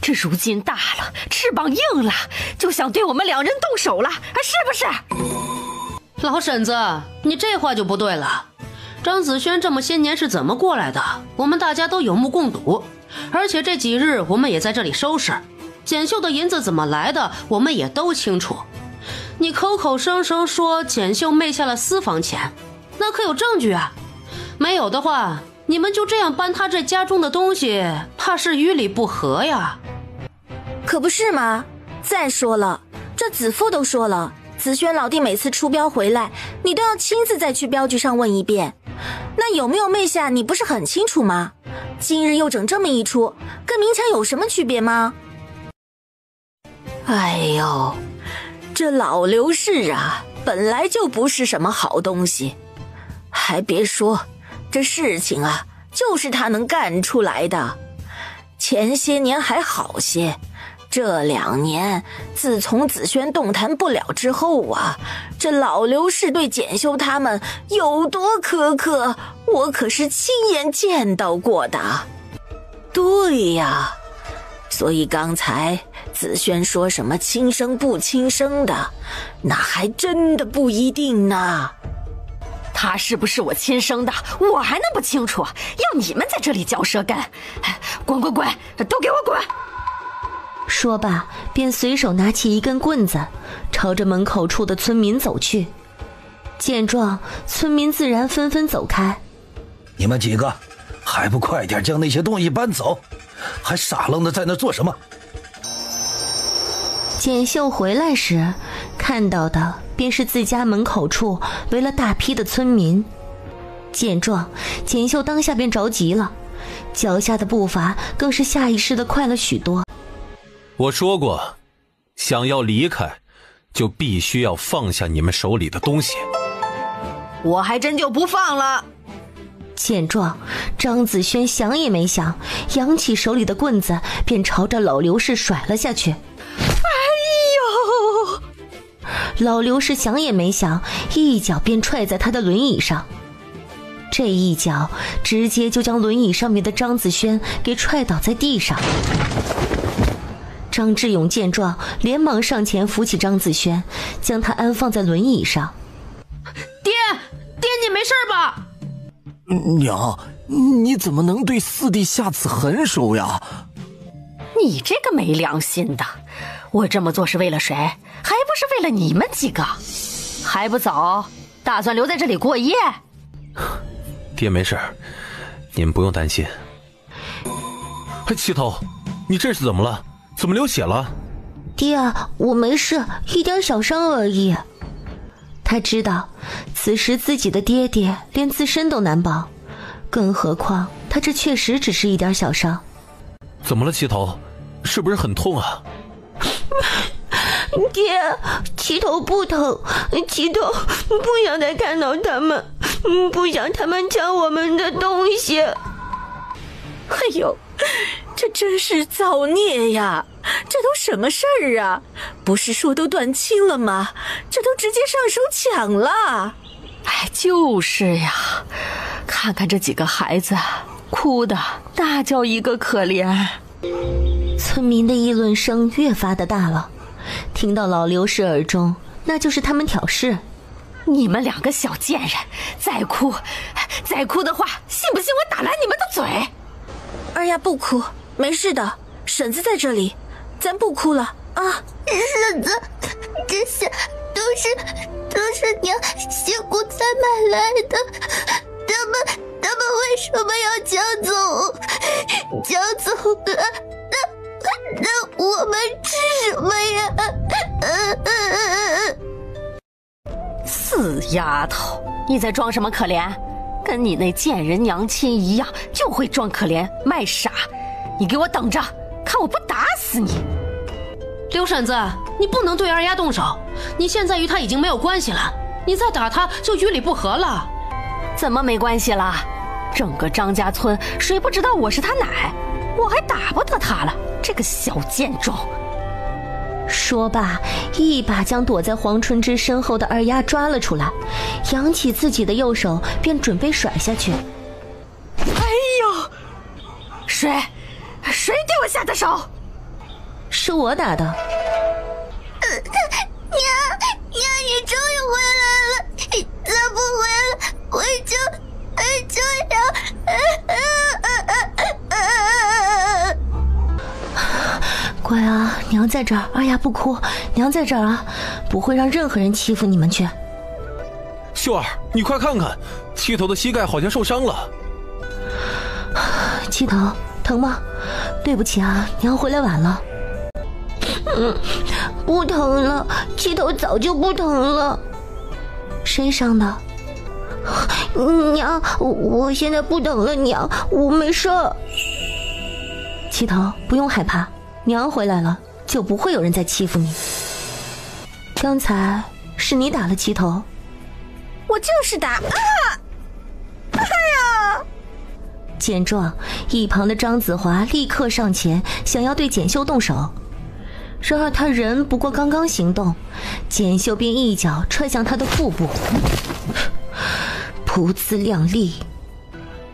这如今大了，翅膀硬了，就想对我们两人动手了，是不是？老婶子，你这话就不对了。张子轩这么些年是怎么过来的，我们大家都有目共睹。而且这几日我们也在这里收拾，简秀的银子怎么来的，我们也都清楚。你口口声声说简秀昧下了私房钱，那可有证据啊？没有的话，你们就这样搬他这家中的东西，怕是于理不合呀。可不是吗？再说了，这子父都说了，子轩老弟每次出镖回来，你都要亲自再去镖局上问一遍。那有没有昧下，你不是很清楚吗？今日又整这么一出，跟明抢有什么区别吗？哎呦，这老刘氏啊，本来就不是什么好东西，还别说，这事情啊，就是他能干出来的。前些年还好些，这2年，自从子轩动弹不了之后啊，这老刘氏对简秀他们有多苛刻，我可是亲眼见到过的。对呀，所以刚才子轩说什么亲生不亲生的，那还真的不一定呢。他是不是我亲生的，我还能不清楚？要你们在这里嚼舌根，滚滚滚，都给我滚！说罢，便随手拿起一根棍子，朝着门口处的村民走去。见状，村民自然纷纷走开。你们几个还不快点将那些东西搬走，还傻愣的在那做什么？简秀回来时，看到的便是自家门口处围了大批的村民。见状，简秀当下便着急了，脚下的步伐更是下意识地快了许多。我说过，想要离开，就必须要放下你们手里的东西。我还真就不放了。见状，张子轩想也没想，扬起手里的棍子，便朝着老刘氏甩了下去。哎呦！老刘氏想也没想，一脚便踹在他的轮椅上。这一脚直接就将轮椅上面的张子轩给踹倒在地上。张志勇见状，连忙上前扶起张子轩，将他安放在轮椅上。爹，你没事吧？娘，你怎么能对四弟下此狠手呀？你这个没良心的，我这么做是为了谁？还不是为了你们几个？还不走？打算留在这里过夜？爹没事，你们不用担心。七头，你这是怎么了？怎么流血了？爹，我没事，一点小伤而已。他知道此时自己的爹爹连自身都难保，更何况他这确实只是一点小伤。怎么了，七头？是不是很痛啊？爹，七头不疼，七头不想再看到他们，不想他们抢我们的东西。哎呦，这真是造孽呀！这都什么事儿啊？不是说都断亲了吗？这都直接上手抢了。哎，就是呀，看看这几个孩子，哭的那叫一个可怜。村民的议论声越发的大了，听到老刘氏耳中，那就是他们挑事。你们两个小贱人，再哭的话，信不信我打烂你们的嘴？二丫不哭，没事的，婶子在这里，咱不哭了啊。婶子，这些都是娘辛苦才买来的，他们为什么要抢走？抢走了，那我们吃什么呀？死丫头，你在装什么可怜？跟你那贱人娘亲一样，就会装可怜卖傻。你给我等着，看我不打死你！刘婶子，你不能对二丫动手，你现在与她已经没有关系了，你再打她就与理不合了。怎么没关系了？整个张家村谁不知道我是她奶？我还打不得她了，这个小贱种！说罢，一把将躲在黄春之身后的二丫抓了出来，扬起自己的右手便准备甩下去。哎呦！谁对我下的手？是我打的。娘，你终于回来了！再不回来，我就乖啊，娘在这儿，二丫不哭，娘在这儿啊，不会让任何人欺负你们去。秀儿，你快看看，七头的膝盖好像受伤了。七头，疼吗？对不起啊，娘回来晚了。不疼了，七头早就不疼了。谁伤的？娘，我现在不疼了，娘，我没事。七头，不用害怕，娘回来了，就不会有人再欺负你。刚才是你打了七头。我就是打啊！哎呀！见状，一旁的张子华立刻上前，想要对简秀动手。然而他人不过刚刚行动，简秀便一脚踹向他的腹部，噗呲亮丽。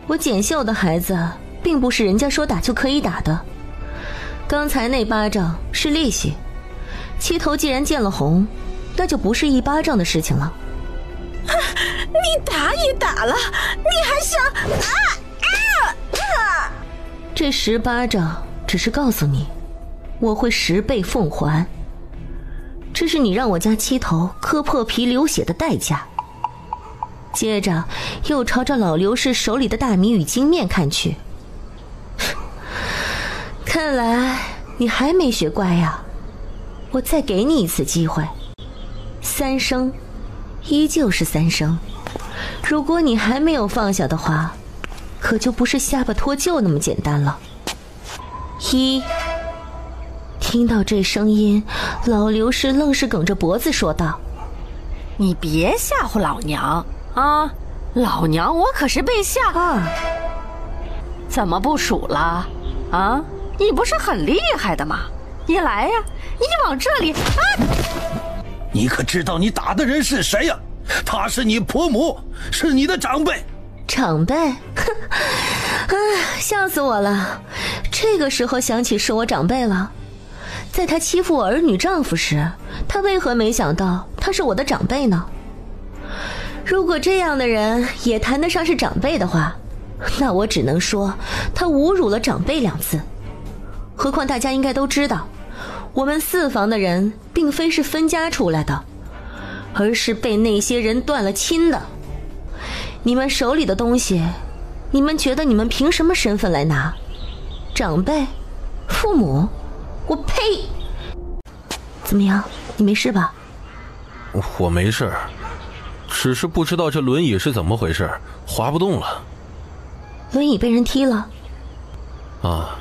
我简秀的孩子并不是人家说打就可以打的，刚才那巴掌是利息，七头既然见了红，那就不是一巴掌的事情了。你打也打了，你还想这10巴掌只是告诉你，我会10倍奉还，这是你让我家七头磕破皮流血的代价。接着又朝着老刘氏手里的大米与精面看去，看来你还没学乖呀，我再给你一次机会，3声依旧是3声，如果你还没有放下的话，可就不是下巴脱臼那么简单了。1。听到这声音，老刘氏愣是梗着脖子说道：“你别吓唬老娘啊！老娘我可是被吓。2。怎么不数了？啊，你不是很厉害的吗？你来呀，你往这里啊！你可知道你打的人是谁呀？他是你婆母，是你的长辈。长辈？哼，笑死我了！这个时候想起是我长辈了。在他欺负我儿女丈夫时，他为何没想到他是我的长辈呢？如果这样的人也谈得上是长辈的话，那我只能说他侮辱了长辈2字。何况大家应该都知道，我们4房的人并非是分家出来的，而是被那些人断了亲的。你们手里的东西，你们觉得你们凭什么身份来拿？长辈？父母？我呸！怎么样，你没事吧？我没事，只是不知道这轮椅是怎么回事，滑不动了。轮椅被人踢了？啊，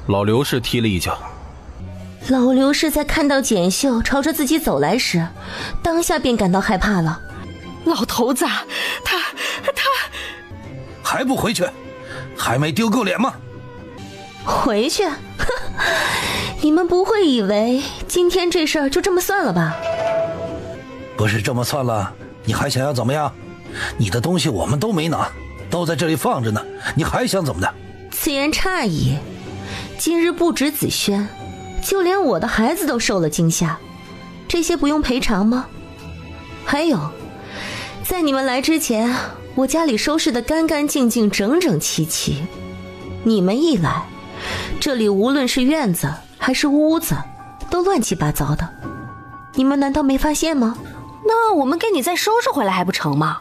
老刘是踢了一脚。老刘是在看到简秀朝着自己走来时，当下便感到害怕了。老头子，他还不回去？还没丢够脸吗？回去？你们不会以为今天这事儿就这么算了吧？不是这么算了，你还想要怎么样？你的东西我们都没拿，都在这里放着呢，你还想怎么的？此言差矣，今日不止子轩，就连我的孩子都受了惊吓，这些不用赔偿吗？还有，在你们来之前，我家里收拾得干干净净整整齐齐，你们一来，这里无论是院子还是屋子，都乱七八糟的。你们难道没发现吗？那我们给你再收拾回来还不成吗？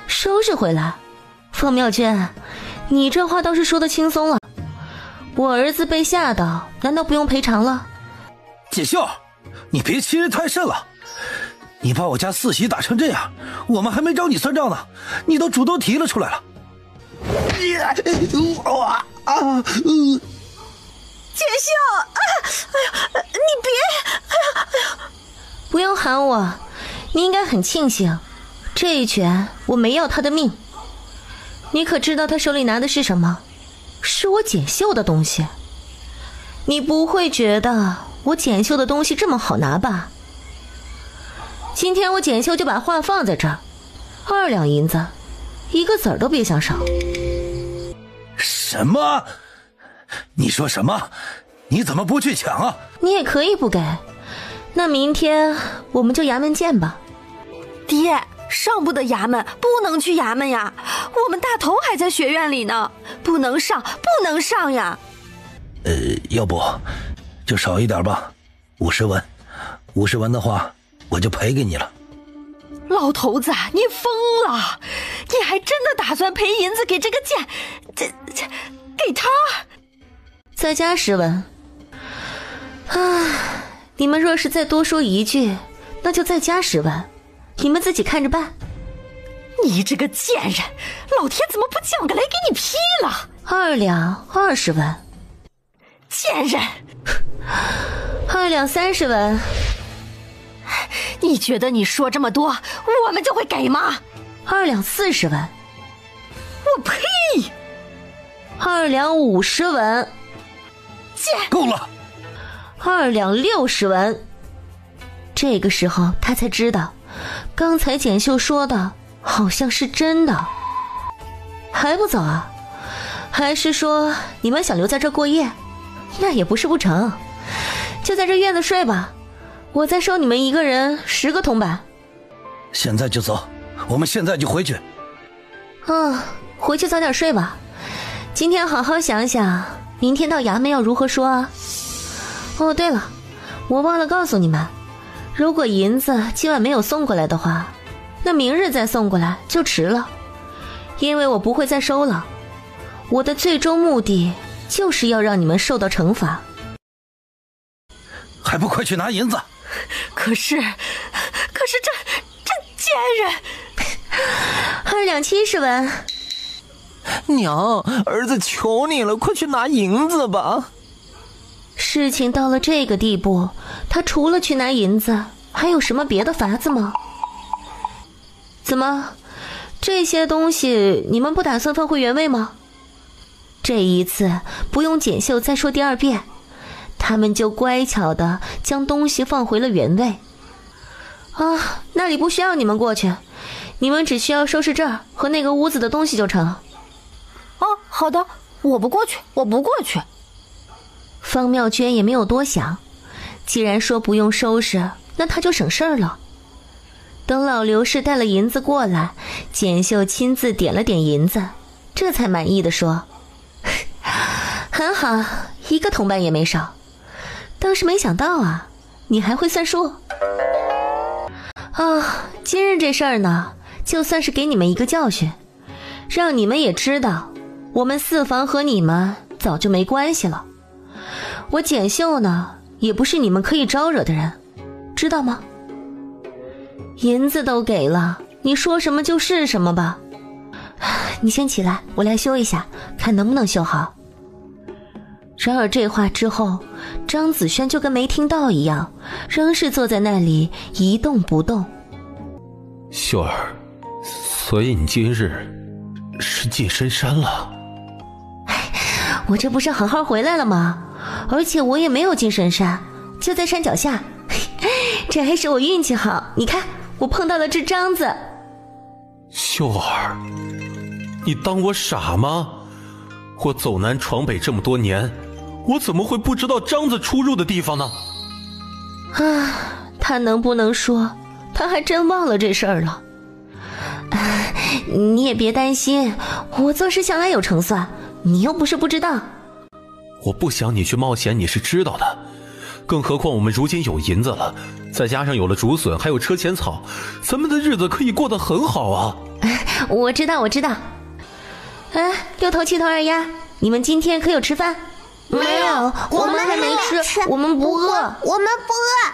收拾回来？凤妙娟，你这话倒是说得轻松了。我儿子被吓到，难道不用赔偿了？锦绣，你别欺人太甚了。你把我家四喜打成这样，我们还没找你算账呢，你都主动提了出来了。锦绣，你别，不用喊我，你应该很庆幸，这一拳我没要他的命。你可知道他手里拿的是什么？是我锦绣的东西。你不会觉得我锦绣的东西这么好拿吧？今天我锦绣就把话放在这儿，2两银子，一个子儿都别想少。什么？你说什么？你怎么不去抢啊？你也可以不给，那明天我们就衙门见吧。爹，上不得衙门，不能去衙门呀，我们大头还在学院里呢，不能上呀。要不就少一点吧，50文，50文的话我就赔给你了。老头子，你疯了？你还真的打算赔银子给这个贱，给他？再加10文。你们若是再多说一句，那就再加10文，你们自己看着办。你这个贱人，老天怎么不降个雷给你劈了？2两20文。贱人！2两30文。你觉得你说这么多，我们就会给吗？2两40文。我呸！2两50文。够了。2两60文。这个时候他才知道，刚才简秀说的好像是真的。还不走啊？还是说你们想留在这过夜？那也不是不成，就在这院子睡吧，我再收你们一个人10个铜板。现在就走，我们现在就回去。回去早点睡吧，今天好好想想明天到衙门要如何说啊。对了，我忘了告诉你们，如果银子今晚没有送过来的话，那明日再送过来就迟了，因为我不会再收了。我的最终目的就是要让你们受到惩罚。还不快去拿银子？可是这贱人！2两70文。娘，儿子求你了，快去拿银子吧。事情到了这个地步，他除了去拿银子，还有什么别的法子吗？怎么，这些东西你们不打算放回原位吗？这一次不用简秀再说第2遍，他们就乖巧地将东西放回了原位。那里不需要你们过去，你们只需要收拾这儿和那个屋子的东西就成。好的，我不过去。方妙娟也没有多想，既然说不用收拾，那他就省事儿了。等老刘氏带了银子过来，简秀亲自点了点银子，这才满意地说：很好，1个铜板也没少。倒是没想到啊，你还会算数。今日这事儿呢，就算是给你们一个教训，让你们也知道，我们四房和你们早就没关系了。我简秀呢，也不是你们可以招惹的人，知道吗？银子都给了，你说什么就是什么吧。你先起来，我来修一下，看能不能修好。然而这话之后，张子轩就跟没听到一样，仍是坐在那里一动不动。秀儿，所以你今日是进深山了？我这不是好好回来了吗？而且我也没有进深山，就在山脚下。这还是我运气好，你看我碰到了只獐子。秀儿，你当我傻吗？我走南闯北这么多年，我怎么会不知道獐子出入的地方呢？他能不能说他还真忘了这事儿了。你也别担心，我做事向来有成算，你又不是不知道。我不想你去冒险，你是知道的。更何况我们如今有银子了，再加上有了竹笋，还有车前草，咱们的日子可以过得很好啊。我知道。哎，六头七头二丫，你们今天可有吃饭？没有，我们还没吃，我们不饿，我们不饿。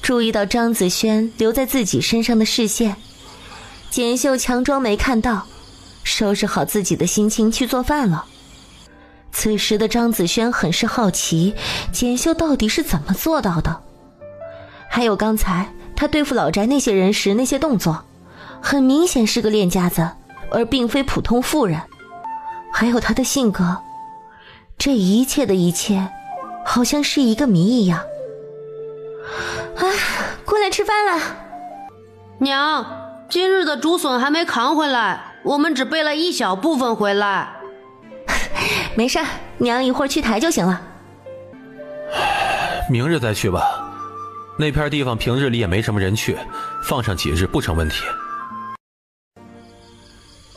注意到张子轩留在自己身上的视线，简秀强装没看到，收拾好自己的心情去做饭了。此时的张子轩很是好奇，简秀到底是怎么做到的。还有刚才他对付老宅那些人时那些动作，很明显是个练家子，而并非普通妇人。还有他的性格，这一切的一切好像是一个谜一样。哎，过来吃饭了。娘，今日的竹笋还没扛回来，我们只背了一小部分回来。没事，娘一会儿去抬就行了。明日再去吧，那片地方平日里也没什么人去，放上几日不成问题。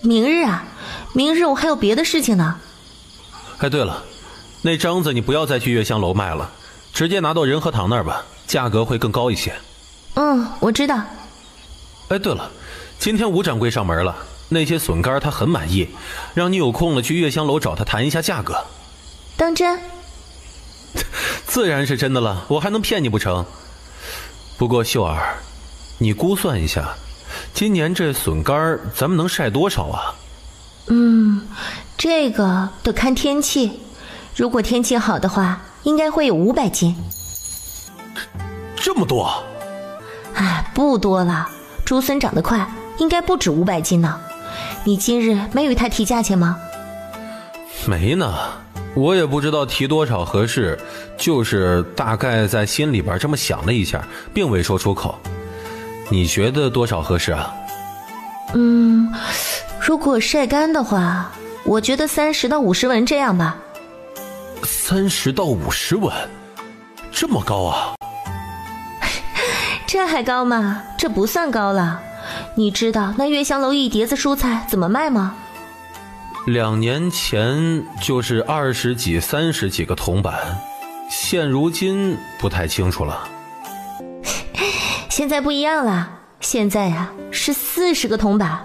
明日啊？明日我还有别的事情呢。哎，对了，那獐子你不要再去月香楼卖了，直接拿到仁和堂那儿吧，价格会更高一些。我知道。哎，对了，今天吴掌柜上门了，那些笋干他很满意，让你有空了去月香楼找他谈一下价格。当真？自然是真的了，我还能骗你不成？不过秀儿，你估算一下，今年这笋干咱们能晒多少啊？这个得看天气，如果天气好的话，应该会有500斤。这么多？哎，不多了，竹笋长得快，应该不止500斤呢。你今日没与他提价钱吗？没呢，我也不知道提多少合适，就是大概在心里边这么想了一下，并未说出口。你觉得多少合适啊？如果晒干的话，我觉得30到50文这样吧。30到50文，这么高啊？这还高吗？这不算高了。你知道那月香楼一碟子蔬菜怎么卖吗？2年前就是20几、30几个铜板，现如今不太清楚了。现在不一样了，现在啊是40个铜板，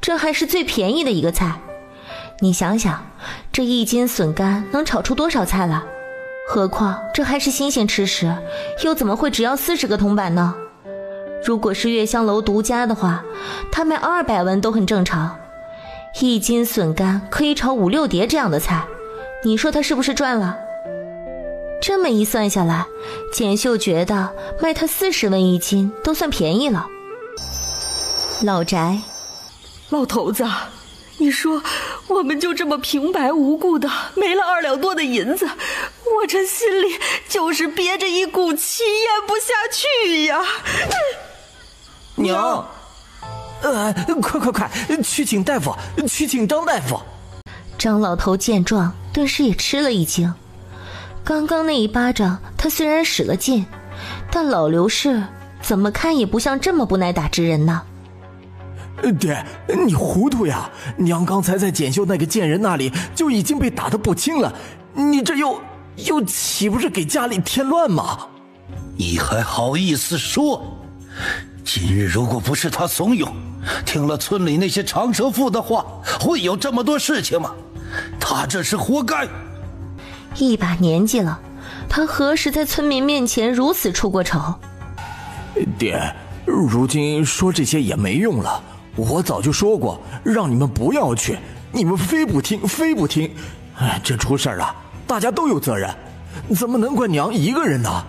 这还是最便宜的一个菜。你想想，这1斤笋干能炒出多少菜了？何况这还是新鲜吃食，又怎么会只要40个铜板呢？如果是月香楼独家的话，他卖200文都很正常。1斤笋干可以炒5、6碟这样的菜，你说他是不是赚了？这么一算下来，简秀觉得卖他40文1斤都算便宜了。老宅，老头子，你说我们就这么平白无故的没了2两多的银子，我这心里就是憋着一股气咽不下去呀。娘，快，去请大夫，去请张大夫。张老头见状，顿时也吃了一惊。刚刚那一巴掌，他虽然使了劲，但老刘氏怎么看也不像这么不耐打之人呢。爹，你糊涂呀！娘刚才在简秀那个贱人那里就已经被打得不轻了，你这又岂不是给家里添乱吗？你还好意思说？今日如果不是他怂恿，听了村里那些长舌妇的话，会有这么多事情吗？他这是活该。一把年纪了，他何时在村民面前如此出过丑？爹，如今说这些也没用了，我早就说过让你们不要去，你们非不听。哎，这出事啊，大家都有责任，怎么能怪娘一个人呢？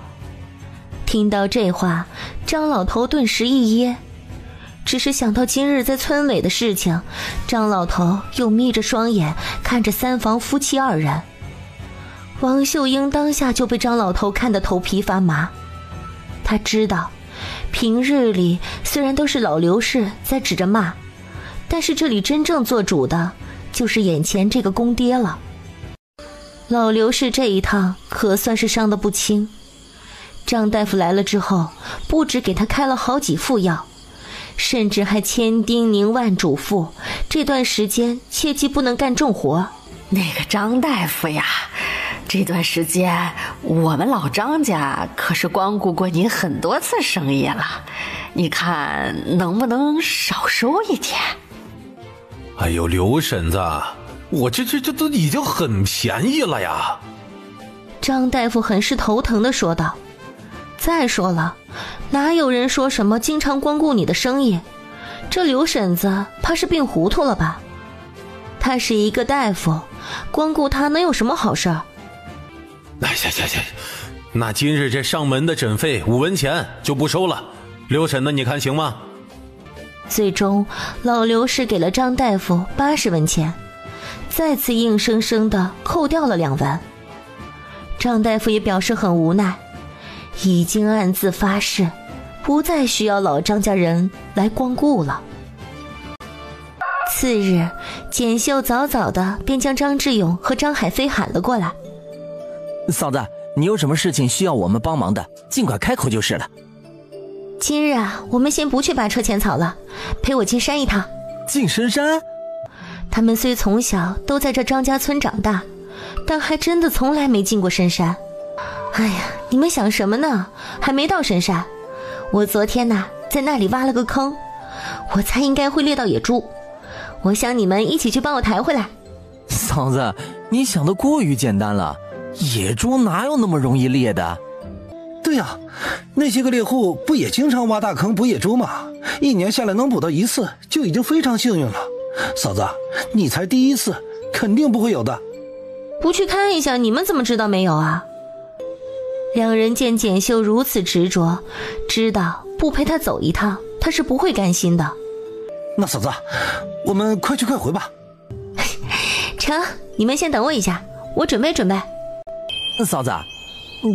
听到这话，张老头顿时一噎，只是想到今日在村委的事情，张老头又眯着双眼看着3房夫妻2人。王秀英当下就被张老头看得头皮发麻。他知道平日里虽然都是老刘氏在指着骂，但是这里真正做主的就是眼前这个公爹了。老刘氏这一趟可算是伤得不轻，张大夫来了之后，不止给他开了好几副药，甚至还千叮咛万嘱咐，这段时间切记不能干重活，那个张大夫呀，这段时间我们老张家可是光顾过您很多次生意了，你看能不能少收一点？哎呦，刘婶子，我这都已经很便宜了呀。张大夫很是头疼地说道。再说了，哪有人说什么经常光顾你的生意？这刘婶子怕是病糊涂了吧？他是一个大夫，光顾他能有什么好事儿？行，那今日这上门的诊费5文钱就不收了，刘婶子你看行吗？最终老刘是给了张大夫80文钱，再次硬生生地扣掉了2文。张大夫也表示很无奈，已经暗自发誓不再需要老张家人来光顾了。次日，简秀早早的便将张志勇和张海飞喊了过来。嫂子，你有什么事情需要我们帮忙的，尽管开口就是了。今日啊，我们先不去拔车前草了，陪我进山一趟。进深山？他们虽从小都在这张家村长大，但还真的从来没进过深山。哎呀，你们想什么呢？还没到深山。我昨天呢，在那里挖了个坑，我猜应该会猎到野猪。我想你们一起去帮我抬回来。嫂子，你想的过于简单了，野猪哪有那么容易猎的？对呀，那些个猎户不也经常挖大坑捕野猪吗？一年下来能捕到1次就已经非常幸运了。嫂子，你才第1次，肯定不会有的。不去看一下，你们怎么知道没有啊？两人见简秀如此执着，知道不陪他走一趟，他是不会甘心的。那嫂子，我们快去快回吧。成，你们先等我一下，我准备准备。嫂子，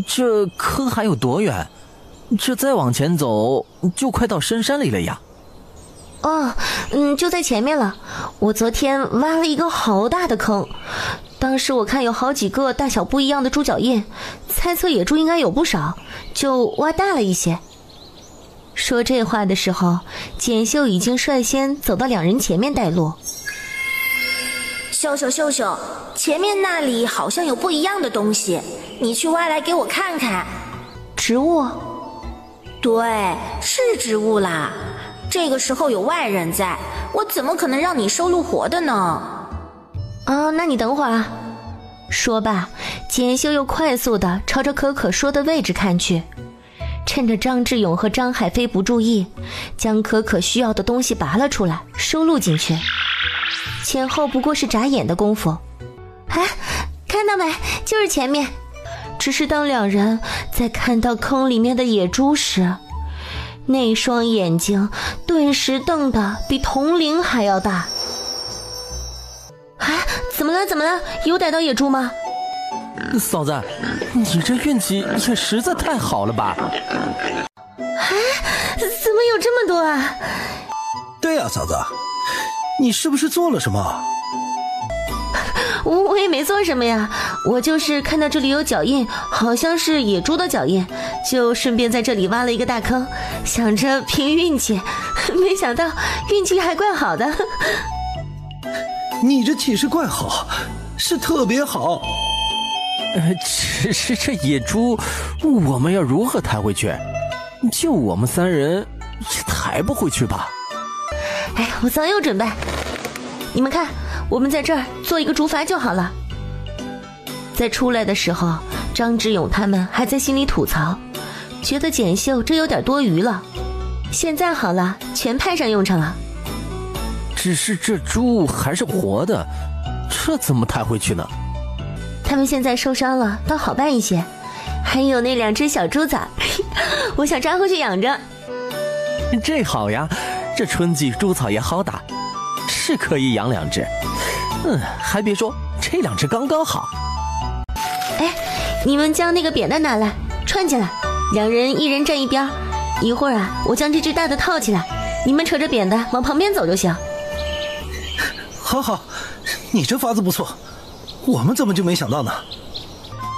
这坑还有多远？这再往前走就快到深山里了呀。哦，就在前面了。我昨天挖了一个好大的坑，当时我看有好几个大小不一样的猪脚印，猜测野猪应该有不少，就挖大了一些。说这话的时候，简秀已经率先走到两人前面带路。秀秀，前面那里好像有不一样的东西，你去挖来给我看看。植物？对，是植物啦。这个时候有外人在，我怎么可能让你收录活的呢？哦，那你等会儿啊。说罢，简秀又快速地朝着可可说的位置看去，趁着张志勇和张海飞不注意，将可可需要的东西拔了出来，收录进去。前后不过是眨眼的功夫。哎，看到没？就是前面。只是当两人在看到坑里面的野猪时，那双眼睛顿时瞪得比铜铃还要大。啊，怎么了？有逮到野猪吗？嫂子，你这运气也实在太好了吧？哎，怎么有这么多啊？对呀，嫂子，你是不是做了什么？我也没做什么呀，我就是看到这里有脚印，好像是野猪的脚印，就顺便在这里挖了一个大坑，想着凭运气，没想到运气还怪好的。你这岂是怪好，是特别好。只是这野猪，我们要如何抬回去？就我们3人也抬不回去吧？哎，我早有准备，你们看，我们在这儿做一个竹筏就好了。在出来的时候，张志勇他们还在心里吐槽，觉得简秀这有点多余了。现在好了，全派上用场了。只是这猪还是活的，这怎么抬回去呢？他们现在受伤了，倒好办一些。还有那2只小猪崽，我想抓回去养着。这好呀，这春季猪草也好打，是可以养2只。还别说，这2只刚刚好。哎，你们将那个扁担拿来，串起来，2人1人站一边。一会儿啊，我将这只大的套起来，你们扯着扁担往旁边走就行。好，你这法子不错，我们怎么就没想到呢？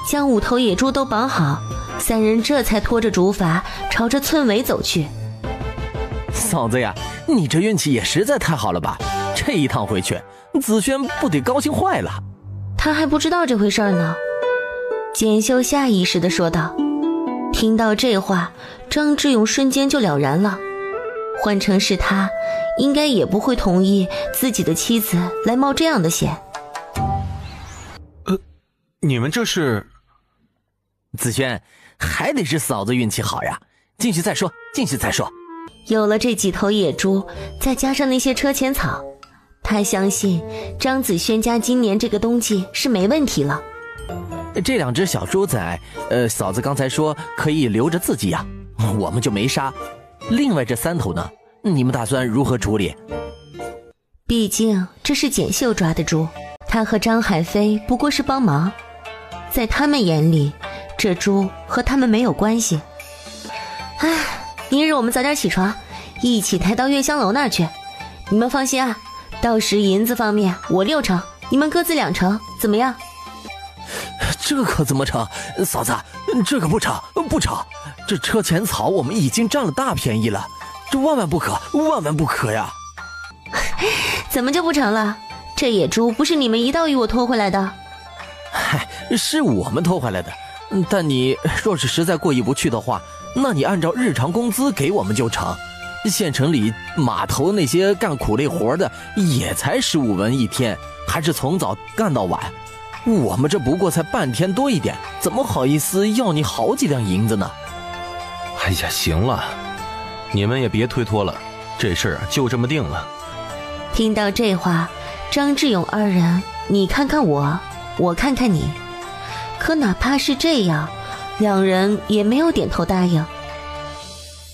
将5头野猪都绑好，3人这才拖着竹筏朝着村尾走去。嫂子呀，你这运气也实在太好了吧？这一趟回去，子轩不得高兴坏了。他还不知道这回事儿呢。简秀下意识地说道。听到这话，张志勇瞬间就了然了。换成是他，应该也不会同意自己的妻子来冒这样的险。你们这是？子轩，还得是嫂子运气好呀。进去再说，进去再说。有了这几头野猪，再加上那些车前草，他相信张子轩家今年这个冬季是没问题了。这2只小猪仔，嫂子刚才说可以留着自己养，我们就没杀。另外这3头呢，你们打算如何处理？毕竟这是简秀抓的猪，他和张海飞不过是帮忙，在他们眼里，这猪和他们没有关系。唉，明日我们早点起床，一起抬到月香楼那儿去。你们放心啊，到时银子方面我6成，你们各自2成，怎么样？这可怎么成？嫂子，这可不成，不成！这车前草我们已经占了大便宜了，这万万不可，万万不可呀！怎么就不成了？这野猪不是你们一道与我拖回来的？嗨，是我们拖回来的，但你若是实在过意不去的话，那你按照日常工资给我们就成。县城里码头那些干苦力活的也才15文一天，还是从早干到晚。我们这不过才半天多一点，怎么好意思要你好几两银子呢？哎呀，行了，你们也别推脱了，这事儿就这么定了。听到这话，张志勇2人，你看看我，我看看你，可哪怕是这样，2人也没有点头答应。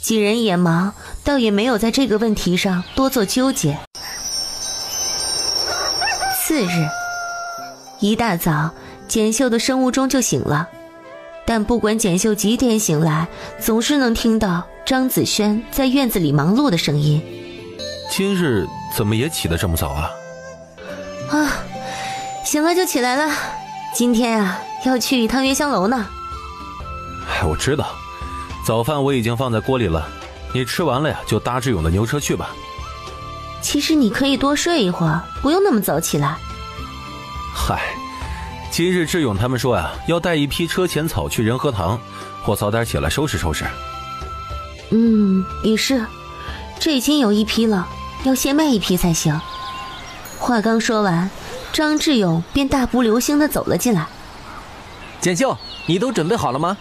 几人也忙，倒也没有在这个问题上多做纠结。次日一大早，简秀的生物钟就醒了，但不管简秀几点醒来，总是能听到张子轩在院子里忙碌的声音。今日怎么也起得这么早啊？啊，醒了就起来了，今天啊要去一趟月香楼呢。哎，我知道，早饭我已经放在锅里了，你吃完了呀就搭志勇的牛车去吧。其实你可以多睡一会儿，不用那么早起来。嗨，今日志勇他们说呀，要带一批车前草去仁和堂，我早点起来收拾收拾。也是，这已经有1批了，要先卖1批才行。话刚说完，张志勇便大步流星地走了进来。简秀，你都准备好了吗？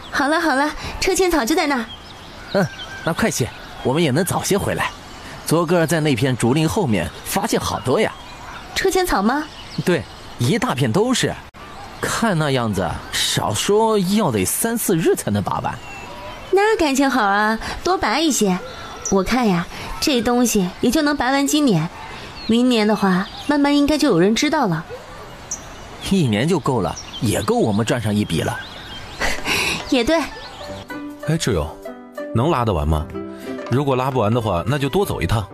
好了好了，车前草就在那儿。那快些，我们也能早些回来。昨个在那片竹林后面发现好多呀。车前草吗？对，一大片都是。看那样子，少说要得3、4日才能拔完。那感情好啊，多拔一些。我看呀，这东西也就能拔完今年，明年的话，慢慢应该就有人知道了。1年就够了，也够我们赚上一笔了。也对。哎，志勇，能拉得完吗？如果拉不完的话，那就多走一趟。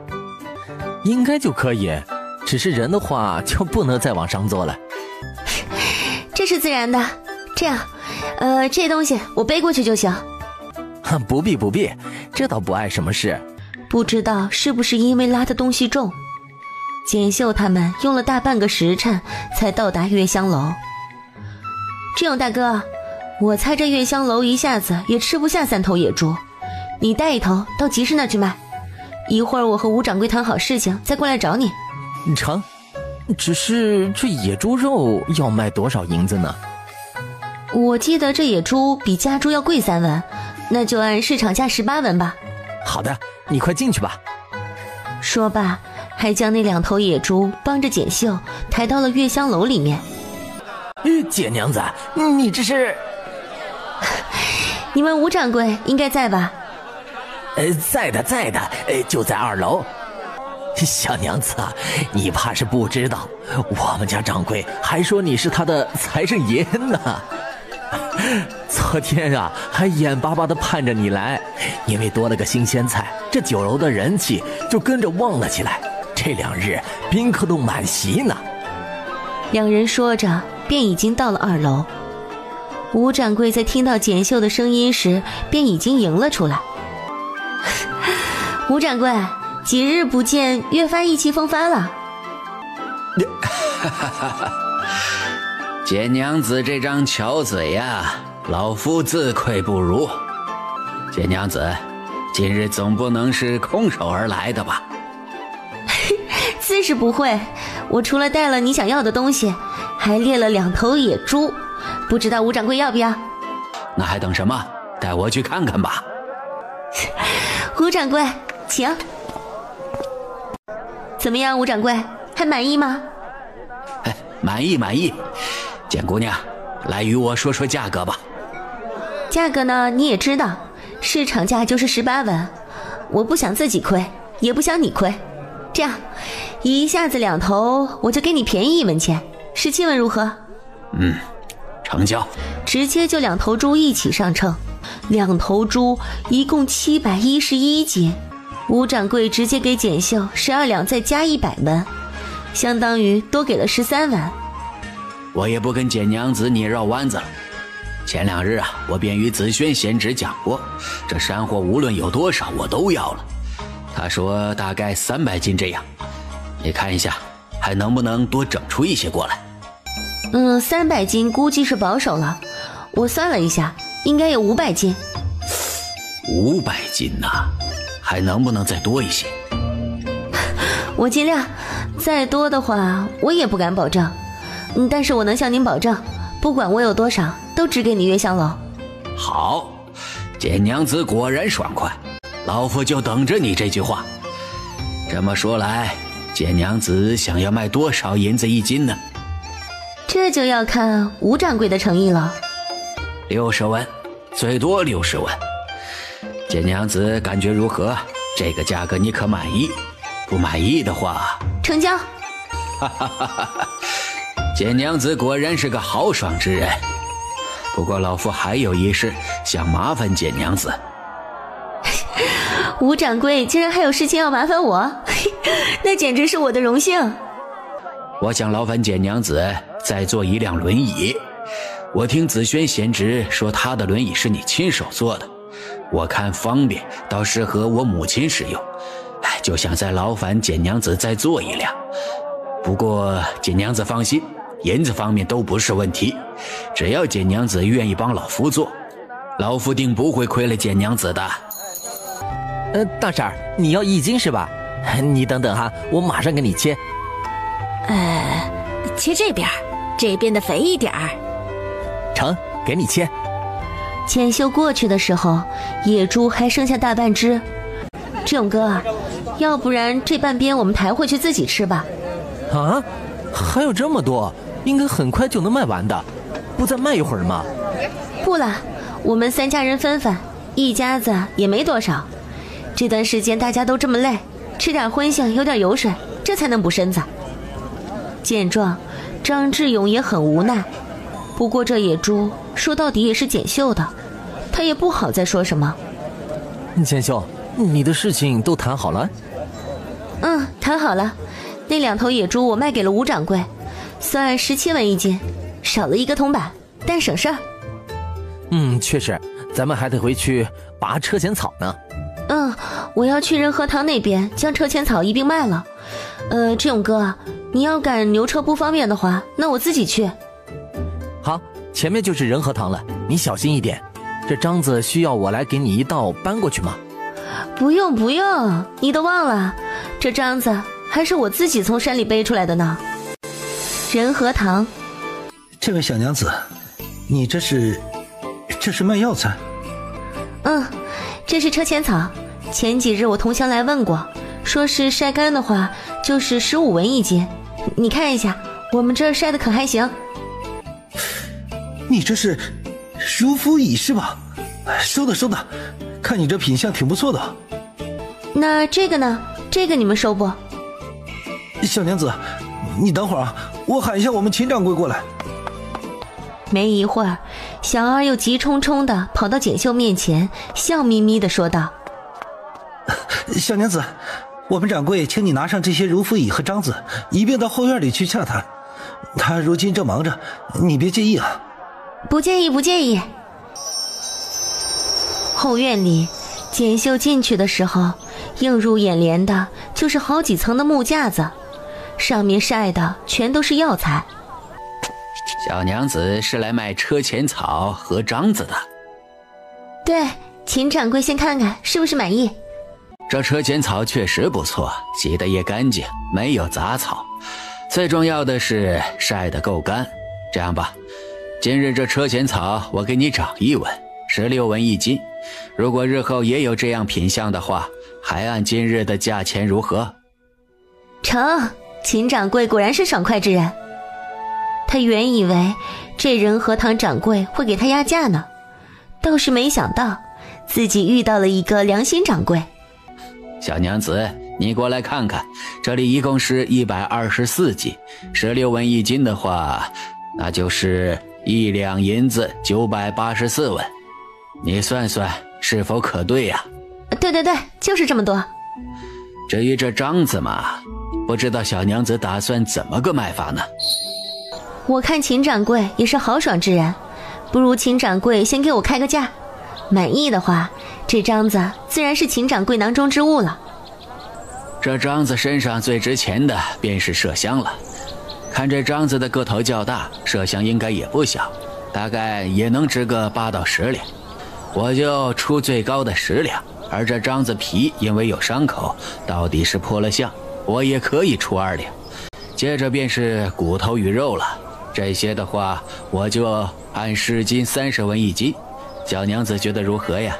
应该就可以，只是人的话就不能再往上做了。这是自然的。这样，这东西我背过去就行。不必不必，这倒不碍什么事。不知道是不是因为拉的东西重，简秀他们用了大半个时辰才到达月香楼。志勇大哥，我猜这月香楼一下子也吃不下3头野猪，你带1头到集市那去卖，一会儿我和吴掌柜谈好事情再过来找你。成，只是这野猪肉要卖多少银子呢？我记得这野猪比家猪要贵3文，那就按市场价18文吧。好的，你快进去吧。说罢，还将那2头野猪帮着简秀抬到了月香楼里面。简娘子，你这是？你们吴掌柜应该在吧？在的，就在2楼。小娘子啊，你怕是不知道，我们家掌柜还说你是他的财神爷呢。昨天啊，还眼巴巴地盼着你来，因为多了个新鲜菜，这酒楼的人气就跟着旺了起来。这2日宾客都满席呢。2人说着，便已经到了2楼。吴掌柜在听到简秀的声音时，便已经迎了出来。吴掌柜，几日不见，越发意气风发了。简娘子这张巧嘴呀，老夫自愧不如。简娘子，今日总不能是空手而来的吧？自是不会，我除了带了你想要的东西，还猎了2头野猪，不知道吴掌柜要不要？那还等什么？带我去看看吧。吴掌柜，请。怎么样，吴掌柜，还满意吗？满意满意。简姑娘，来与我说说价格吧。价格呢，你也知道，市场价就是18文，我不想自己亏，也不想你亏。这样，一下子2头，我就给你便宜1文钱，17文如何？成交。直接就2头猪一起上秤，2头猪一共711斤。吴掌柜直接给简秀12两，再加100文，相当于多给了13文。我也不跟简娘子你绕弯子了。前2日啊，我便与紫萱贤侄讲过，这山货无论有多少，我都要了。他说大概300斤这样，你看一下，还能不能多整出一些过来？300斤估计是保守了，我算了一下，应该有500斤。500斤呐，还能不能再多一些？我尽量，再多的话我也不敢保证，但是我能向您保证，不管我有多少，都只给你月香楼。好，简娘子果然爽快，老夫就等着你这句话。这么说来，简娘子想要卖多少银子1斤呢？这就要看吴掌柜的诚意了。60文，最多60文。简娘子感觉如何？这个价格你可满意？不满意的话，成交。简娘子果然是个豪爽之人。不过老夫还有一事想麻烦简娘子。吴掌柜竟然还有事情要麻烦我，那简直是我的荣幸。我想劳烦简娘子再做1辆轮椅。我听紫萱贤侄说他的轮椅是你亲手做的，我看方便，倒适合我母亲使用，就想再劳烦简娘子再做1辆。不过简娘子放心，银子方面都不是问题，只要简娘子愿意帮老夫做，老夫定不会亏了简娘子的。大婶儿，你要1斤是吧？你等等哈，我马上给你切。切这边，这边的肥一点儿。成，给你切。简秀过去的时候，野猪还剩下大半只。志勇哥，要不然这半边我们抬回去自己吃吧。啊，还有这么多，应该很快就能卖完的，不再卖一会儿吗？不了，我们3家人分分，一家子也没多少。这段时间大家都这么累，吃点荤腥，有点油水，这才能补身子。见状，张志勇也很无奈。不过这野猪说到底也是简秀的，他也不好再说什么。简秀，你的事情都谈好了？谈好了。那2头野猪我卖给了吴掌柜，算17文1斤，少了1个铜板，但省事儿。确实，咱们还得回去拔车前草呢。我要去仁和堂那边将车前草一并卖了。志勇哥，你要赶牛车不方便的话，那我自己去。好，前面就是仁和堂了，你小心一点。这章子需要我来给你一道搬过去吗？不用，你都忘了，这章子还是我自己从山里背出来的呢。仁和堂。这位小娘子，你这是卖药材？这是车前草，前几日我同乡来问过，说是晒干的话就是15文1斤，你看一下，我们这儿晒的可还行。你这是如服椅是吧？收的，看你这品相挺不错的。那这个呢？这个你们收不？小娘子，你等会儿啊，我喊一下我们秦掌柜过来。没一会儿，小二又急冲冲地跑到简秀面前，笑眯眯地说道：小娘子，我们掌柜请你拿上这些如服椅和章子，一并到后院里去洽谈。他如今正忙着，你别介意啊。不介意。后院里，简秀进去的时候，映入眼帘的就是好几层的木架子，上面晒的全都是药材。小娘子是来卖车前草和章子的。对，秦掌柜先看看是不是满意。这车前草确实不错，洗得也干净，没有杂草，最重要的是晒得够干。这样吧，今日这车前草我给你涨1文，16文1斤。如果日后也有这样品相的话，还按今日的价钱如何？成，秦掌柜果然是爽快之人。他原以为这仁和堂掌柜会给他压价呢，倒是没想到自己遇到了一个良心掌柜。小娘子，你过来看看，这里一共是124斤，16文1斤的话，那就是1两银子984文，你算算是否可对呀？对对对，就是这么多。至于这章子嘛，不知道小娘子打算怎么个卖法呢？我看秦掌柜也是豪爽之人，不如秦掌柜先给我开个价，满意的话，这章子自然是秦掌柜囊中之物了。这章子身上最值钱的便是麝香了，看这章子的个头较大，麝香应该也不小，大概也能值个8到10两，我就出最高的10两。而这章子皮因为有伤口，到底是破了相，我也可以出2两。接着便是骨头与肉了，这些的话我就按10斤30文1斤，小娘子觉得如何呀？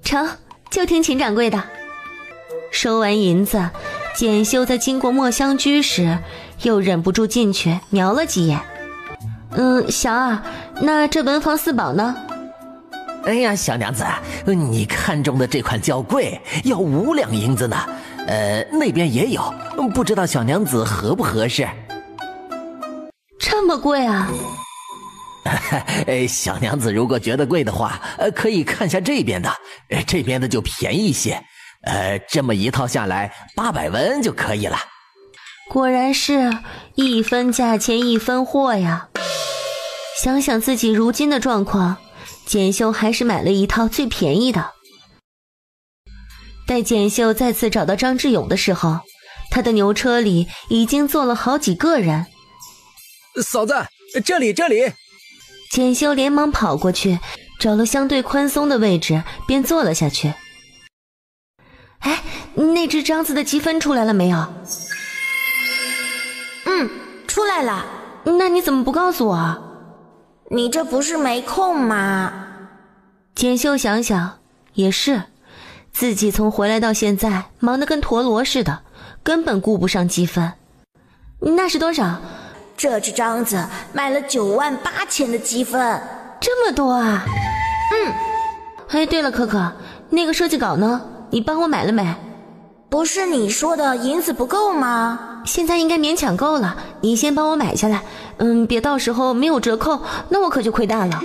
成，就听秦掌柜的。收完银子，简秀在经过墨香居时，又忍不住进去瞄了几眼。小二，那这文房四宝呢？哎呀，小娘子，你看中的这款较贵，要5两银子呢。那边也有，不知道小娘子合不合适？这么贵啊？小娘子如果觉得贵的话，可以看下这边的，这边的就便宜些。这么一套下来800文就可以了。果然是1分价钱1分货呀。想想自己如今的状况，简秀还是买了一套最便宜的。待简秀再次找到张志勇的时候，他的牛车里已经坐了好几个人。嫂子，这里。简秀连忙跑过去，找了相对宽松的位置，便坐了下去。哎，那只章子的积分出来了没有？出来了。那你怎么不告诉我？你这不是没空吗？简秀想想，也是，自己从回来到现在忙得跟陀螺似的，根本顾不上积分。那是多少？这只章子卖了98000的积分。这么多啊？哎，对了，可可，那个设计稿呢？你帮我买了没？不是你说的银子不够吗？现在应该勉强够了，你先帮我买下来。别到时候没有折扣，那我可就亏大了。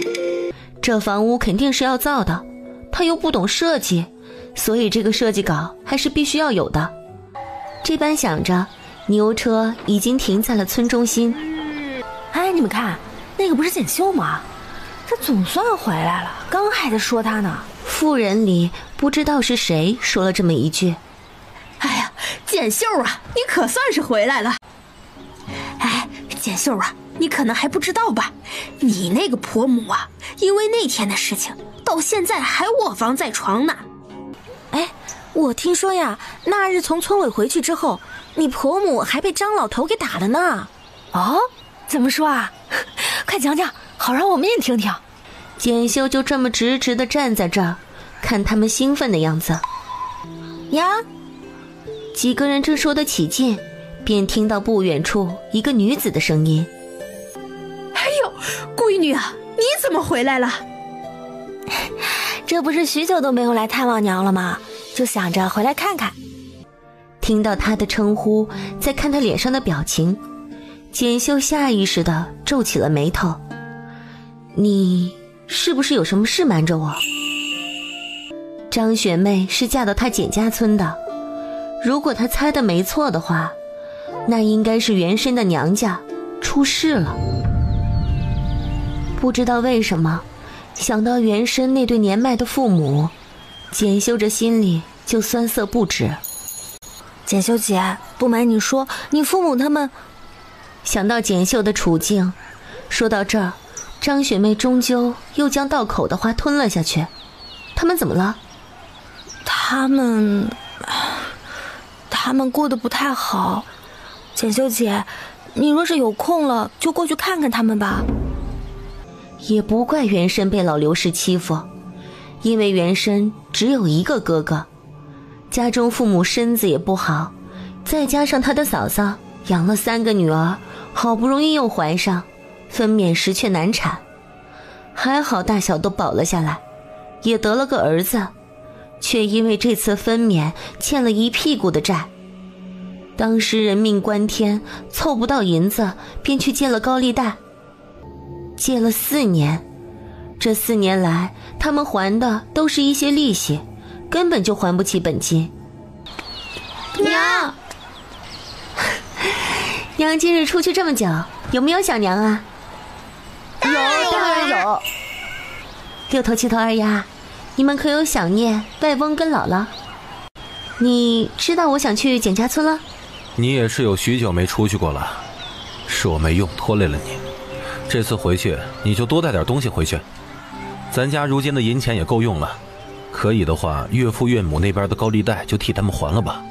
这房屋肯定是要造的，他又不懂设计，所以这个设计稿还是必须要有的。这般想着，牛车已经停在了村中心。哎，你们看，那个不是简秀吗？这总算回来了，刚还在说他呢。妇人里不知道是谁说了这么一句。哎呀，简秀啊，你可算是回来了。哎，简秀啊，你可能还不知道吧，你那个婆母啊，因为那天的事情，到现在还卧房在床呢。哎，我听说呀，那日从村委回去之后，你婆母还被张老头给打了呢。哦，怎么说啊？快讲讲，好让我们也听听。简秀就这么直直地站在这儿，看他们兴奋的样子。呀，几个人正说得起劲，便听到不远处一个女子的声音：“哎呦，闺女啊，你怎么回来了？这不是许久都没有来探望娘了吗？就想着回来看看。”听到她的称呼，再看她脸上的表情，简秀下意识地皱起了眉头。你是不是有什么事瞒着我？张雪妹是嫁到她简家村的，如果她猜的没错的话，那应该是原身的娘家出事了。不知道为什么，想到原身那对年迈的父母，简秀这心里就酸涩不止。简秀姐，不瞒你说，你父母他们……想到简秀的处境，说到这儿，张雪妹终究又将到口的话吞了下去。他们怎么了？他们过得不太好。简秀姐，你若是有空了，就过去看看他们吧。也不怪袁生被老刘氏欺负，因为袁生只有一个哥哥，家中父母身子也不好，再加上他的嫂嫂养了3个女儿，好不容易又怀上，分娩时却难产，还好大小都保了下来，也得了个儿子，却因为这次分娩欠了一屁股的债。当时人命关天，凑不到银子，便去借了高利贷，借了4年。这4年来，他们还的都是一些利息，根本就还不起本金。娘，娘今日出去这么久，有没有想娘啊？有，当然有。6头7头2丫，你们可有想念外翁跟姥姥？你知道我想去简家村了？你也是有许久没出去过了，是我没用，拖累了你。这次回去你就多带点东西回去，咱家如今的银钱也够用了，可以的话，岳父岳母那边的高利贷就替他们还了吧。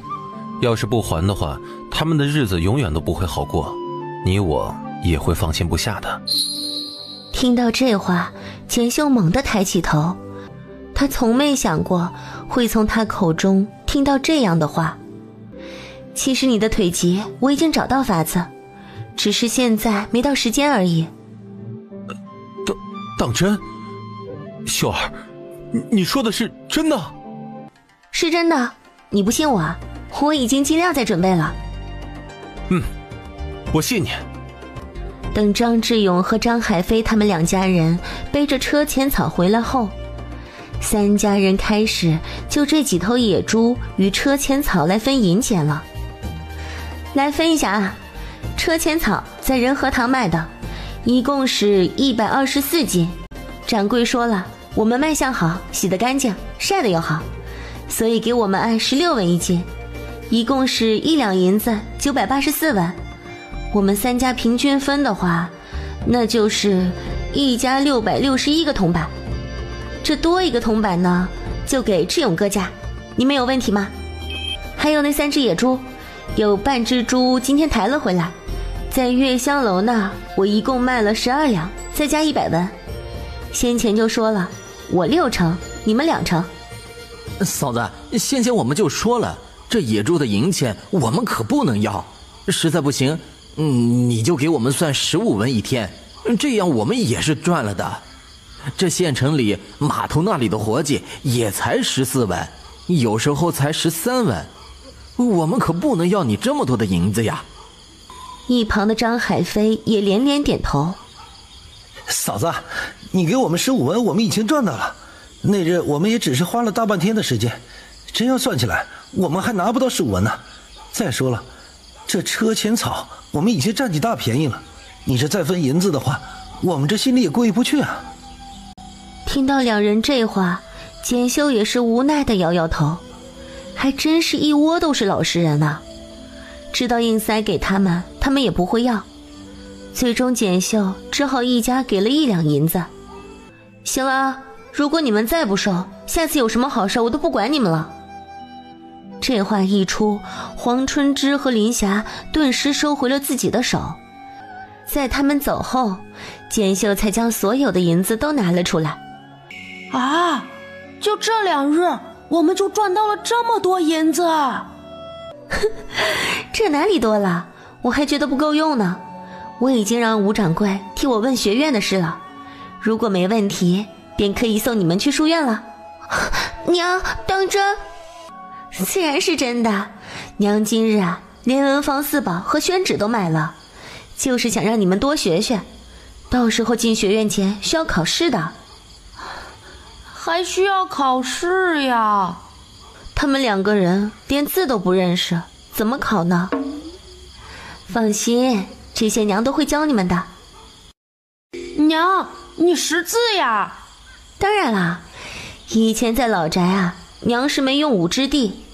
要是不还的话，他们的日子永远都不会好过，你我也会放心不下的。听到这话，简秀猛地抬起头，他从没想过会从他口中听到这样的话。其实你的腿疾我已经找到法子，只是现在没到时间而已。当真？秀儿，你说的是真的？是真的，你不信我，我已经尽量在准备了。我信你。等张志勇和张海飞他们2家人背着车前草回来后，3家人开始就这几头野猪与车前草来分银钱了。来分一下啊，车前草在仁和堂卖的，一共是124斤。掌柜说了，我们卖相好，洗得干净，晒得又好，所以给我们按16文1斤，一共是1两银子984文。我们3家平均分的话，那就是1家661个铜板。这多一个铜板呢，就给志勇哥家，你们有问题吗？还有那3只野猪，有半只猪今天抬了回来，在月香楼那儿我一共卖了12两，再加100文。先前就说了，我6成，你们2成。嫂子，先前我们就说了，这野猪的银钱我们可不能要，实在不行，你就给我们算15文1天，这样我们也是赚了的。这县城里码头那里的活计也才14文，有时候才13文，我们可不能要你这么多的银子呀。一旁的张海飞也连连点头。嫂子，你给我们15文，我们已经赚到了。那日我们也只是花了大半天的时间，真要算起来，我们还拿不到15文呢。再说了，这车前草我们已经占起大便宜了，你这再分银子的话，我们这心里也过意不去啊。听到2人这话，简秀也是无奈地摇摇头，还真是一窝都是老实人啊，知道硬塞给他们，他们也不会要。最终简秀只好一家给了1两银子。行了，如果你们再不收，下次有什么好事我都不管你们了。这话一出，黄春枝和林霞顿时收回了自己的手。在他们走后，简秀才将所有的银子都拿了出来。啊，就这2日我们就赚到了这么多银子。这哪里多了，我还觉得不够用呢。我已经让吴掌柜替我问学院的事了，如果没问题，便可以送你们去书院了。娘，当真？自然是真的。娘今日啊，连文房4宝和宣纸都买了，就是想让你们多学学，到时候进学院前需要考试的。还需要考试呀？他们2个人连字都不认识，怎么考呢？放心，这些娘都会教你们的。娘，你识字呀？当然啦，以前在老宅啊，娘是没用武之地，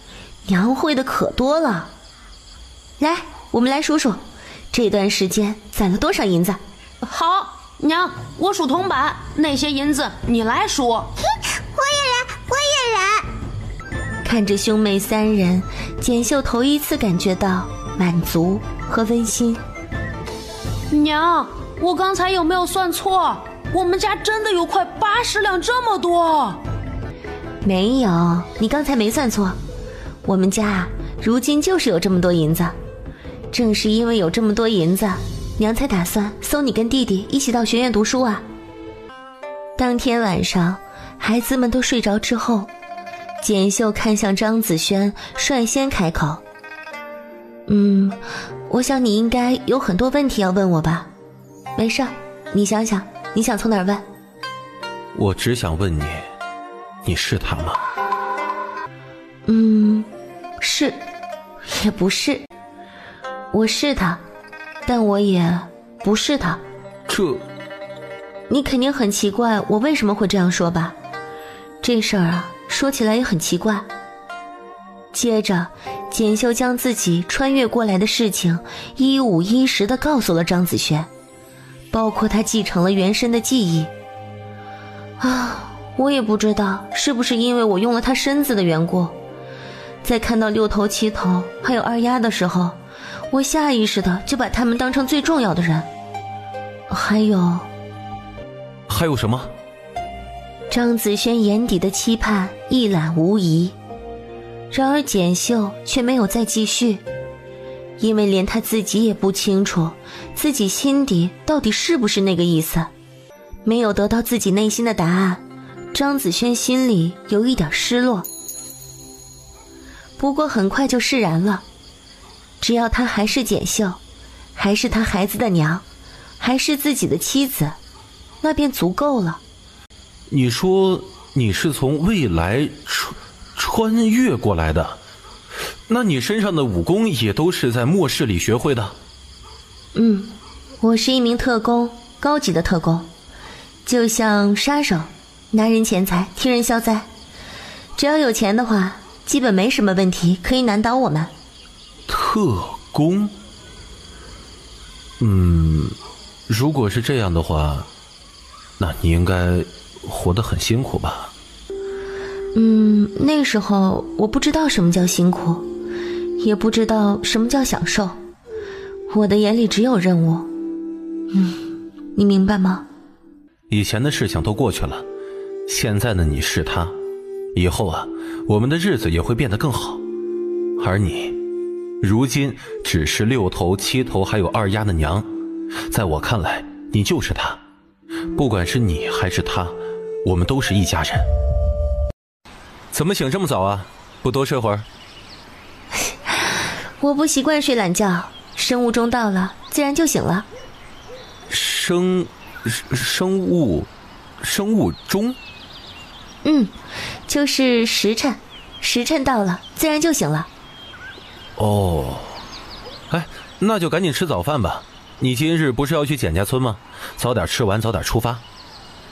娘会的可多了。来，我们来数数，这段时间攒了多少银子？好。娘，我数铜板，那些银子你来数。我也来。看着兄妹三人，简秀头一次感觉到满足和温馨。娘，我刚才有没有算错？我们家真的有快80两这么多。没有，你刚才没算错。我们家如今就是有这么多银子，正是因为有这么多银子，娘才打算送你跟弟弟一起到学院读书啊。当天晚上，孩子们都睡着之后，简秀看向张子轩，率先开口：我想你应该有很多问题要问我吧？没事，你想想，你想从哪儿问？我只想问你，你是他吗？是，也不是。我是他，但我也不是他。这，你肯定很奇怪我为什么会这样说吧？这事儿啊，说起来也很奇怪。接着，简秀将自己穿越过来的事情一五一十地告诉了张子轩，包括他继承了原身的记忆。我也不知道是不是因为我用了他身子的缘故，在看到6头7头还有二丫的时候，我下意识的就把他们当成最重要的人。还有什么？张子轩眼底的期盼一览无遗，然而简秀却没有再继续，因为连他自己也不清楚自己心底到底是不是那个意思。没有得到自己内心的答案，张子轩心里有一点失落。不过很快就释然了，只要她还是简秀，还是他孩子的娘，还是自己的妻子，那便足够了。你说你是从未来穿越过来的，那你身上的武功也都是在末世里学会的？我是一名特工，高级的特工，就像杀手，拿人钱财，替人消灾。只要有钱的话，基本没什么问题可以难倒我们。特工？如果是这样的话，那你应该活得很辛苦吧？那时候我不知道什么叫辛苦，也不知道什么叫享受，我的眼里只有任务。你明白吗？以前的事情都过去了，现在的你是他，以后啊，我们的日子也会变得更好。而你，如今只是6头7头还有二丫的娘，在我看来，你就是他。不管是你还是他，我们都是一家人。怎么醒这么早啊？不多睡会儿？我不习惯睡懒觉，生物钟到了，自然就醒了。生物钟？就是时辰到了，自然就醒了。那就赶紧吃早饭吧。你今日不是要去简家村吗？早点吃完，早点出发。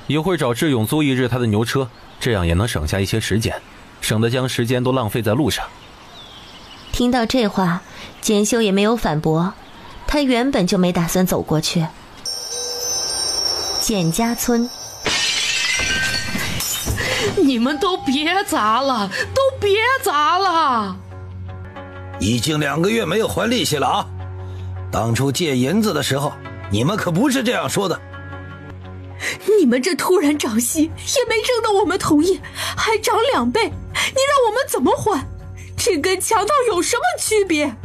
一会儿找志勇租一日他的牛车，这样也能省下一些时间，省得将时间都浪费在路上。听到这话，简秀也没有反驳，他原本就没打算走过去。简家村，你们都别砸了，都别砸了！已经2个月没有还利息了啊！当初借银子的时候，你们可不是这样说的。你们这突然涨息，也没征得我们同意，还涨2倍，你让我们怎么还？这跟强盗有什么区别？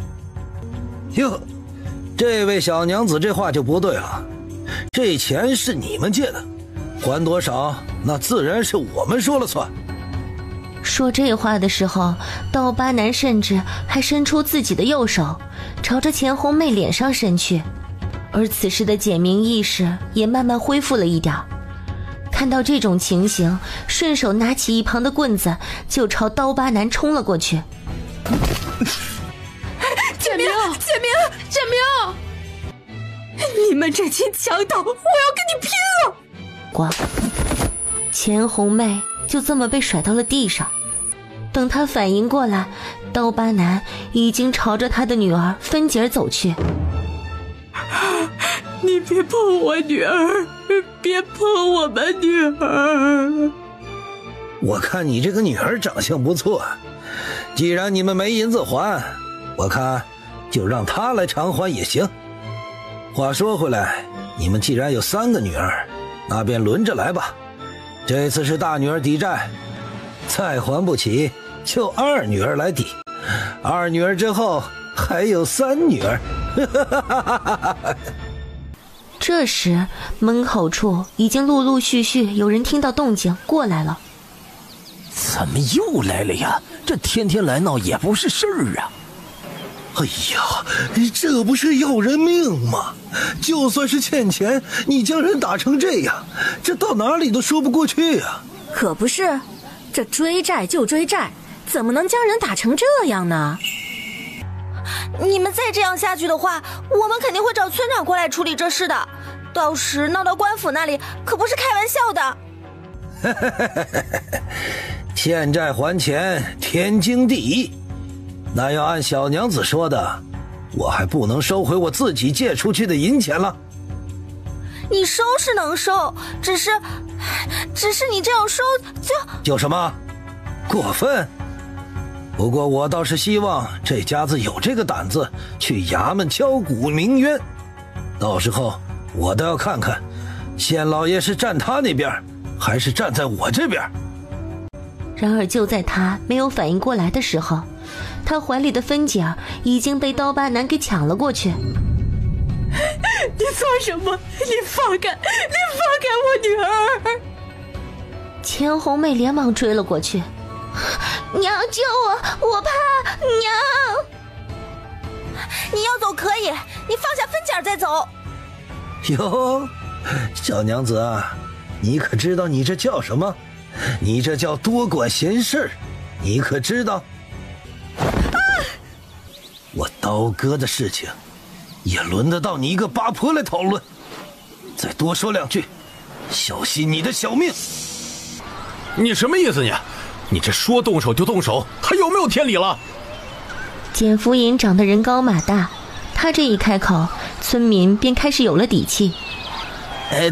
哟，这位小娘子这话就不对了。这钱是你们借的，还多少那自然是我们说了算。说这话的时候，刀疤男甚至还伸出自己的右手，朝着钱红妹脸上伸去。而此时的简明意识也慢慢恢复了一点，看到这种情形，顺手拿起一旁的棍子就朝刀疤男冲了过去。简明，你们这群强盗，我要跟你拼了！咣，钱红妹就这么被甩到了地上。等他反应过来，刀疤男已经朝着他的女儿分解走去。你别碰我女儿，别碰我们女儿。我看你这个女儿长相不错，既然你们没银子还，我看就让她来偿还也行。话说回来，你们既然有3个女儿，那便轮着来吧。这次是大女儿抵债，再还不起就2女儿来抵，2女儿之后还有3女儿。这时门口处已经陆陆续续有人听到动静过来了。怎么又来了呀？这天天来闹也不是事儿啊！哎呀，这不是要人命吗？就算是欠钱，你将人打成这样，这到哪里都说不过去啊！可不是，这追债就追债，怎么能将人打成这样呢？你们再这样下去的话，我们肯定会找村长过来处理这事的，到时闹到官府那里可不是开玩笑的。欠债还钱，天经地义。那要按小娘子说的，我还不能收回我自己借出去的银钱了。你收是能收，只是你这样收就什么过分？不过我倒是希望这家子有这个胆子去衙门敲鼓鸣冤，到时候我倒要看看县老爷是站他那边还是站在我这边。然而就在他没有反应过来的时候，他怀里的分解已经被刀疤男给抢了过去。你做什么？你放开我女儿！钱红妹连忙追了过去。娘救我，我怕娘。你要走可以，你放下分解再走。哟，小娘子啊，你可知道你这叫什么？你这叫多管闲事，你可知道？我刀哥的事情也轮得到你一个八婆来讨论？再多说2句，小心你的小命！你什么意思你？你这说动手就动手，还有没有天理了？简福银长得人高马大，他这一开口，村民便开始有了底气。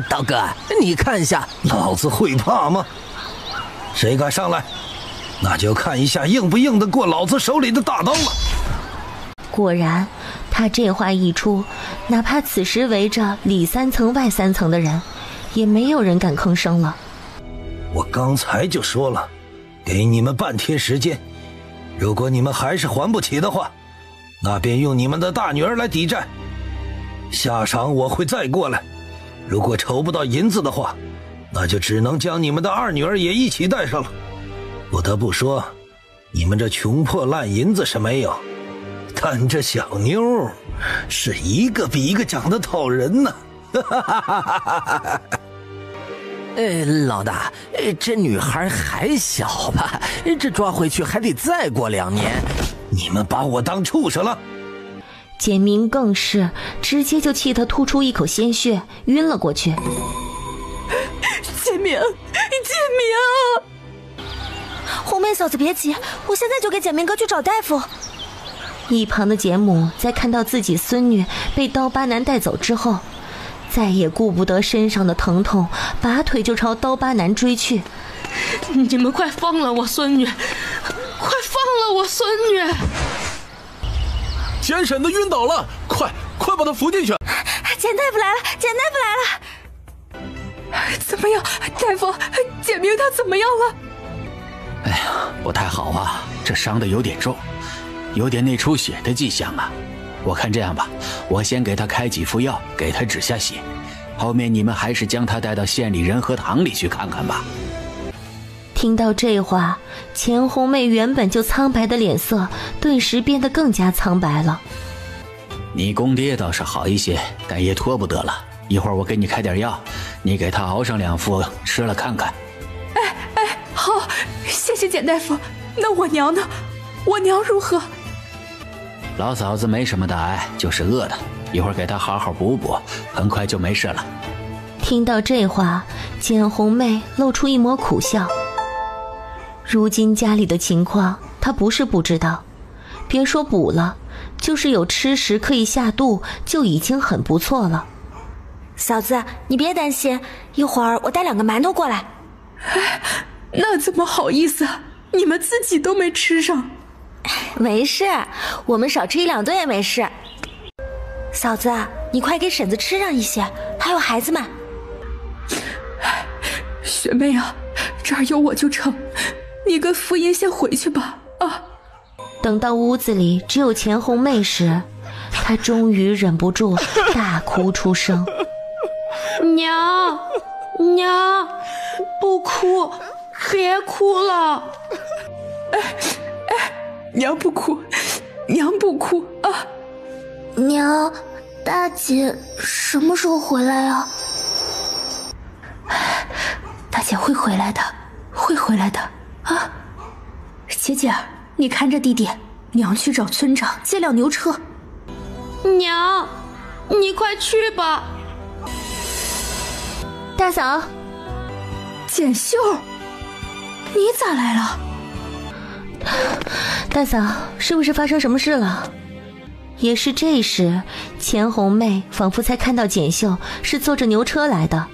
刀哥，你看一下，老子会怕吗？谁敢上来，那就看一下硬不硬得过老子手里的大刀了。果然，他这话一出，哪怕此时围着里3层外3层的人，也没有人敢吭声了。我刚才就说了，给你们半天时间，如果你们还是还不起的话，那便用你们的大女儿来抵债。下场我会再过来，如果筹不到银子的话，那就只能将你们的2女儿也一起带上了。不得不说，你们这穷破烂银子是没有，但这小妞是一个比一个长得讨人呢。老大，这女孩还小吧？这抓回去还得再过2年。你们把我当畜生了？简明更是直接就气得吐出一口鲜血，晕了过去。简明，红妹嫂子别急，我现在就给简明哥去找大夫。一旁的简母在看到自己孙女被刀疤男带走之后，再也顾不得身上的疼痛，拔腿就朝刀疤男追去。你们快放了我孙女，快放了我孙女！简婶子晕倒了，快把她扶进去！简大夫来了，简大夫来了！怎么样，大夫？简明他怎么样了？哎呀，不太好啊，这伤得有点重，有点内出血的迹象啊。我看这样吧，我先给他开几副药，给他止下血，后面你们还是将他带到县里仁和堂里去看看吧。听到这话，钱红妹原本就苍白的脸色顿时变得更加苍白了。你公爹倒是好一些，但也拖不得了。一会儿我给你开点药，你给他熬上2副吃了看看。好，谢谢简大夫。那我娘呢？我娘如何？老嫂子没什么大碍，就是饿的，一会儿给她好好补补，很快就没事了。听到这话，简红妹露出一抹苦笑。如今家里的情况，她不是不知道，别说补了，就是有吃食可以下肚，就已经很不错了。嫂子，你别担心，一会儿我带2个馒头过来。那怎么好意思？你们自己都没吃上。没事，我们少吃1-2顿也没事。嫂子，你快给婶子吃上一些，还有孩子们。学妹啊，这儿有我就成，你跟福音先回去吧。啊！等到屋子里只有钱红妹时，她终于忍不住大哭出声。娘，娘，不哭，别哭了。娘不哭，娘不哭啊！娘，大姐什么时候回来啊？大姐会回来的，会回来的啊！姐姐，你看着弟弟，娘去找村长借辆牛车。娘，你快去吧。大嫂，简秀，你咋来了？大嫂，是不是发生什么事了？也是这时，钱红妹仿佛才看到简秀是坐着牛车来的。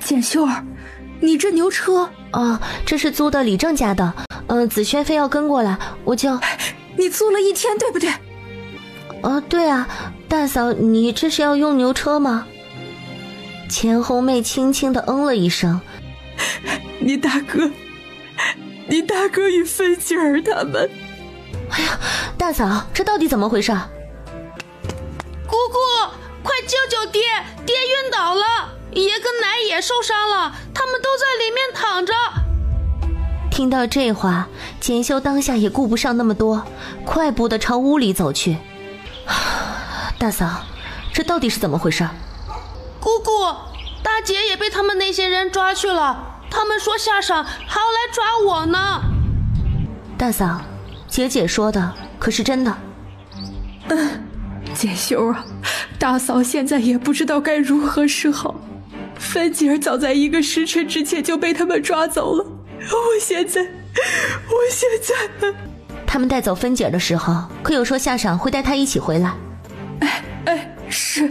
简秀儿，你这牛车……这是租的李正家的。子轩非要跟过来，我就……你租了1天，对不对？对啊，大嫂，你这是要用牛车吗？钱红妹轻轻地了一声。你大哥与芬姐儿他们……哎呀，大嫂，这到底怎么回事？姑姑，快救救爹！爹晕倒了，爷跟奶也受伤了，他们都在里面躺着。听到这话，简秀当下也顾不上那么多，快步地朝屋里走去。大嫂，这到底是怎么回事？姑姑，大姐也被他们那些人抓去了，他们说下晌还要来抓我呢。大嫂，姐说的可是真的？简秀啊，大嫂现在也不知道该如何是好。芬姐儿早在1个时辰之前就被他们抓走了，我现在……他们带走芬姐儿的时候，可有说下晌会带她一起回来？是，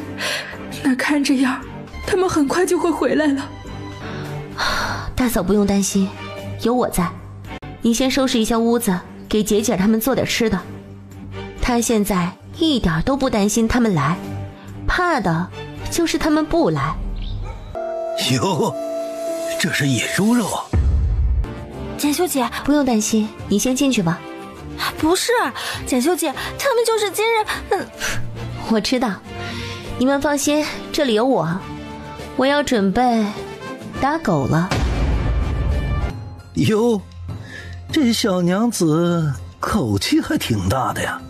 那看这样，他们很快就会回来了。大嫂不用担心，有我在。你先收拾一下屋子，给姐他们做点吃的。她现在一点都不担心他们来，怕的就是他们不来。哟，这是野猪肉啊！简秀姐，不用担心，你先进去吧。不是，简秀姐，他们就是今日……我知道，你们放心，这里有我。我要准备打狗了。哟，这小娘子口气还挺大的呀。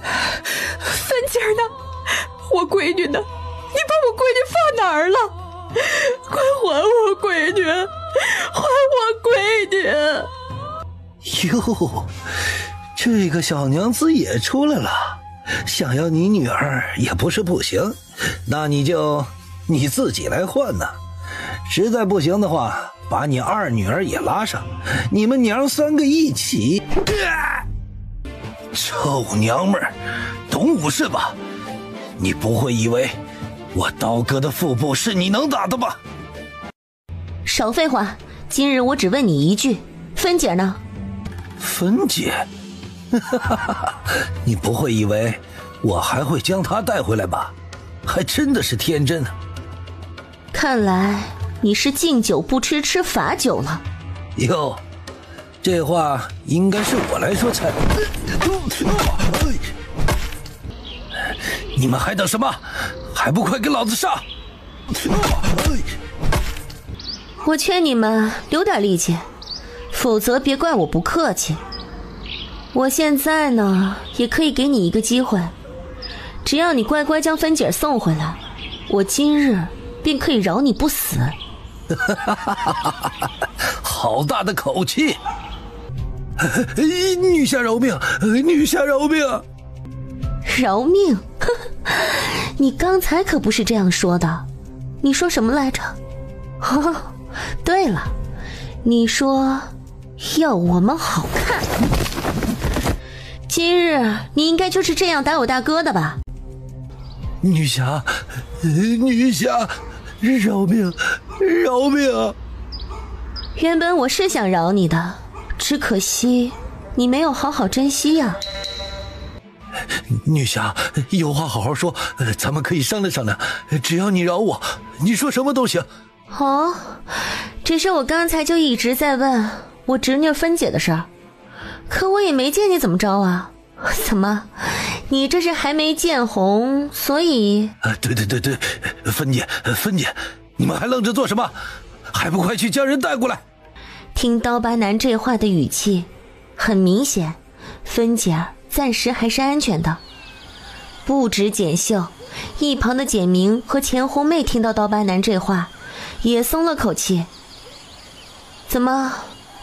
芬姐儿呢？我闺女呢？你把我闺女放哪儿了？快还我闺女！还我闺女！哟，这个小娘子也出来了，想要你女儿也不是不行，那你就你自己来换呢。实在不行的话，把你二女儿也拉上，你们娘3个一起。臭娘们儿，懂武士吧？你不会以为我刀哥的腹部是你能打的吧？少废话，今日我只问你一句，芬姐呢？芬姐？你不会以为我还会将她带回来吧？还真的是天真啊！看来你是敬酒不吃吃罚酒了。哟，这话应该是我来说才。你们还等什么？还不快给老子上！我劝你们留点力气，否则别怪我不客气。我现在呢，也可以给你一个机会，只要你乖乖将芬姐送回来，我今日便可以饶你不死。好大的口气！女下饶命！女下饶命！饶命？你刚才可不是这样说的，你说什么来着？哦，对了，你说要我们好看。今日你应该就是这样打我大哥的吧？女侠，女侠，饶命，饶命！原本我是想饶你的，只可惜你没有好好珍惜呀。女侠，有话好好说，咱们可以商量商量。只要你饶我，你说什么都行。哦，只是我刚才就一直在问我侄女芬姐的事儿，可我也没见你怎么着啊？怎么，你这是还没见红，所以……对，芬姐，你们还愣着做什么？还不快去将人带过来！听刀疤男这话的语气，很明显，芬姐儿暂时还是安全的。不止简秀，一旁的简明和钱红妹听到刀疤男这话，也松了口气。怎么，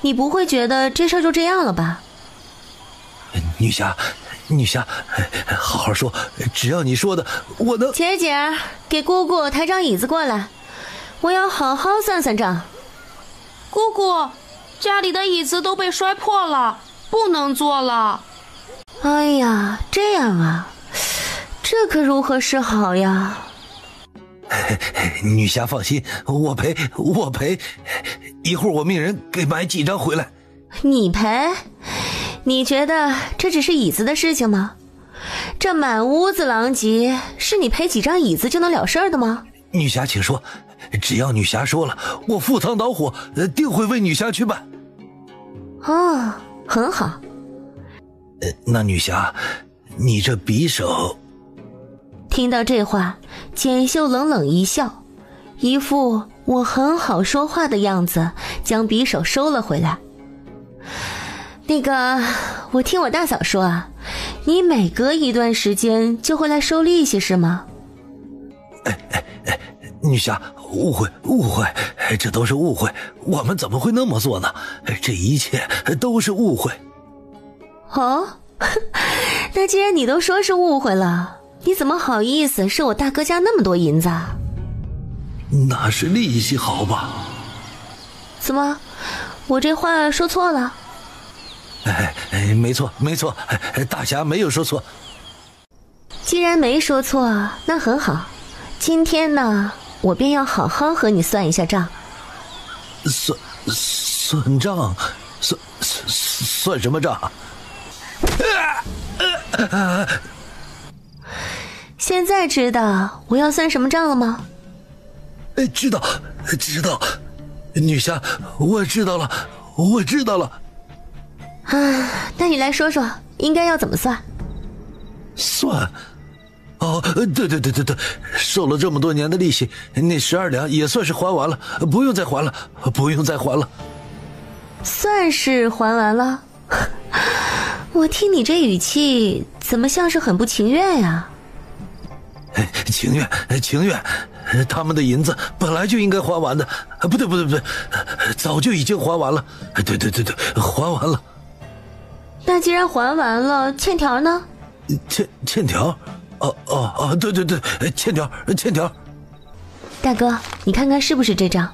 你不会觉得这事儿就这样了吧？女侠，好好说，只要你说的，我能。姐儿，给姑姑抬张椅子过来，我要好好算算账。姑姑，家里的椅子都被摔破了，不能坐了。哎呀，这样啊，这可如何是好呀？女侠放心，我赔，一会儿我命人给买几张回来。你赔？你觉得这只是椅子的事情吗？这满屋子狼藉，是你赔几张椅子就能了事的吗？女侠请说，只要女侠说了，我赴汤蹈火，定会为女侠去办。哦，很好。那女侠，你这匕首……听到这话，简秀冷冷一笑，一副我很好说话的样子，将匕首收了回来。那个，我听我大嫂说啊，你每隔一段时间就会来收利息是吗？女侠，误会，这都是误会，我们怎么会那么做呢？这一切都是误会。哦，那既然你都说是误会了，你怎么好意思收我大哥家那么多银子啊？那是利息好吧？怎么，我这话说错了？没错，大侠没有说错。既然没说错，那很好。今天呢，我便要好好和你算一下账。算账？算什么账？现在知道我要算什么账了吗？知道，女侠，我知道了。那你来说说，应该要怎么算？算？哦，对，受了这么多年的利息，那12两也算是还完了，不用再还了。算是还完了？我听你这语气，怎么像是很不情愿呀？情愿，他们的银子本来就应该还完的。不对，早就已经还完了。对，还完了。那既然还完了，欠条呢？欠条？哦，对，欠条。大哥，你看看是不是这张？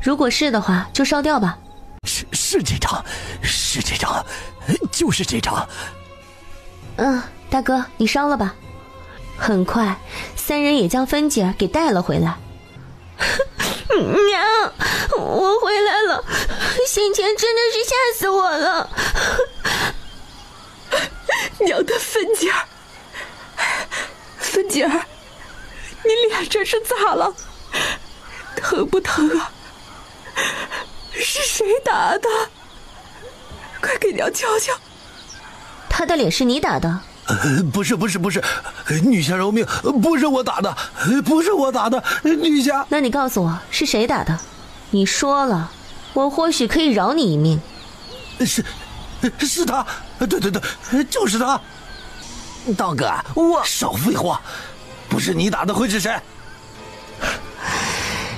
如果是的话，就烧掉吧。是这张，就是这张。大哥，你烧了吧。很快，三人也将芬姐给带了回来。娘，我回来了，先前真的是吓死我了。娘的芬姐儿，你脸这是咋了？疼不疼啊？是谁打的？快给娘瞧瞧。他的脸是你打的？不是，女侠饶命，不是我打的，女侠。那你告诉我是谁打的？你说了，我或许可以饶你一命。是他，对，就是他。道哥，我少废话，不是你打的会是谁？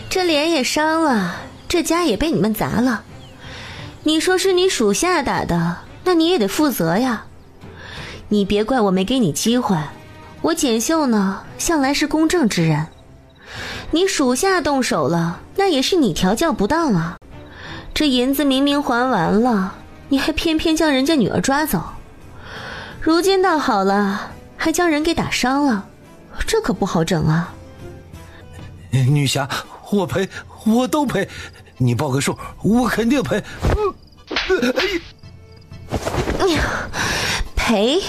这脸也伤了，这家也被你们砸了。你说是你属下打的，那你也得负责呀。你别怪我没给你机会，我简秀呢，向来是公正之人。你属下动手了，那也是你调教不当啊。这银子明明还完了，你还偏偏将人家女儿抓走。如今倒好了，还将人给打伤了。这可不好整啊。女侠，我赔，我都赔，你报个数，我肯定赔。赔？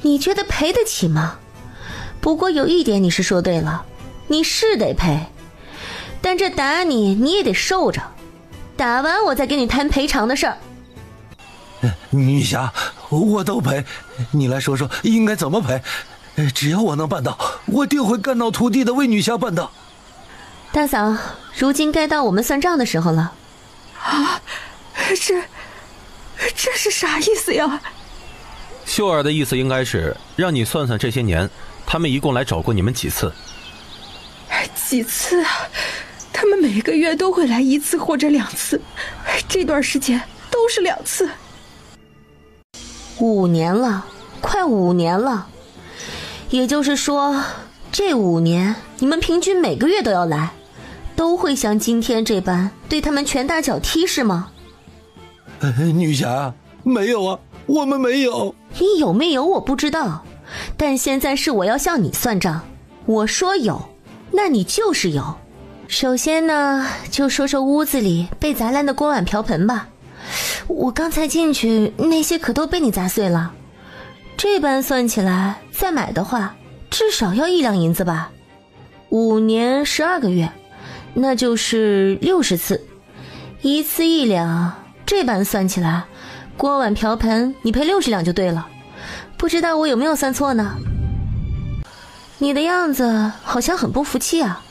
你觉得赔得起吗？不过有一点你是说对了，你是得赔，但这打你也得受着，打完我再给你谈赔偿的事儿。女侠，我都赔，你来说说应该怎么赔？只要我能办到，我定会肝脑涂地的为女侠办到。大嫂，如今该到我们算账的时候了。啊，这是啥意思呀？秀儿的意思应该是让你算算这些年他们一共来找过你们几次。几次啊？他们每个月都会来1次或者2次，这段时间都是2次。5年了，快5年了。也就是说，这5年你们平均每个月都要来，都会像今天这般对他们拳打脚踢是吗？女侠，没有啊，我们没有。你有没有我不知道，但现在是我要向你算账。我说有，那你就是有。首先呢，就说说屋子里被砸烂的锅碗瓢盆吧。我刚才进去，那些可都被你砸碎了。这般算起来，再买的话，至少要1两银子吧。5年12个月，那就是60次，1次1两。这般算起来，锅碗瓢盆你赔60两就对了。不知道我有没有算错呢？你的样子好像很不服气啊。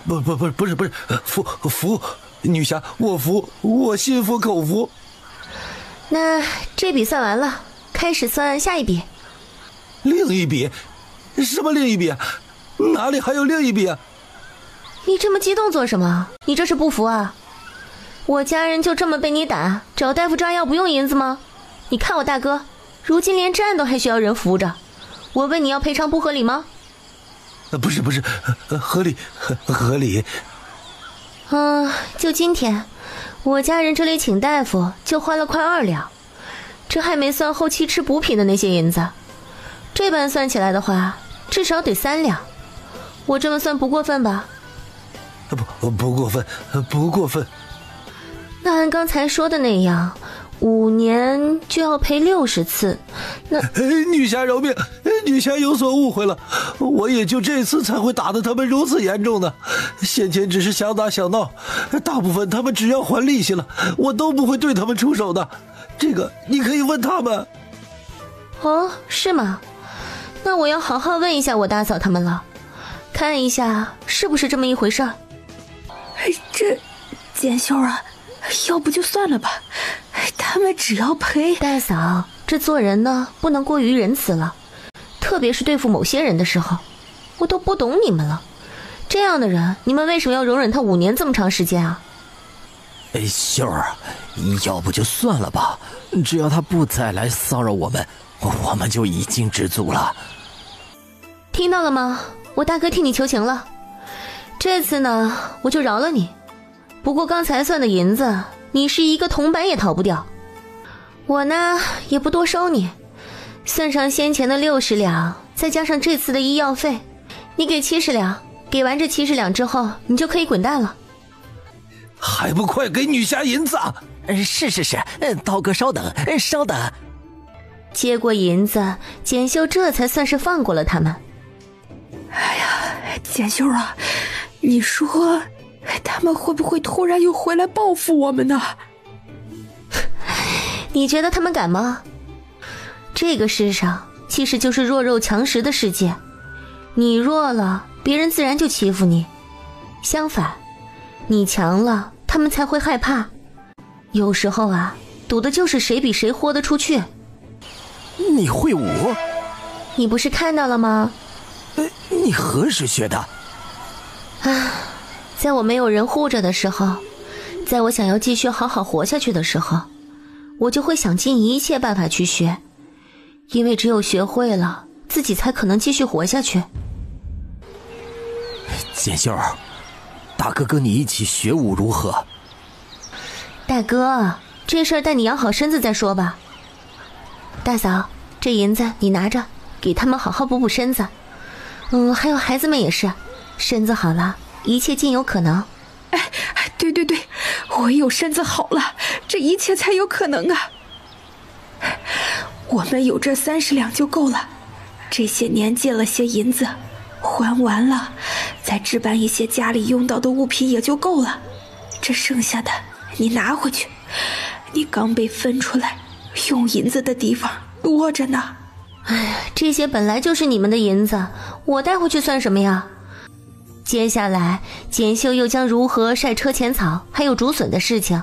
不是，服，女侠，我服，我心服口服。那这笔算完了，开始算下一笔。另一笔？什么另一笔？哪里还有另一笔啊？你这么激动做什么？你这是不服啊？我家人就这么被你打，找大夫抓药不用银子吗？你看我大哥，如今连站都还需要人扶着，我问你要赔偿不合理吗？不是，合理。就今天，我家人这里请大夫就花了快2两，这还没算后期吃补品的那些银子，这般算起来的话，至少得3两。我这么算不过分吧？不过分。那按刚才说的那样，5年就要赔60次，那女侠饶命，女侠有所误会了，我也就这次才会打得他们如此严重的，先前只是想打想闹，大部分他们只要还利息了，我都不会对他们出手的，这个你可以问他们。哦，是吗？那我要好好问一下我大嫂他们了，看一下是不是这么一回事儿。这简秀啊，要不就算了吧，他们只要赔。大嫂，这做人呢不能过于仁慈了，特别是对付某些人的时候，我都不懂你们了。这样的人，你们为什么要容忍他5年这么长时间啊？秀儿，要不就算了吧，只要他不再来骚扰我们，我们就已经知足了。听到了吗？我大哥替你求情了，这次呢我就饶了你。不过刚才算的银子，你是1个铜板也逃不掉。我呢也不多收你，算上先前的60两，再加上这次的医药费，你给70两。给完这70两之后，你就可以滚蛋了。还不快给女侠银子啊！是，刀哥稍等。接过银子，简秀这才算是放过了他们。哎呀，简秀啊，你说他们会不会突然又回来报复我们呢？你觉得他们敢吗？这个世上其实就是弱肉强食的世界，你弱了，别人自然就欺负你，相反，你强了，他们才会害怕。有时候啊，赌的就是谁比谁豁得出去。你会武？你不是看到了吗？你何时学的？在我没有人护着的时候，在我想要继续好好活下去的时候，我就会想尽一切办法去学，因为只有学会了，自己才可能继续活下去。简秀，大哥跟你一起学武如何？大哥，这事儿待你养好身子再说吧。大嫂，这银子你拿着，给他们好好补补身子。还有孩子们也是，身子好了，一切尽有可能。哎，对，我有身子好了，这一切才有可能啊。我们有这30两就够了，这些年借了些银子，还完了，再置办一些家里用到的物品也就够了。这剩下的你拿回去，你刚被分出来，用银子的地方多着呢。哎呀，这些本来就是你们的银子，我带回去算什么呀？接下来简秀又将如何晒车前草还有竹笋的事情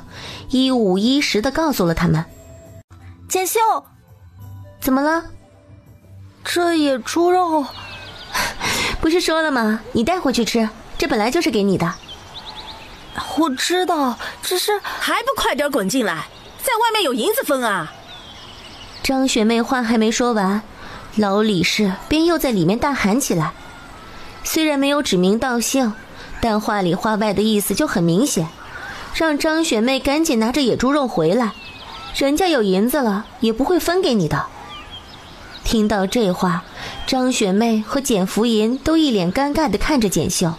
一五一十地告诉了他们。简秀，怎么了？这野猪肉不是说了吗？你带回去吃，这本来就是给你的。我知道，只是还不快点滚进来，在外面有银子分啊。张雪妹话还没说完，老李氏便又在里面大喊起来。虽然没有指名道姓，但话里话外的意思就很明显，让张雪妹赶紧拿着野猪肉回来，人家有银子了也不会分给你的。听到这话，张雪妹和简福银都一脸尴尬地看着简秀。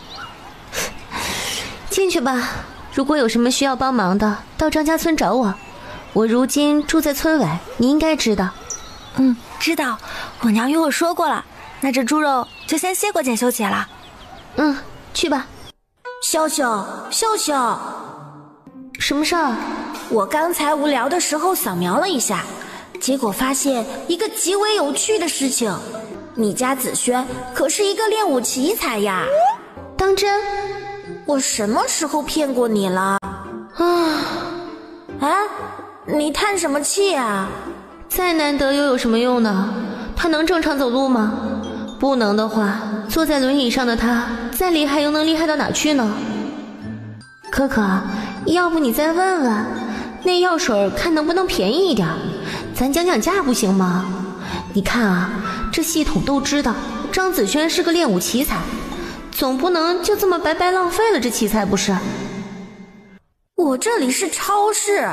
进去吧，如果有什么需要帮忙的，到张家村找我。我如今住在村尾，你应该知道。知道，我娘与我说过了。那这猪肉就先谢过简秀姐了。去吧。秀秀，什么事儿？我刚才无聊的时候扫描了一下，结果发现一个极为有趣的事情。你家子轩可是一个练武奇才呀。当真？我什么时候骗过你了？你叹什么气啊？再难得又有什么用呢？他能正常走路吗？不能的话，坐在轮椅上的他再厉害又能厉害到哪去呢？可可，要不你再问问那药水，看能不能便宜一点，咱讲讲价不行吗？你看啊，这系统都知道张子轩是个练武奇才，总不能就这么白白浪费了这奇才不是？我这里是超市，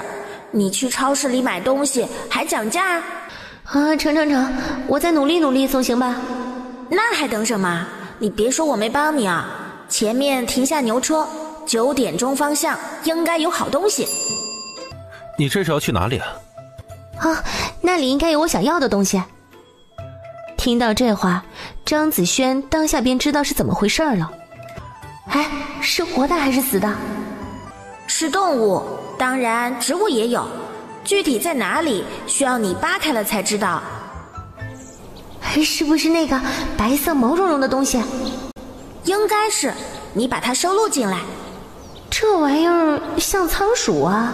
你去超市里买东西还讲价？成，我再努力总行吧？那还等什么？你别说我没帮你啊！前面停下牛车，9点钟方向应该有好东西。你这是要去哪里啊？那里应该有我想要的东西。听到这话，张子轩当下便知道是怎么回事了。是活的还是死的？是动物，当然植物也有，具体在哪里需要你扒开了才知道。是不是那个白色毛茸茸的东西？应该是，你把它收录进来。这玩意儿像仓鼠啊。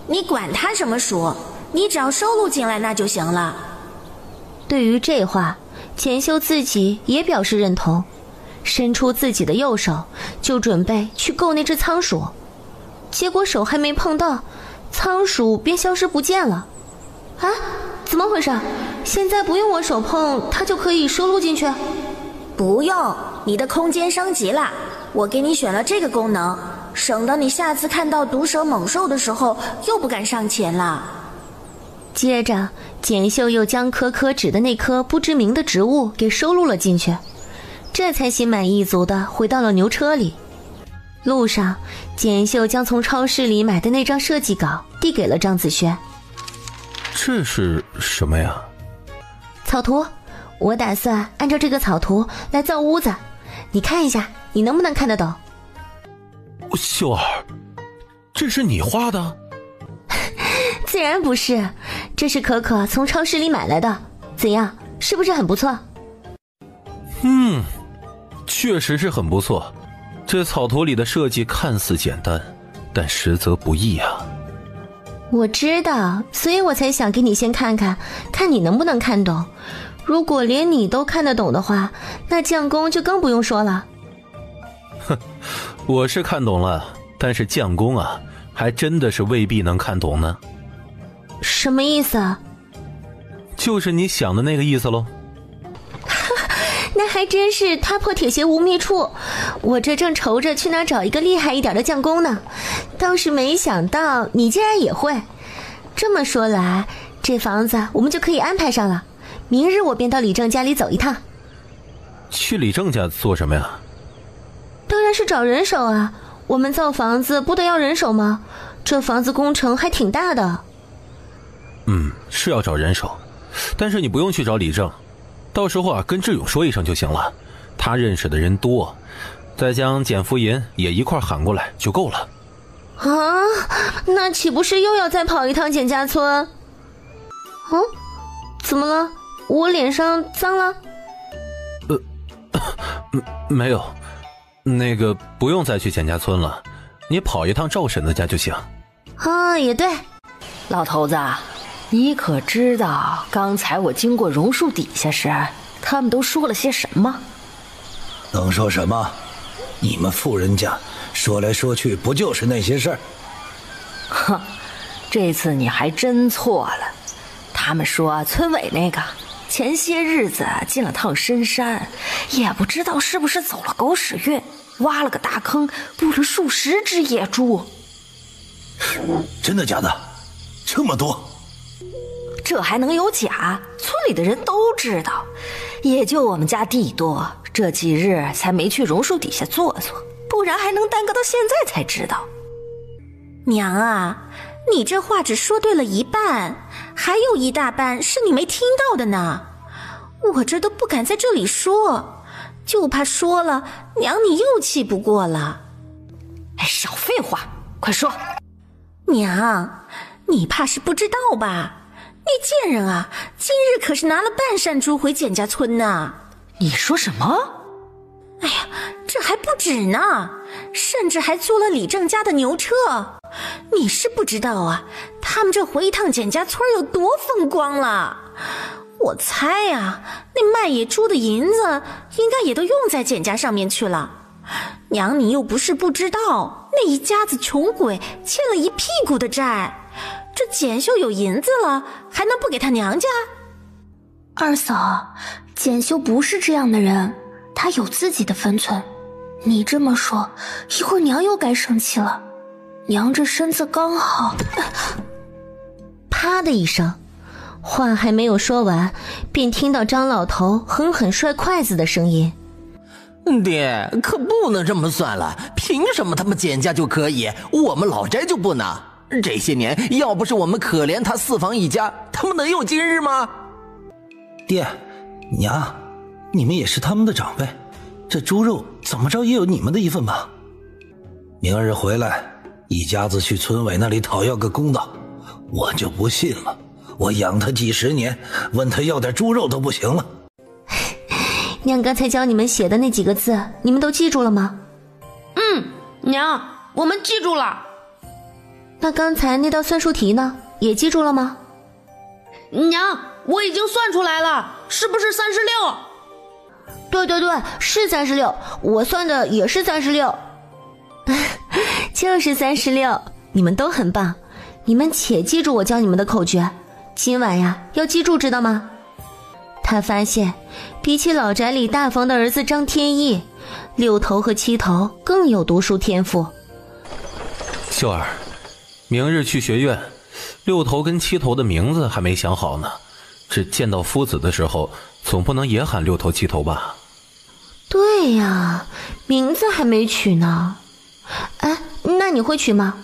你管它什么鼠，你只要收录进来那就行了。对于这话，简秀自己也表示认同，伸出自己的右手就准备去够那只仓鼠，结果手还没碰到，仓鼠便消失不见了。怎么回事？现在不用我手碰它就可以收录进去？不用，你的空间升级了，我给你选了这个功能，省得你下次看到毒蛇猛兽的时候又不敢上前了。接着简秀又将可可指的那棵不知名的植物给收录了进去，这才心满意足地回到了牛车里。路上，简秀将从超市里买的那张设计稿递给了张子轩。这是什么呀？草图，我打算按照这个草图来造屋子，你看一下，你能不能看得懂？秀儿，这是你画的？自然不是，这是可可从超市里买来的，怎样，是不是很不错？确实是很不错。这草图里的设计看似简单，但实则不易啊。我知道，所以我才想给你先看看，看你能不能看懂。如果连你都看得懂的话，那匠工就更不用说了。我是看懂了，但是匠工啊，还真的是未必能看懂呢。什么意思啊？就是你想的那个意思咯。那还真是踏破铁鞋无觅处，我这正愁着去哪找一个厉害一点的匠工呢，倒是没想到你竟然也会。这么说来，这房子我们就可以安排上了，明日我便到李正家里走一趟。去李正家做什么呀？当然是找人手啊，我们造房子不得要人手吗？这房子工程还挺大的。是要找人手，但是你不用去找李正，到时候跟志勇说一声就行了，他认识的人多，再将简福银也一块喊过来就够了。啊，那岂不是又要再跑一趟简家村？怎么了？我脸上脏了？没有，那个不用再去简家村了，你跑一趟赵婶子家就行。啊，也对。老头子，你可知道刚才我经过榕树底下时，他们都说了些什么？能说什么？你们富人家说来说去不就是那些事儿？哼，这次你还真错了。他们说村委那个前些日子进了趟深山，也不知道是不是走了狗屎运，挖了个大坑，捕了数十只野猪。真的假的？这么多？这还能有假？村里的人都知道，也就我们家地多，这几日才没去榕树底下坐坐，不然还能耽搁到现在才知道。娘啊，你这话只说对了一半，还有一大半是你没听到的呢。我这都不敢在这里说，就怕说了娘你又气不过了。少废话，快说。娘，你怕是不知道吧？你贱人啊，今日可是拿了半扇猪回简家村呢。你说什么？哎呀，这还不止呢，甚至还租了李正家的牛车。你是不知道啊，他们这回一趟简家村有多风光了。我猜啊，那卖野猪的银子应该也都用在简家上面去了。娘你又不是不知道，那一家子穷鬼欠了一屁股的债，这简秀有银子了，还能不给他娘家？二嫂，简秀不是这样的人，他有自己的分寸。你这么说，一会儿娘又该生气了。娘这身子刚好……啪的一声，话还没有说完，便听到张老头狠狠摔筷子的声音。爹，可不能这么算了，凭什么他们简家就可以，我们老宅就不能？这些年要不是我们可怜他四房一家，他们能有今日吗？爹娘，你们也是他们的长辈，这猪肉怎么着也有你们的一份吧。明日回来一家子去村委那里讨要个公道，我就不信了，我养他几十年，问他要点猪肉都不行了。娘刚才教你们写的那几个字，你们都记住了吗？娘，我们记住了。那刚才那道算术题呢，也记住了吗？娘，我已经算出来了，是不是36？对对对，是36，我算的也是36。就是36，你们都很棒，你们且记住我教你们的口诀，今晚呀要记住，知道吗？他发现比起老宅里大房的儿子张天翼，6头和7头更有读书天赋。秀儿，明日去学院，6头跟7头的名字还没想好呢，这见到夫子的时候总不能也喊6头7头吧？对呀，名字还没取呢。哎，那你会取吗？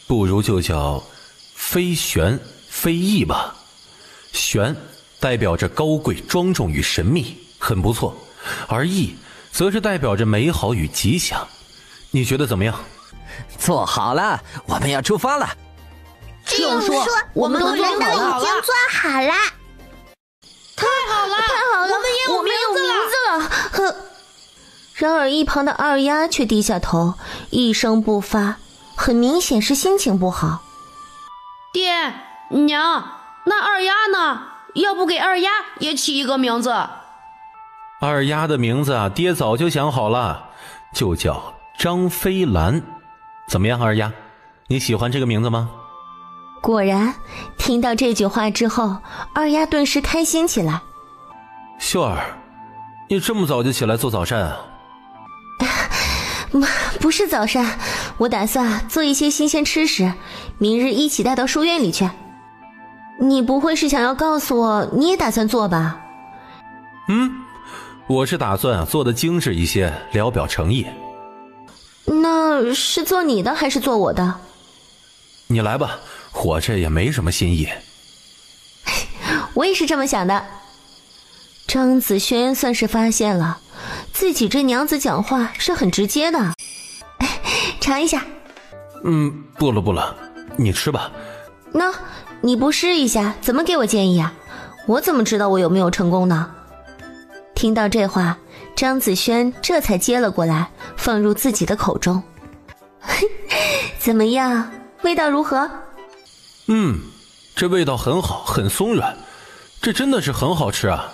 不如就叫非玄非义吧。玄代表着高贵庄重与神秘，很不错，而义则是代表着美好与吉祥，你觉得怎么样？做好了，我们要出发了。就说我们都已经做好了。太好了，太好了，我们有名字了。然而一旁的二丫却低下头，一声不发，很明显是心情不好。爹娘，那二丫呢？要不给二丫也起一个名字？二丫的名字啊，爹早就想好了，就叫张飞兰。怎么样，二丫，你喜欢这个名字吗？果然，听到这句话之后，二丫顿时开心起来。秀儿，你这么早就起来做早膳啊？不是早膳，我打算做一些新鲜吃食，明日一起带到书院里去。你不会是想要告诉我你也打算做吧？我是打算做的精致一些，聊表诚意。那是做你的还是做我的？你来吧，我这也没什么新意。我也是这么想的。张子轩算是发现了，自己这娘子讲话是很直接的。尝一下。不了，你吃吧。那你不试一下，怎么给我建议啊？我怎么知道我有没有成功呢？听到这话，张子轩这才接了过来，放入自己的口中。怎么样，味道如何？这味道很好，很松软，这真的是很好吃啊。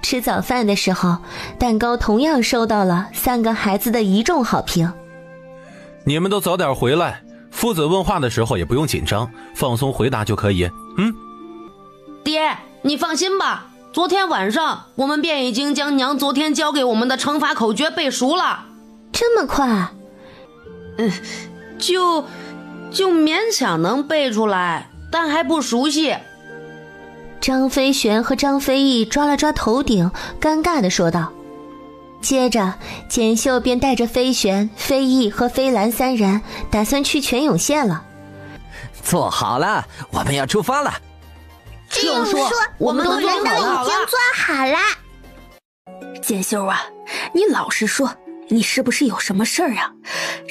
吃早饭的时候，蛋糕同样收到了3个孩子的一众好评。你们都早点回来，夫子问话的时候也不用紧张，放松回答就可以。爹，你放心吧，昨天晚上我们便已经将娘昨天教给我们的乘法口诀背熟了。这么快？就勉强能背出来，但还不熟悉。张飞旋和张飞翼抓了抓头顶，尴尬地说道。接着简秀便带着飞旋、飞翼和飞兰3人打算去泉涌县了。做好了，我们要出发了。就说我们都已经做好了。简秀啊，你老实说，你是不是有什么事儿啊？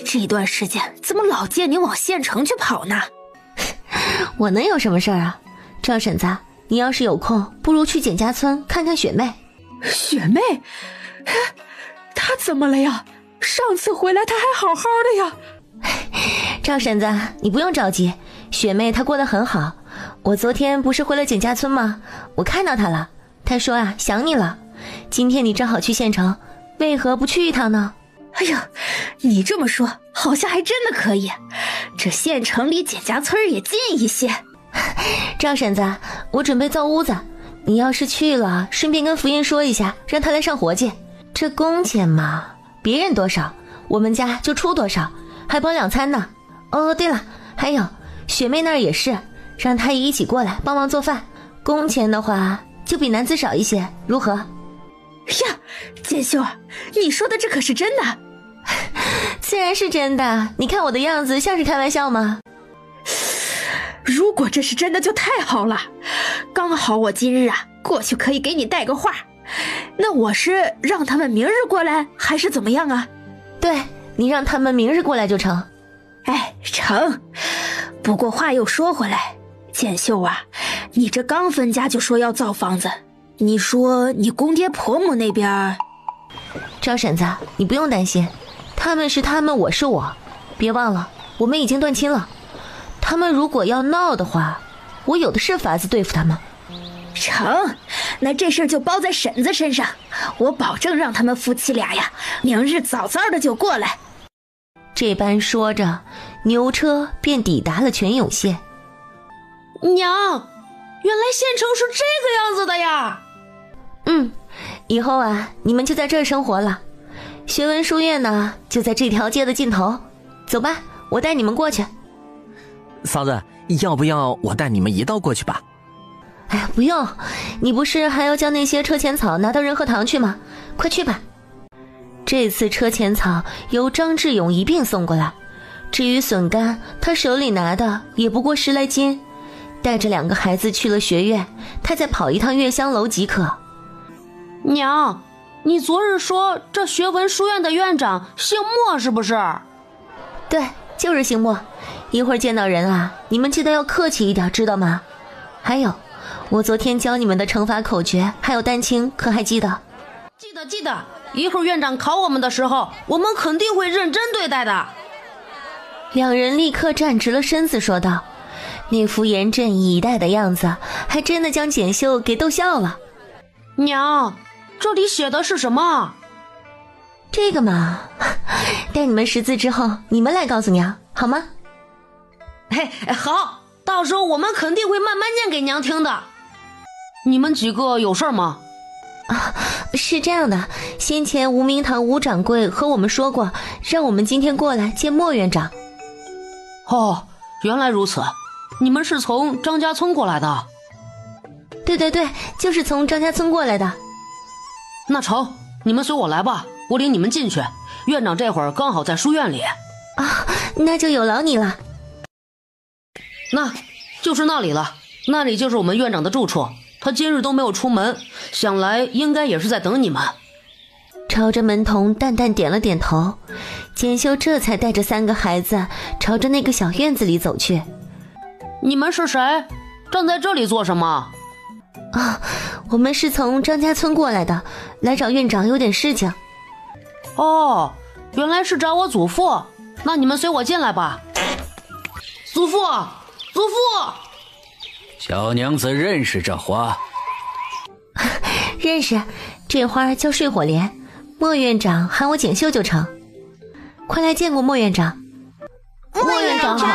这段时间怎么老见你往县城去跑呢？我能有什么事儿啊？赵婶子，你要是有空，不如去简家村看看雪妹。雪妹？她怎么了呀？上次回来她还好好的呀。赵婶子，你不用着急，雪妹她过得很好。我昨天不是回了简家村吗？我看到她了，她说啊想你了。今天你正好去县城，为何不去一趟呢？哎呀，你这么说好像还真的可以，这县城离简家村也近一些。赵婶子，我准备造屋子，你要是去了，顺便跟福音说一下，让他来上活计。这工钱嘛，别人多少，我们家就出多少，还包2餐呢。哦，对了，还有雪妹那儿也是，让她一起过来帮忙做饭。工钱的话，就比男子少一些，如何？呀，简秀，你说的这可是真的？自然是真的，你看我的样子像是开玩笑吗？如果这是真的就太好了，刚好我今日啊过去可以给你带个话。那我是让他们明日过来还是怎么样啊？对，你让他们明日过来就成。哎，成。不过话又说回来，简秀啊，你这刚分家就说要造房子，你说你公爹婆母那边……赵婶子，你不用担心，他们是他们，我是我，别忘了我们已经断亲了。他们如果要闹的话，我有的是法子对付他们。成，那这事儿就包在婶子身上，我保证让他们夫妻俩呀，明日早早的就过来。这般说着，牛车便抵达了泉涌县。娘，原来县城是这个样子的呀。以后啊，你们就在这儿生活了。学文书院呢，就在这条街的尽头。走吧，我带你们过去。嫂子，要不要我带你们一道过去吧？哎呀，不用，你不是还要将那些车前草拿到仁和堂去吗？快去吧。这次车前草由张志勇一并送过来，至于笋干，他手里拿的也不过10来斤。带着2个孩子去了学院，他再跑一趟月香楼即可。娘，你昨日说这学文书院的院长姓莫是不是？对，就是姓莫。一会儿见到人啊，你们记得要客气一点，知道吗？还有，我昨天教你们的乘法口诀还有丹青，可还记得？记得，一会儿院长考我们的时候，我们肯定会认真对待的。2人立刻站直了身子说道，那副严阵以待的样子，还真的将简秀给逗笑了。娘，这里写的是什么？这个嘛，待你们识字之后，你们来告诉娘，好吗？嘿，好，到时候我们肯定会慢慢念给娘听的。你们几个有事吗？是这样的，先前无名堂吴掌柜和我们说过，让我们今天过来见莫院长。哦，原来如此，你们是从张家村过来的？对，就是从张家村过来的。那成，你们随我来吧，我领你们进去。院长这会儿刚好在书院里。啊，那就有劳你了。那就是那里了，那里就是我们院长的住处。他今日都没有出门，想来应该也是在等你们。朝着门童淡淡点了点头，简秀这才带着3个孩子朝着那个小院子里走去。你们是谁？站在这里做什么？啊，我们是从张家村过来的，来找院长有点事情。哦，原来是找我祖父，那你们随我进来吧。祖父，祖父！小娘子认识这花？认识，这花叫睡火莲，莫院长喊我简秀就成。快来见过莫院长。莫院长好。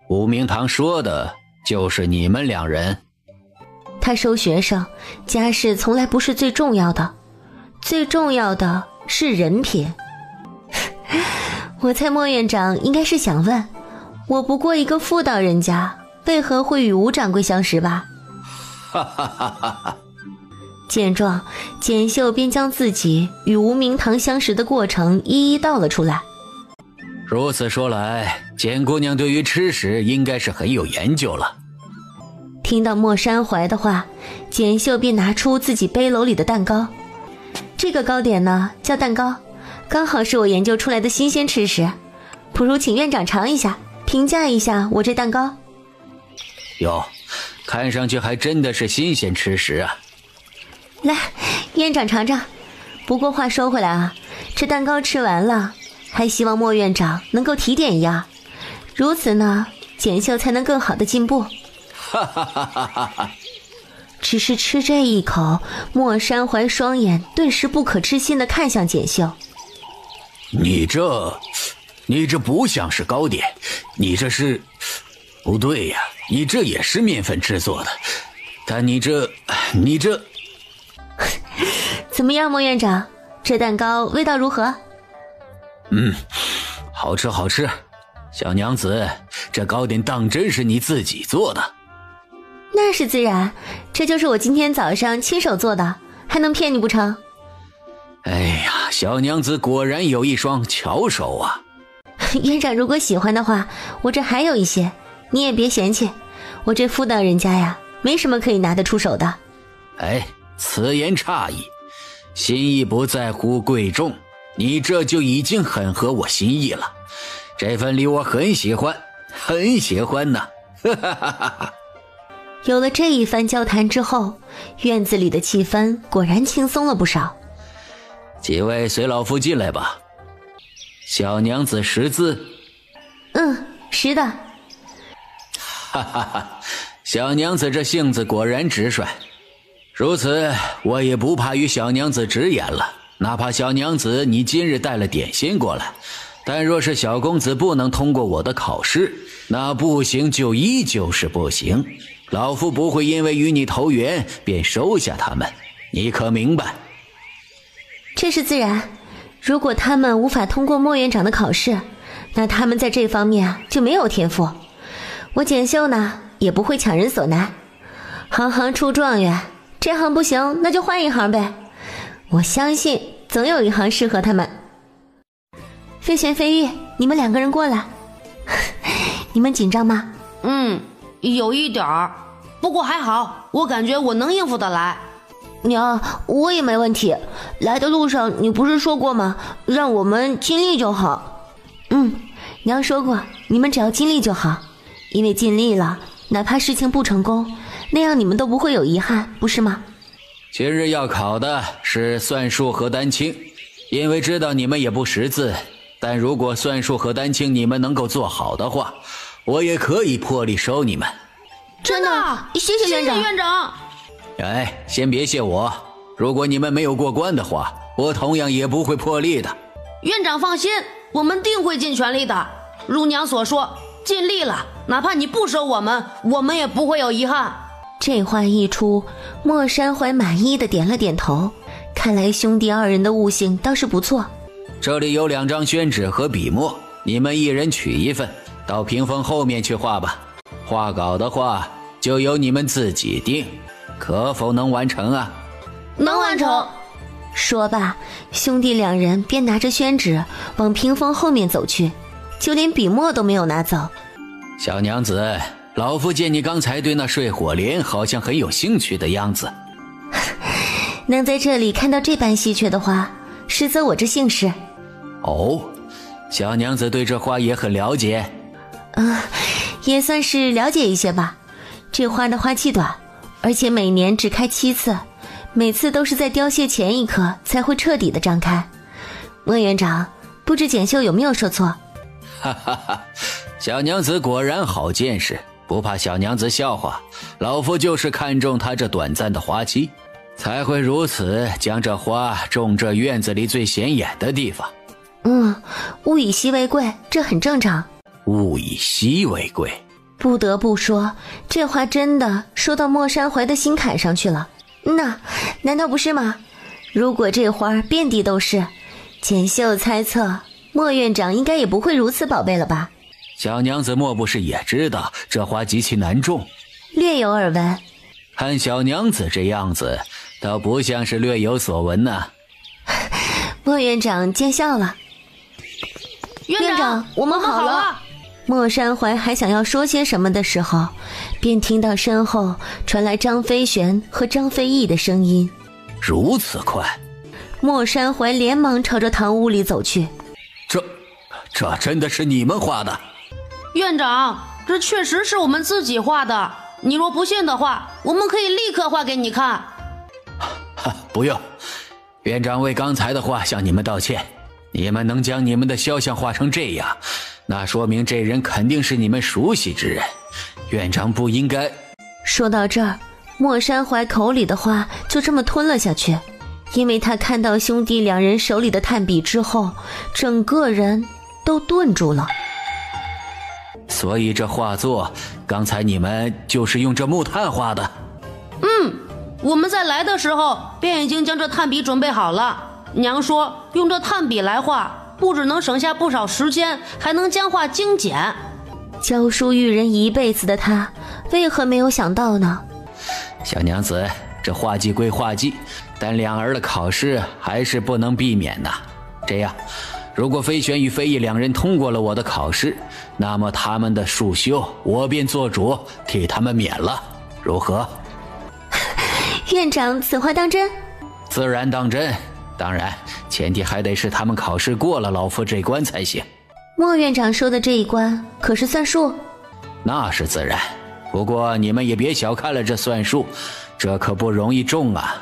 无名堂说的就是你们2人。他收学生，家世从来不是最重要的，最重要的是人品。我猜莫院长应该是想问，我不过一个妇道人家，为何会与吴掌柜相识吧？哈哈哈哈哈！见状，简秀便将自己与无名堂相识的过程一一道了出来。如此说来，简姑娘对于吃食应该是很有研究了。听到莫山怀的话，简秀便拿出自己背篓里的蛋糕。这个糕点呢，叫蛋糕，刚好是我研究出来的新鲜吃食，不如请院长尝一下，评价一下我这蛋糕。哟，看上去还真的是新鲜吃食啊。来，院长尝尝。不过话说回来啊，这蛋糕吃完了，还希望莫院长能够提点一二，如此呢，简秀才能更好的进步。哈哈哈哈哈！只是吃这一口，莫山怀双眼顿时不可置信地看向简秀。你这不像是糕点，你这是……不对呀，你这也是面粉制作的，但你这怎么样，莫院长，这蛋糕味道如何？好吃好吃。小娘子，这糕点当真是你自己做的？那是自然，这就是我今天早上亲手做的，还能骗你不成？哎呀，小娘子果然有一双巧手啊！院长如果喜欢的话，我这还有一些，你也别嫌弃。我这妇道人家呀，没什么可以拿得出手的。哎，此言差矣，心意不在乎贵重，你这就已经很合我心意了。这份礼我很喜欢，很喜欢呢。哈哈哈哈！有了这一番交谈之后，院子里的气氛果然轻松了不少。几位随老夫进来吧。小娘子识字？识的。哈哈哈，小娘子这性子果然直率。如此，我也不怕与小娘子直言了。哪怕小娘子你今日带了点心过来，但若是小公子不能通过我的考试，那不行就依旧是不行。老夫不会因为与你投缘便收下他们，你可明白？这是自然。如果他们无法通过莫院长的考试，那他们在这方面就没有天赋。我简秀呢，也不会强人所难。行行出状元，这行不行，那就换一行呗。我相信总有一行适合他们。飞玄飞玉，你们2个人过来。你们紧张吗？有一点儿，不过还好，我感觉我能应付得来。娘，我也没问题。来的路上你不是说过吗？让我们尽力就好。娘说过，你们只要尽力就好，因为尽力了，哪怕事情不成功，那样你们都不会有遗憾，不是吗？今日要考的是算术和丹青，因为知道你们也不识字，但如果算术和丹青你们能够做好的话，我也可以破例收你们。真的？谢谢院长。谢谢院长。哎，先别谢我，如果你们没有过关的话，我同样也不会破例的。院长放心，我们定会尽全力的。如娘所说，尽力了，哪怕你不收我们也不会有遗憾。这话一出，莫山怀满意的点了点头，看来兄弟2人的悟性倒是不错。这里有2张宣纸和笔墨，你们一人取一份，到屏风后面去画吧。画稿的话就由你们自己定，可否能完成啊？能完成。说罢，兄弟两人便拿着宣纸往屏风后面走去，就连笔墨都没有拿走。小娘子，老夫见你刚才对那睡火莲好像很有兴趣的样子。能在这里看到这般稀缺的花，实则我这姓氏。哦，小娘子对这花也很了解。也算是了解一些吧。这花的花期短，而且每年只开7次，每次都是在凋谢前一刻才会彻底的张开。莫院长，不知简秀有没有说错？哈哈哈，小娘子果然好见识，不怕小娘子笑话，老夫就是看中她这短暂的花期，才会如此将这花种这院子里最显眼的地方。物以稀为贵，这很正常。物以稀为贵，不得不说，这话真的说到莫山怀的心坎上去了。那难道不是吗？如果这花遍地都是，简秀猜测莫院长应该也不会如此宝贝了吧？小娘子莫不是也知道这花极其难种？略有耳闻。看小娘子这样子，倒不像是略有所闻呢。莫院长见笑了。院长，我们好了。莫山怀还想要说些什么的时候，便听到身后传来张飞玄和张飞翼的声音。如此快！莫山怀连忙朝着堂屋里走去。这真的是你们画的？院长，这确实是我们自己画的。你若不信的话，我们可以立刻画给你看。不用，院长为刚才的话向你们道歉。你们能将你们的肖像画成这样，那说明这人肯定是你们熟悉之人，院长不应该。说到这儿，莫山怀口里的话就这么吞了下去，因为他看到兄弟两人手里的炭笔之后，整个人都顿住了。所以这画作刚才你们就是用这木炭画的？我们在来的时候便已经将这炭笔准备好了。娘说用这炭笔来画，不只能省下不少时间，还能将画精简。教书育人一辈子的他，为何没有想到呢？小娘子，这画技归画技，但两儿的考试还是不能避免呐。这样，如果飞玄与飞翼两人通过了我的考试，那么他们的束修我便做主替他们免了，如何？院长，此话当真？自然当真。当然，前提还得是他们考试过了老夫这关才行。莫院长说的这一关可是算数？那是自然，不过你们也别小看了这算术，这可不容易中啊。